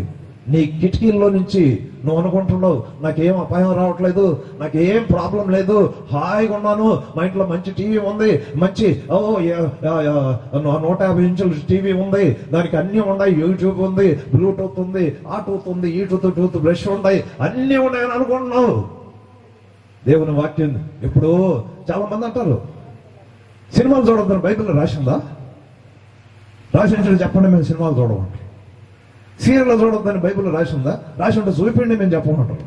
నీ కిటికీల్లో నుంచి నువ్వు అనుకుంటున్నావు నాకేం అపాయం రావట్లేదు, నాకేం ప్రాబ్లం లేదు, హాయిగా ఉన్నాను, మా ఇంట్లో మంచి టీవీ ఉంది, మంచి 150 ఇంచుల టీవీ ఉంది, దానికి అన్ని ఉన్నాయి, యూట్యూబ్ ఉంది, బ్లూటూత్ ఉంది, ఆ టూత్ ఉంది, ఈ టూత్ బ్రష్ ఉన్నాయి, అన్ని ఉన్నాయని అనుకుంటున్నావు. దేవుని వాక్యం ఇప్పుడు చాలా మంది అంటారు సినిమాలు చూడొద్దని బైబిల్లో రాసిందా? రాసించడం చెప్పండి, మేము సినిమాలు చూడమంటారు. సీరియల్ చూడొద్దని బైబిల్లో రాసిందా? రాసి ఉంటే చూపిండి, మేము చెప్పమంటారు.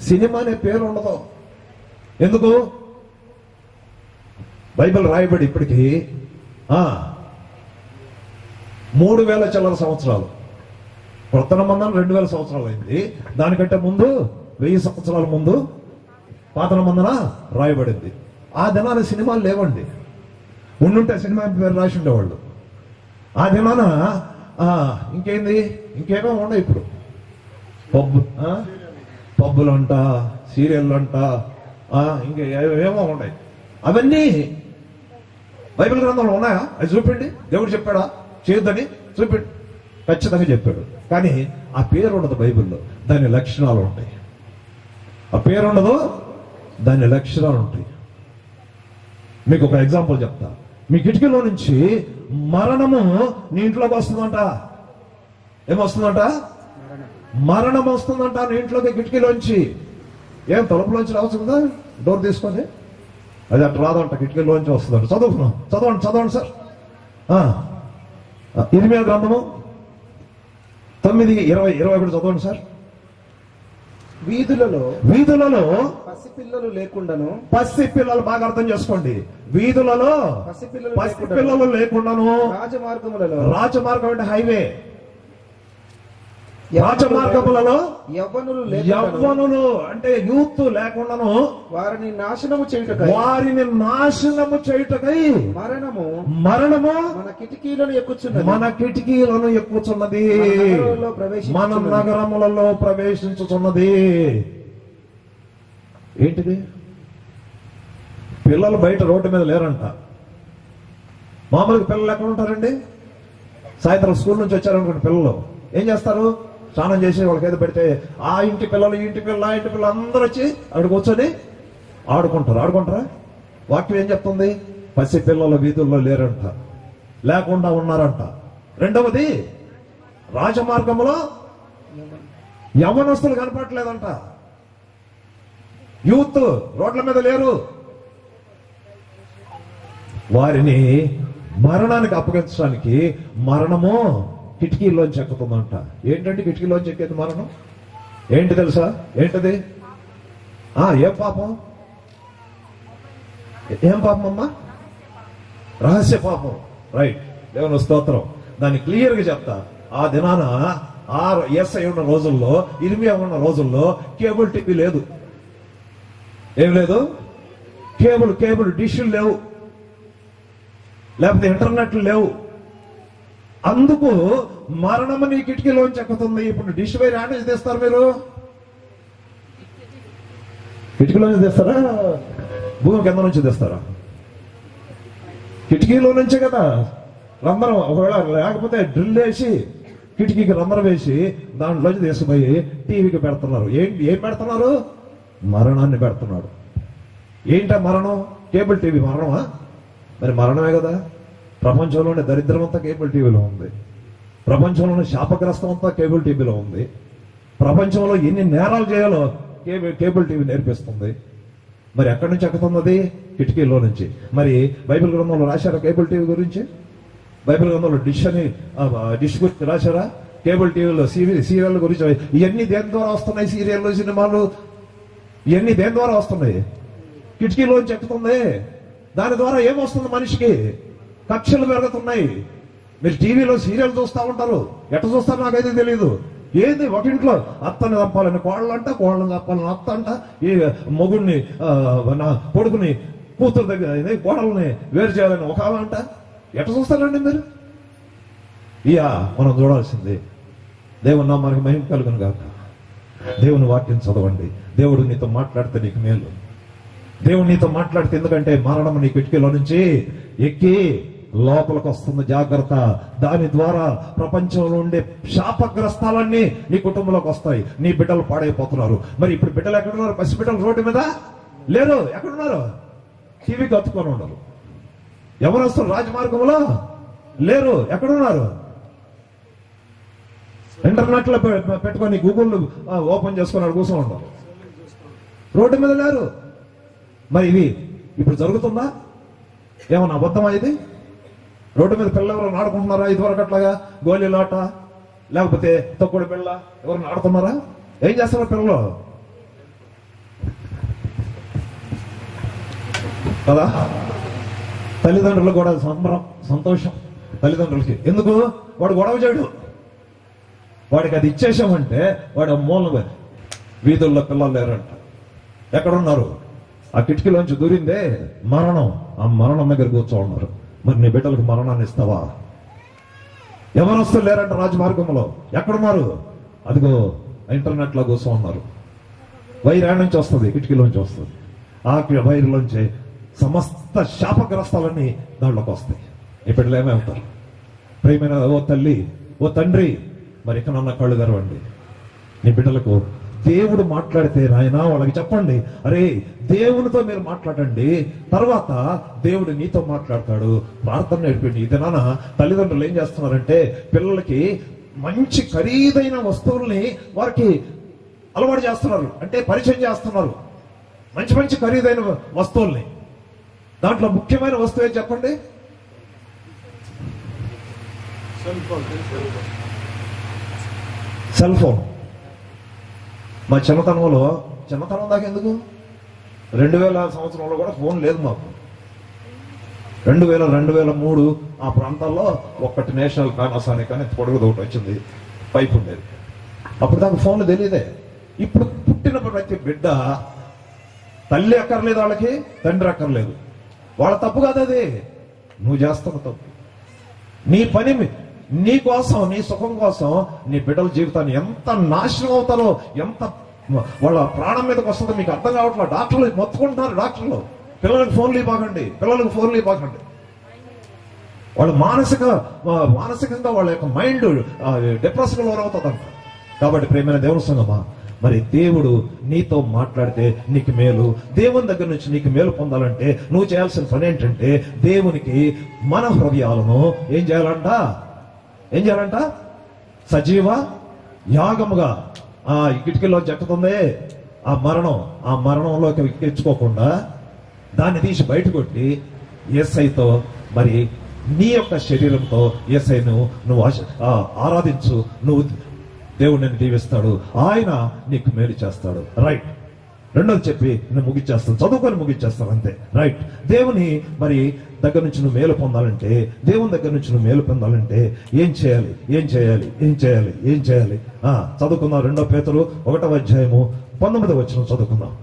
సినిమా అనే పేరు ఉండదు. ఎందుకు? బైబిల్ రాయబడి ఇప్పటికీ 3000 చిల్లర సంవత్సరాలు. కొత్త నిబంధన 2000 సంవత్సరాలు అయింది. దానికంటే ముందు 1000 సంవత్సరాల ముందు పాత నిబంధన రాయబడింది. ఆ దినాన సినిమాలు లేవండి. ఉండుంటే సినిమా పేరు రాసి ఉండేవాళ్ళు. ఆ దినాన ఇంకేమో ఉన్నాయి. ఇప్పుడు పబ్బులు అంట, సీరియల్ అంట, ఇంకేమో ఉన్నాయి. అవన్నీ బైబిల్ గ్రంథంలో ఉన్నాయా? అది చూపిండి. దేవుడు చెప్పాడా చేయొద్దని? చూపిండి. ఖచ్చితంగా చెప్పాడు. కానీ ఆ పేరు ఉండదు బైబిల్లో, దాని లక్షణాలు ఉంటాయి. ఆ పేరు ఉండదు, దాని లక్షణాలు ఉంటాయి. మీకు ఒక ఎగ్జాంపుల్ చెప్తా. మీ కిటికీలో నుంచి మరణము నీ ఇంట్లోకి వస్తుందంట. ఏమొస్తుందంట? మరణం వస్తుందంట నీ ఇంట్లోకి కిటికీలోంచి. ఏం తలుపులోంచి రావచ్చు కదా? డోర్ తీసుకొని. అది అట్లా రాదంట, కిటికీలోంచి వస్తుందంట. చదువుకున్నాం, చదవండి సార్. ఇర్మియా గ్రంథము 9:20-21 చదవండి సార్. వీధులలో పసిపిల్లలు లేకుండాను, పసిపిల్లలు బాగా అర్థం చేసుకోండి, వీధులలో పసిపిల్లలు లేకుండాను, రాజమార్గం అంటే హైవే, రాజమార్గములలో యవ్వనులు అంటే యూత్ లేకుండాను వారిని నాశనము చేయుటకై మరణము మన కిటికీలను ఎక్కుచున్నది, మన నగరములలో ప్రవేశించుచున్నది. ఏంటిది? పిల్లలు బయట రోడ్డు మీద లేరంట. మామూలుగా పిల్లలు ఎక్కడ ఉంటారండి? సాయంత్రం స్కూల్ నుంచి వచ్చారనుకోండి, పిల్లలు ఏం చేస్తారు? స్నానం చేసి వాళ్ళకి ఏదో పెడితే ఆ ఇంటి పిల్లలు అందరూ వచ్చి అక్కడ కూర్చొని ఆడుకుంటారా? వాక్యం ఏం చెప్తుంది? పసి పిల్లలు వీధుల్లో లేరంట, లేకుండా ఉన్నారంట. రెండవది, రాజమార్గంలో యవ్వనస్తులు కనపడలేదంట. యూత్ రోడ్ల మీద లేరు. వారిని మరణానికి అప్పగించడానికి మరణము కిటికీలోంచి ఎక్కుతుందంట. ఏంటంటే కిటికీలోంచి ఎక్కేది మరణం? ఏంటి తెలుసా? ఏంటది? ఏం పాపం అమ్మా? రహస్య పాపం. రైట్, దేవుని స్తోత్రం. దాన్ని క్లియర్ గా చెప్తా. ఆ దినాన ఎస్ఐ ఉన్న రోజుల్లో, ఇర్మియా ఉన్న రోజుల్లో కేబుల్ టీవీ లేదు. ఏం లేదు? కేబుల్ డిష్లు లేవు, లేకపోతే ఇంటర్నెట్లు లేవు. అందుకు మరణము నీ కిటికీలోంచి ఎక్కుతుంది. ఇప్పుడు డిష్ వైర్ యాడ్ నుంచి తెస్తారు మీరు? కిటికీలోంచి తెస్తారా? భూమి కింద నుంచి తెస్తారా? కిటికీలో నుంచే కదా రంధ్రం. ఒకవేళ లేకపోతే డ్రిల్ వేసి కిటికీకి రంధ్రం వేసి దాంట్లోంచి తీసుకుపోయి టీవీకి పెడుతున్నారు. ఏం పెడుతున్నారు? మరణాన్ని పెడుతున్నాడు. ఏంటా మరణం? కేబుల్ టీవీ మరణమా? మరి మరణమే కదా. ప్రపంచంలోని దరిద్రం అంతా కేబుల్ టీవీలో ఉంది. ప్రపంచంలోని శాపగ్రస్తం అంతా కేబుల్ టీవీలో ఉంది. ప్రపంచంలో ఎన్ని నేరాలు చేయాలో కేబుల్ టీవీ నేర్పిస్తుంది. మరి ఎక్కడి నుంచి ఎక్కుతున్నది? కిటికీలో నుంచి. మరి బైబిల్ గ్రంథంలో రాశారా కేబుల్ టీవీ గురించి? బైబిల్ గ్రంథంలో డిష్ గురించి రాశారా? కేబుల్ టీవీలో సీరియల్ గురించి. ఇవన్నీ దేని ద్వారా వస్తున్నాయి? సీరియల్, సినిమాలు ఇవన్నీ దేని ద్వారా వస్తున్నాయి? కిటికీలోంచి ఎక్కుతుంది. దాని ద్వారా ఏమొస్తుంది? మనిషికి కక్షలు పెరుగుతున్నాయి. మీరు టీవీలో సీరియల్ చూస్తూ ఉంటారు. ఎట్లా చూస్తారో నాకైతే తెలియదు. ఏది ఒక ఇంట్లో అత్తని చంపాలని కోళ్ళంట, కోళ్ళని చంపాలని అత్త అంట, ఈ మొగుడిని నా కొడుకుని కూతురు దగ్గర కోడల్ని వేరు చేయాలని ఒక అంట. ఎట్లా చూస్తారండి మీరు? మనం చూడాల్సింది. దేవుని నామానికి మహిమ కలుగును గాక. దేవుని వాక్యం చదవండి. దేవుడు నీతో మాట్లాడితే నీకు మేలు. దేవుడు నీతో మాట్లాడితే, ఎందుకంటే మరణం నీ కిటికీలో నుంచి ఎక్కి లోపలికి వస్తుంది. జాగ్రత్త. దాని ద్వారా ప్రపంచంలో ఉండే శాపగ్రస్తాలన్నీ నీ కుటుంబంలోకి వస్తాయి. నీ బిడ్డలు పాడైపోతున్నారు. మరి ఇప్పుడు బిడ్డలు ఎక్కడున్నారు? పసి బిడ్డలు రోడ్డు మీద లేరు. ఎక్కడున్నారు? టీవీకి అతుక్కొని ఉన్నారు. ఎవరు వస్తారు? రాజమార్గంలో లేరు. ఎక్కడున్నారు? ఇంటర్నెట్ లో పెట్టుకొని గూగుల్ ఓపెన్ చేసుకుని కూర్చొని ఉన్నారు. రోడ్డు మీద లేరు. మరి ఇవి ఇప్పుడు జరుగుతుందా? ఏమన్నా అబద్ధమా ఇది? రోడ్డు మీద పిల్లలు ఎవరు ఆడుకుంటున్నారా? ఇదివరకు అట్లాగా గోళీలాట లేకపోతే తొక్కుడు పిల్ల ఎవరైనా ఆడుతున్నారా? ఏం చేస్తున్నారు పిల్లలు కదా? తల్లిదండ్రులు కూడా సంబరం, సంతోషం తల్లిదండ్రులకి. ఎందుకు? వాడు గొడవ చేయడు. వాడికి అది ఇచ్చేసామంటే వాడు మూలం. వీధుల్లో పిల్లలు లేరంట. ఎక్కడున్నారు? ఆ కిటికీలోంచి దూరిందే మరణం. ఆ మరణం దగ్గర కూర్చోన్నారు. మరి నీ బిడ్డలకు మరణాన్ని ఇస్తావా? ఎవరొస్తూ లేరంట రాజమార్గంలో. ఎక్కడున్నారు? అదిగో ఇంటర్నెట్ లో కూర్చో ఉన్నారు. వైర్ యాడ్ నుంచి వస్తుంది, కిటికీలోంచి వస్తుంది. ఆ వైర్లోంచి సమస్త శాపగ్రస్తాలన్నీ దాంట్లోకి వస్తాయి. ఈ బిడ్డలు ఏమవుతారు? ప్రియమైన ఓ తల్లి, ఓ తండ్రి, మరి ఇకనన్న కళ్ళు తెరవండి. నీ బిడ్డలకు దేవుడు మాట్లాడితే నాయన వాళ్ళకి చెప్పండి, అరే దేవునితో మీరు మాట్లాడండి, తర్వాత దేవుడు నీతో మాట్లాడతాడు. ప్రార్థన నేర్పండి. ఇది నాన్న తల్లిదండ్రులు ఏం చేస్తున్నారంటే పిల్లలకి మంచి ఖరీదైన వస్తువుల్ని వారికి అలవాటు చేస్తున్నారు, అంటే పరిచయం చేస్తున్నారు. మంచి మంచి ఖరీదైన వస్తువుల్ని. దాంట్లో ముఖ్యమైన వస్తువు ఏం చెప్పండి? Cell phone. మా చిన్నతనం దాకా ఎందుకు 2000 సంవత్సరంలో కూడా ఫోన్ లేదు మాకు. 2003 ఆ ప్రాంతాల్లో ఒక్కటి నేషనల్ కానసాని కానీ పొడుగుది ఒకటి వచ్చింది, పైప్ ఉండేది. అప్పుడు దాకా ఫోన్లు తెలియదే. ఇప్పుడు పుట్టిన ప్రతి బిడ్డ తల్లి అక్కర్లేదు, వాళ్ళకి తండ్రి అక్కర్లేదు. వాళ్ళ తప్పు కాదు అది, నువ్వు చేస్తున్న తప్పు. నీ పని నీ కోసం, నీ సుఖం కోసం నీ బిడ్డల జీవితాన్ని ఎంత నాశనం అవుతారో, ఎంత వాళ్ళ ప్రాణం మీదకి వస్తుందో మీకు అర్థం కావట్లేదు. డాక్టర్లు మొత్తుకుంటున్నారు. డాక్టర్లు పిల్లలకు ఫోన్లు ఇవ్వకండి, పిల్లలకు ఫోన్లు ఇవ్వకండి. వాళ్ళు మానసికంగా వాళ్ళ యొక్క మైండ్ డిప్రెషన్ లోనవుతుందంట. కాబట్టి ప్రేమైన దేవుని సంగమా, మరి దేవుడు నీతో మాట్లాడితే నీకు మేలు. దేవుని దగ్గర నుంచి నీకు మేలు పొందాలంటే నువ్వు చేయాల్సిన పని ఏంటంటే, దేవునికి మన హృదయాలను ఏం చేయాలంట? సజీవ యాగముగా. ఈ కిటికీలో జట్టుతుందే ఆ మరణంలోకి ఎక్కించుకోకుండా దాన్ని తీసి బయట కొట్టి యేసయ్యతో, మరి నీ యొక్క శరీరంతో యేసయ్యను నువ్వు ఆరాధించు. నువ్వు దేవుడిని దీవిస్తాడు, ఆయన నీకు మేలు చేస్తాడు. రైట్. రెండోది చెప్పి నేను ముగిచ్చేస్తాను, చదువుకొని ముగిచ్చేస్తాను అంతే. రైట్. దేవుని మరి దగ్గర నుంచి నువ్వు మేలు పొందాలంటే, దేవుని దగ్గర నుంచి నువ్వు మేలు పొందాలంటే ఏం చేయాలి? చదువుకుందాం. 2 పేతురు 1వ అధ్యాయము 19వ వచనం చదువుకుందాం.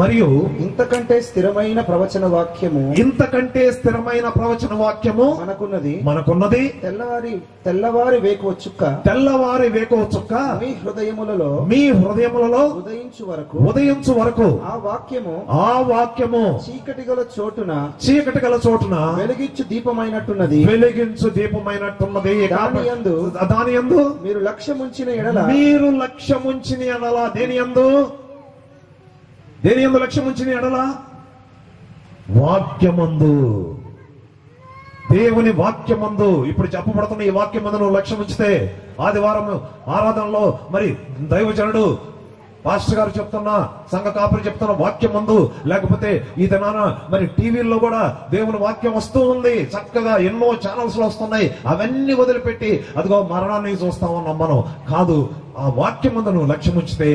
మరియు ఇంతకంటే స్థిరమైన ప్రవచన వాక్యము మనకున్నది. తెల్లవారి వేకువ చుక్క మీ హృదయములలో ఉదయించు వరకు ఆ వాక్యము చీకటి గల చోటున వెలిగించు దీపమైనట్టున్నది. దాని యందు మీరు లక్ష్యముంచిన ఎడల దేని యందు లక్ష్యముంచిన ఎడల? వాక్యమందు, దేవుని వాక్యమందు. ఇప్పుడు చెప్పబడుతున్న ఈ వాక్యమందు నువ్వు లక్ష్యం ఉంచితే, ఆదివారం ఆరాధనలో మరి దైవజనుడు పాస్టర్ గారు చెప్తున్నా, సంఘ కాపురి చెప్తున్న వాక్యమందు, లేకపోతే ఈ దినాన మరి టీవీల్లో కూడా దేవుని వాక్యం వస్తూ ఉంది. చక్కగా ఎన్నో ఛానల్స్ లో వస్తున్నాయి. అవన్నీ వదిలిపెట్టి అదిగో మరణాన్ని చూస్తామని నమ్మను కాదు. ఆ వాక్యమందు నువ్వు లక్ష్యం ఉంచితే,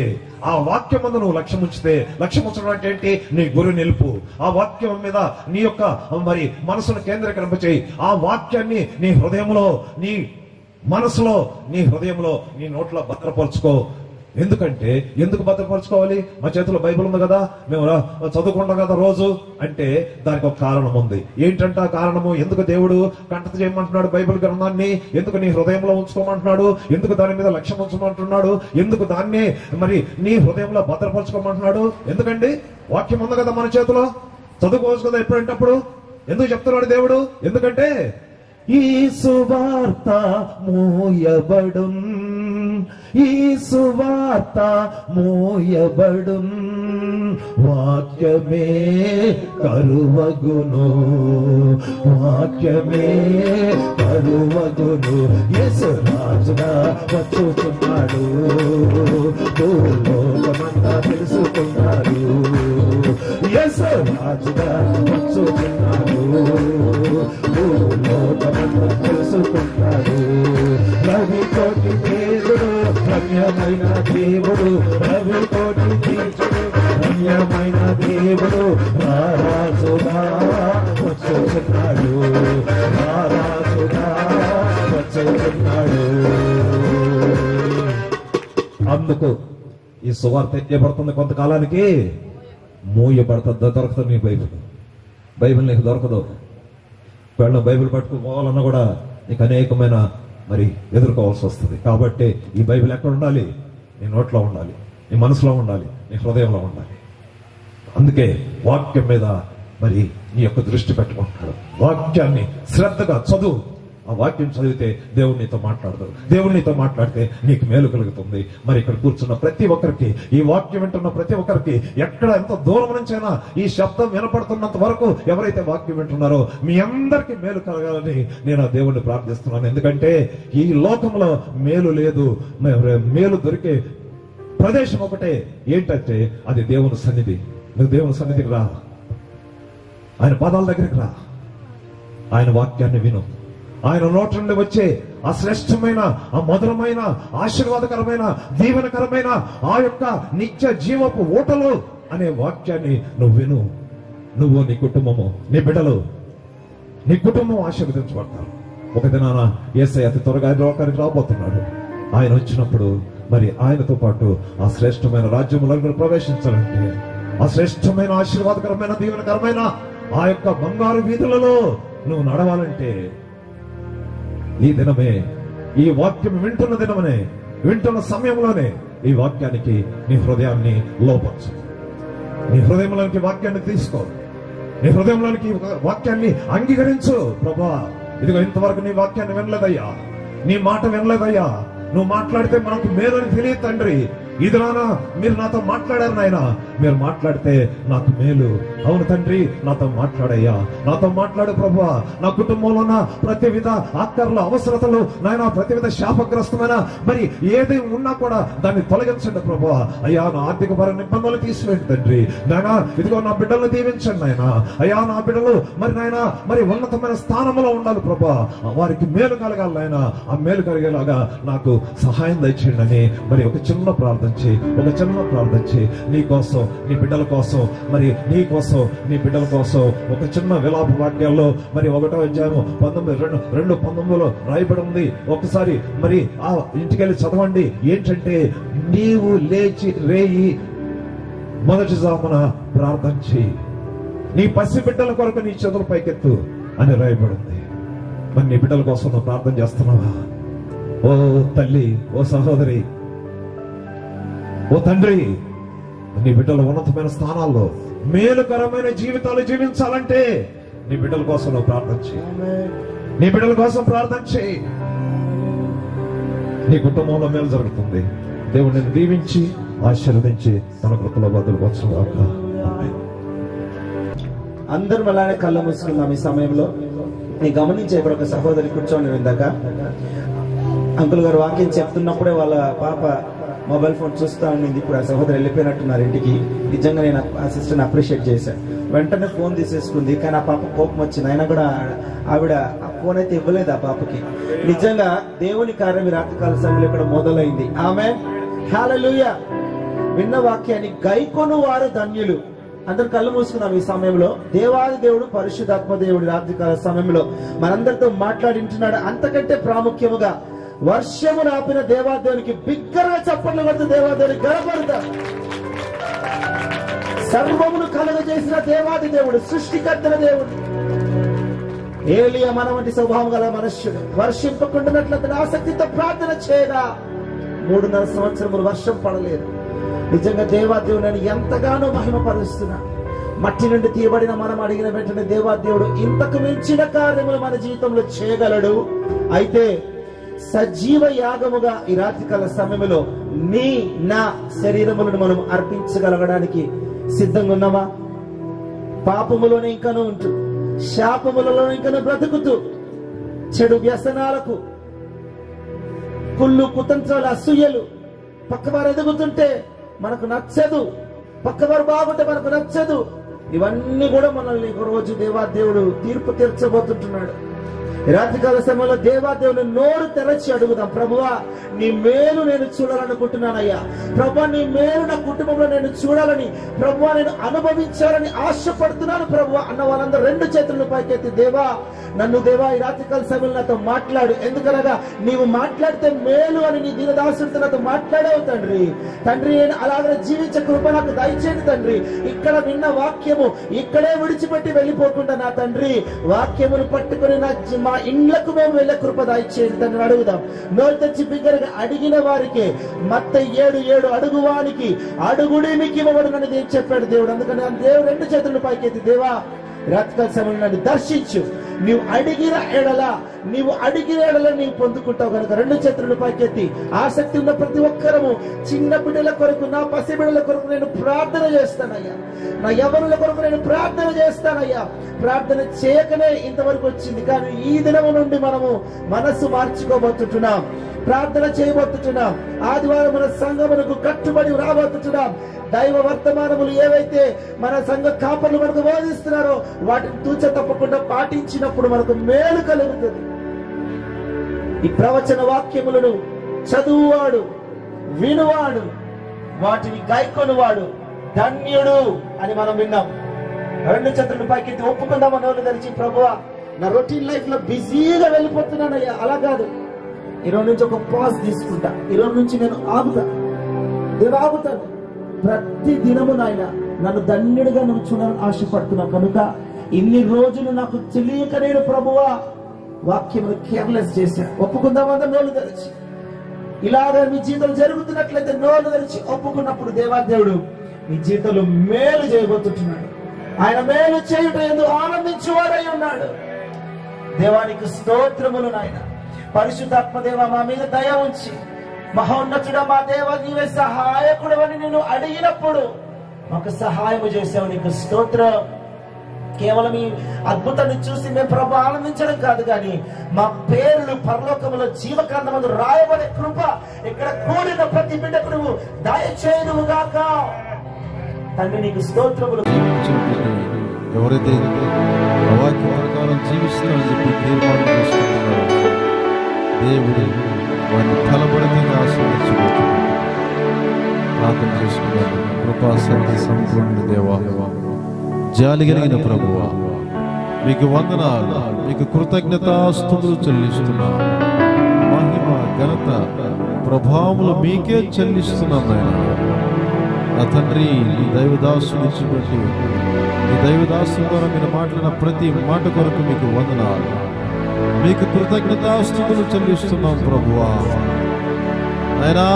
లక్ష్యం ఉంచడం అంటే ఏంటి? నీ గురి నిలుపు. ఆ వాక్యం మీద నీ యొక్క మరి మనసును కేంద్రీకరింపచేయి. ఆ వాక్యాన్ని నీ హృదయంలో, నీ మనసులో, నీ హృదయంలో, నీ నోట్లో భద్రపరుచుకో. ఎందుకు భద్రపరచుకోవాలి? మా చేతిలో బైబిల్ ఉంది కదా, మేము చదువుకుంటాం కదా రోజు అంటే దానికి ఒక కారణం ఉంది. ఏంటంటే ఆ కారణము, ఎందుకు దేవుడు కంటత చేయమంటున్నాడు బైబిల్ గ్రంథాన్ని? ఎందుకు నీ హృదయంలో ఉంచుకోమంటున్నాడు? ఎందుకు దాని మీద లక్ష్యం ఉంచమంటున్నాడు? ఎందుకు దాన్ని మరి నీ హృదయంలో భద్రపరచుకోమంటున్నాడు? ఎందుకండి వాక్యం ఉంది కదా మన చేతిలో, చదువుకోవచ్చు కదా ఎప్పుడంటప్పుడు. ఎందుకు చెప్తున్నాడు దేవుడు? ఎందుకంటే ఈ సువార్త మోయబడున్, వాక్యమే కరువగును. యేసు రాజుగా వచ్చుచున్నాడు, భూలోకమంతా తెలుసుకున్నాడు. యేసు రాజుగా వచ్చుచున్నాడు, భూలోకమంతా తెలుసుకున్నాడు. రవికోటి దేవుడు, రమ్యమైన దేవుడు, రవికోటి తీర్చుడు, రమ్యమైన దేవుడు, రారాజుగా వచ్చుచున్నాడు, అందుకు ఈ సువార్త చేయబడుతుంది. కొంతకాలానికి మూయబడుతుంది, దొరకదు. నీ బైబిల్ నీకు దొరకదు. వెళ్ళ బైబిల్ పట్టుకుని పోవాలన్నా కూడా నీకు అనేకమైన మరి ఎదుర్కోవాల్సి వస్తుంది. కాబట్టి ఈ బైబిల్ ఎక్కడ ఉండాలి? నీ నోట్లో ఉండాలి, నీ మనసులో ఉండాలి, నీ హృదయంలో ఉండాలి. అందుకే వాక్యం మీద మరి నీ యొక్క దృష్టి పెట్టుకుంటున్నాడు. వాక్యాన్ని శ్రద్ధగా చదువు. ఆ వాక్యం చదివితే దేవుడు నీతో మాట్లాడతాడు. దేవుడు నీతో మాట్లాడితే నీకు మేలు కలుగుతుంది. మరి ఇక్కడ కూర్చున్న ప్రతి ఒక్కరికి, ఈ వాక్యం వింటున్న ప్రతి ఒక్కరికి, ఎక్కడ ఎంత దూరం నుంచైనా ఈ శబ్దం వినపడుతున్నంత వరకు ఎవరైతే వాక్యం వింటున్నారో మీ అందరికీ మేలు కలగాలని నేను ఆ దేవుడిని ప్రార్థిస్తున్నాను. ఎందుకంటే ఈ లోకంలో మేలు లేదు, మేలు దొరికే ప్రదేశం ఒకటే, ఏంటంటే అది దేవుని సన్నిధి. నువ్వు దేవుని సన్నిధికి రా, ఆయన పాదాల దగ్గరికి రా, ఆయన వాక్యాన్ని విను. ఆయన నోటి నుండి వచ్చే ఆ శ్రేష్టమైన, ఆ మధురమైన, ఆశీర్వాదకరమైన, దీవెనకరమైన ఆ యొక్క నిత్య జీవపు ఊటలు అనే వాక్యాన్ని నువ్వు విను. నువ్వు, నీ కుటుంబము, నీ బిడ్డలు, నీ కుటుంబం ఆశీర్వదించబడతారు. ఒక దినాన యేసయ్య అతి త్వరగా లోకానికి రాబోతున్నాడు. ఆయన వచ్చినప్పుడు మరి ఆయనతో పాటు ఆ శ్రేష్టమైన రాజ్యములను ప్రవేశించాలంటే, ఆ శ్రేష్టమైన, ఆశీర్వాదకరమైన, దీవెనకరమైన ఆ యొక్క బంగారు వీధులలో నువ్వు నడవాలంటే ఈ దినమే, ఈ వాక్యం వింటున్న దినమనే, వింటున్న సమయంలోనే ఈ వాక్యానికి నీ హృదయాన్ని లోపరచు. నీ హృదయంలోనికి వాక్యాన్ని తీసుకో, నీ హృదయంలోనికి వాక్యాన్ని అంగీకరించు. ప్రభా, ఇదిగో ఇంతవరకు నీ వాక్యాన్ని వినలేదయ్యా, నీ మాట వినలేదయ్యా, నువ్వు మాట్లాడితే మనకు మేలని తెలియదు తండ్రి. ఇది నానా మీరు నాతో మాట్లాడారు నాయన, మీరు మాట్లాడితే నాకు మేలు. అవును తండ్రి, నాతో మాట్లాడయ్యా, నాతో మాట్లాడు ప్రభువా. నా కుటుంబంలో ఉన్న ప్రతి విధ ఆకర్ల అవసరతలు నాయన, ప్రతి విధ శాపగ్రస్తమైన మరి ఏది ఉన్నా కూడా దాన్ని తొలగించండి ప్రభువా. అయ్యా, నా ఆర్థిక పరమైన ఇబ్బందులు తీసివేయండి తండ్రి. నాయన, ఇదిగో నా బిడ్డలను దీవించండి నాయన. అయ్యా, నా బిడ్డలు మరి నాయన మరి ఉన్నతమైన స్థానంలో ఉండాలి ప్రభువా. వారికి మేలు కలగాలి నాయన. ఆ మేలు కలిగేలాగా నాకు సహాయం దయచేయండి అని మరి ఒక చిన్న ప్రార్థన, నీ కోసం, నీ బిడ్డల కోసం, మరి నీ కోసం, నీ బిడ్డల కోసం ఒక చిన్న విలాప వాక్యాల్లో మరి 1వ అధ్యాయము 2:19 రాయబడి ఉంది. ఒకసారి మరి ఆ ఇంటికెళ్ళి చదవండి. ఏంటంటే, నీవు లేచి రేయి మొదటి జామున ప్రార్థన చేయి, నీ పసి బిడ్డల కొరకు నీ చేతుల పైకెత్తు అని రాయబడింది. మరి నీ బిడ్డల కోసం నువ్వు ప్రార్థన చేస్తున్నావా? ఓ తల్లి, ఓ సహోదరి, ఓ తండ్రి, నీ బిడ్డల ఉన్నతమైన స్థానాల్లో మేలుకరమైన జీవితాలు జీవించాలంటే నీ బిడ్డల కోసం నువ్వు ప్రార్థన చేయి, నీ బిడ్డల కోసం ప్రార్థన చేయి. నీ కుటుంబంలో మేలు జరుగుతుంది. దేవుడిని దీవించి ఆశీర్వదించి తన కృపలో బదులుకొచ్చుగాక. అందరం అలానే కళ్ళ మూసుకుందాం. ఈ సమయంలో నీ గమనించే ఇక్కడ ఒక సహోదరి కూర్చొని ఇందాక అంకుల్ గారు వాక్యం చెప్తున్నప్పుడే వాళ్ళ పాప మొబైల్ ఫోన్ చూస్తా ఉండింది. ఇప్పుడు ఆ సహోదరు వెళ్ళిపోయినట్టున్నారు ఇంటికి. నిజంగా నేను ఆ సిస్టర్ని అప్రిషియేట్ చేశాను. వెంటనే ఫోన్ తీసేసుకుంది. కానీ ఆ పాప కోపం వచ్చింది. అయినా కూడా ఆవిడ ఆ ఫోన్ అయితే ఇవ్వలేదు ఆ పాపకి. నిజంగా దేవుని కార్యం ఈ రాత్రికాల సమయంలో ఇక్కడ మొదలైంది. ఆమేన్, హల్లెలూయా. విన్న వాక్యాన్ని గైకొను వారు ధన్యులు. అందరు కళ్ళు మూసుకున్నాం. ఈ సమయంలో దేవాది దేవుడు, పరిశుద్ధాత్మ దేవుడు రాత్రికాల సమయంలో మనందరితో మాట్లాడింటున్నాడు. అంతకంటే ప్రాముఖ్యముగా వర్షము నాపిన దేవాదేవునికి బిగ్గరగా చప్పట్లు కొడుతూ దేవాదేవునికి గణపడతాం. సర్వమును కలుగజేసిన దేవాది దేవుడు, సృష్టికర్తల దేవుడు. ఏలియా మన వంటి స్వభావం గల మనుష్యుడు వర్షింపకుండానట్లు అతని ఆసక్తితో ప్రార్థన చేయగా 3.5 సంవత్సరములు వర్షం పడలేదు. నిజంగా దేవాదేవుని ఎంతగానో మహిమపరుస్తున్నా. మట్టి నుండి తీయబడిన మనం అడిగిన వెంటనే దేవాదేవుడు ఇంతకు మించిన కార్యములు మన జీవితంలో చేయగలడు. అయితే సజీవ యాగముగా ఈ రాత్రికాల సమయంలో నీ నా శరీరములను మనం అర్పించగలగడానికి సిద్ధంగా ఉన్నామా? పాపములోనే ఇంకనూ ఉంటూ, శాపములలో ఇంకనూ బ్రతుకుతూ, చెడు వ్యసనాలకు, కుళ్ళు కుతంత్రాలు, అసూయలు, పక్కవారు ఎదుగుతుంటే మనకు నచ్చదు, పక్కవారు బాగుంటే మనకు నచ్చదు. ఇవన్నీ కూడా మనల్ని ఒక రోజు దేవాదేవుడు తీర్పు తీర్చబోతుంటున్నాడు. రాత్రికాల సమయంలో దేవాదేవుని నోరు తెరచి అడుగుదాం. ప్రభువా, నీ మేలు నేను చూడాలనుకుంటున్నానయ్యా. ప్రభువా, నీ మేలు నా కుటుంబంలో నేను చూడాలని, ప్రభువా నేను అనుభవించాలని ఆశపడుతున్నాను ప్రభువా అన్న వాళ్ళందరూ 2 చేతులను పైకెత్తి, దేవా నన్ను దేవా ఈ రాత్రికాల సమయంలో నాతో మాట్లాడు. ఎందుకనగా నీవు మాట్లాడితే మేలు అని నీ దీనదాసుడితో నాతో మాట్లాడావు తండ్రి. తండ్రి, నేను అలాగే జీవించే కృప నాకు దయచేయండి తండ్రి. ఇక్కడ విన్న వాక్యము ఇక్కడే విడిచిపెట్టి వెళ్ళిపోకుండా నా తండ్రి, వాక్యమును పట్టుకుని మా ఇండ్లకు మేము వెళ్ళే కృప దయచేయండి తండ్రి అడుగుదాం. నోరు తెచ్చి బిగ్గరగా అడిగిన వారికి మత్తయి 7:7 అడుగువానికి అడుగుడి మీకు ఇవ్వబడునని దేవుడు చెప్పాడు దేవుడు. అందుకని దేవుడు 2 చేతులను పైకెత్తి, దేవా రాత్రికాల సమయంలో నన్ను దర్శించు. నీవు అడిగిన ఎడల నీవు అడిగిన ఎడల నీవు పొందుకుంటావు కనుక రెండు చేతులను పైకెత్తి ఆసక్తి ఉన్న ప్రతి ఒక్కరము చిన్న బిడ్డల కొరకు, నా పసి బిడ్డల కొరకు నేను ప్రార్థన చేస్తానయ్యా. నా యవ్వనుల కొరకు నేను ప్రార్థన చేస్తానయ్యా. ప్రార్థన చేయకనే ఇంతవరకు వచ్చింది, కానీ ఈ దినము నుండి మనము మనసు మార్చుకోబోతున్నాం, ప్రార్థన చేయబోతున్నాం. ఆదివారం మన సంఘమునకు కట్టుబడి రాబోతున్నాం. దైవ వర్తమానములు ఏవైతే మన సంఘ కాపర్లు మనకు బోధిస్తున్నారో వాటిని తూచ తప్పకుండా పాటించినప్పుడు మనకు మేలు కలుగుతుంది. ఈ ప్రవచన వాక్యములను చదువువాడు, వినువాడు, వాటిని గైకొనువాడు ధన్యుడు అని మనం విన్నాం. రెండు చేతులను పైకెత్తి ఒప్పుకుందాం నోళ్ళు తెరిచి, ప్రభువా నా రొటీన్ లైఫ్ లో బిజీగా వెళ్ళిపోతున్నానయ్యా. అలా కాదు, ఈరోజు నుంచి ఒక పాజ్ తీసుకుంటా, ఈరోజు నుంచి నేను ఆగుతాను. ప్రతి దినము నాయన నన్ను ధన్యుడిగా నువ్వు చూడాలని ఆశపడుతున్నావు కనుక ఇన్ని రోజులు నాకు తెలియక నేను ప్రభువా వాక్యమును కేర్లెస్ చేశా. ఒప్పుకుందామా నోళ్ళు తెరిచి? ఇలాగ మీ జీవితం జరుగుతున్నట్లయితే నోళ్ళు తెరిచి ఒప్పుకున్నప్పుడు దేవాదేవుడు మీ జీవితంలో మేలు చేయబోతున్నాడు. ఆయన మేలు చేయుట ఎందుకు ఆనందించువాడై ఉన్నాడు. దేవానికి స్తోత్రములు నాయన. పరిశుద్ధాత్మ దేవ మా మీద దయ ఉంచి, మహోన్నతుడా మా దేవ నీవే సహాయకుడు అని నేను అడిగినప్పుడు మాకు సహాయం చేసావు, నీకు స్తోత్రం. కేవలం ఈ అద్భుతాన్ని చూసి మేము ప్రభు ఆనందించడం కాదు, కానీ మా పేర్లు పరలోకములో జీవకాండమందు రాయబడే కృప ఇక్కడ కూడిన ప్రతి బిడ్డకు నువ్వు దయచేయుదువు గాక. తండ్రి నీకు స్తోత్రములు. ఎవరైతే వాక్య ప్రకారం జీవిస్తారని చెప్పి తీర్మానం చేసుకుంటున్నారో దేవుడు వారిని ఫలభరితంగా ఆశీర్వదించబోతున్నాడు. ప్రార్థన చేసుకున్నాను. కృపా సత్య సంపూర్ణ దేవా, జాలి కలిగిన ప్రభువా, మీకు వందనాలు, మీకు కృతజ్ఞతాస్తుతులు చెల్లిస్తున్నాం. మహిమ ఘనత ప్రభావములు మీకే చెల్లిస్తున్నాం నాయన. నా తండ్రి, నీ దైవదాసుని ఇచ్చినట్టు నీ దైవదాసు ద్వారా మీరు మాట్లాడిన ప్రతి మాట కొరకు మీకు వందనాలు, మీకు కృతజ్ఞతాస్తుతులు చెల్లిస్తున్నాం ప్రభువా. నాయనా,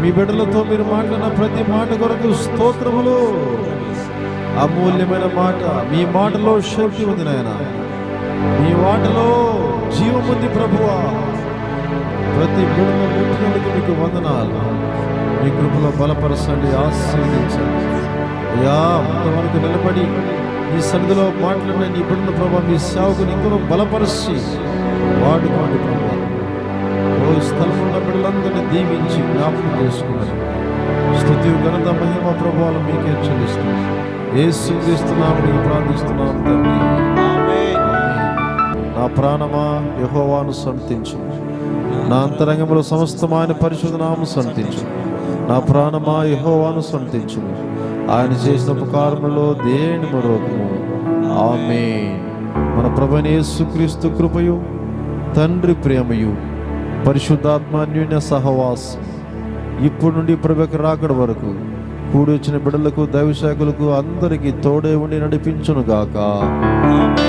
మీ బిడ్డలతో మీరు మాట్లాడిన ప్రతి మాట కొరకు స్తోత్రములు. అమూల్యమైన మాట, మీ మాటలో శక్తి ఉంది నాయన, మీ మాటలో జీవం ఉంది ప్రభువా. ప్రతి బిడ్డలో ముట్టినందుకు మీకు వందనాలు. మీ కృపలో బలపరచండి, ఆశీర్వదించండి అయ్యా. ఇంతవరకు నిలబడి ఈ సన్నిధిలో మాట్లాడిన నీ బిడ్డల ప్రభావ మీ సేవకుని ఇంకనూ బలపరిచి వాడుకోండి ప్రభావ. ఓ స్థలంలో ఉన్న బిడ్డలందరినీ దీవించి జ్ఞాపకం చేసుకున్నారు. స్తుతి ఘనత మహిమ ప్రభావాలు మీకే చెల్లిస్తున్నాం. యేసు క్రీస్తు నామమున ప్రార్థిస్తున్నాం తండ్రి, ఆమేన్. నా ప్రాణమా యెహోవాను సన్నుతించు, నా అంతరంగంలో సమస్తం ఆయన పరిశుద్ధ నామమును సన్నుతించు. నా ప్రాణమా యెహోవాను సన్నుతించు, ఆయన చేసిన ఉపకారములో దేని మరొకము. ఆమేన్. మన ప్రభువైన యేసుక్రీస్తు కృపయు, తండ్రి ప్రేమయు, పరిశుద్ధాత్మ అన్యోన్య సహవాసం ఇప్పుడు నుండి ప్రభువుకు రాకడ వరకు కూడి వచ్చిన బిడ్డలకు, దైవశాఖలకు అందరికీ తోడే ఉండి నడిపించును గాక. ఆమేన్.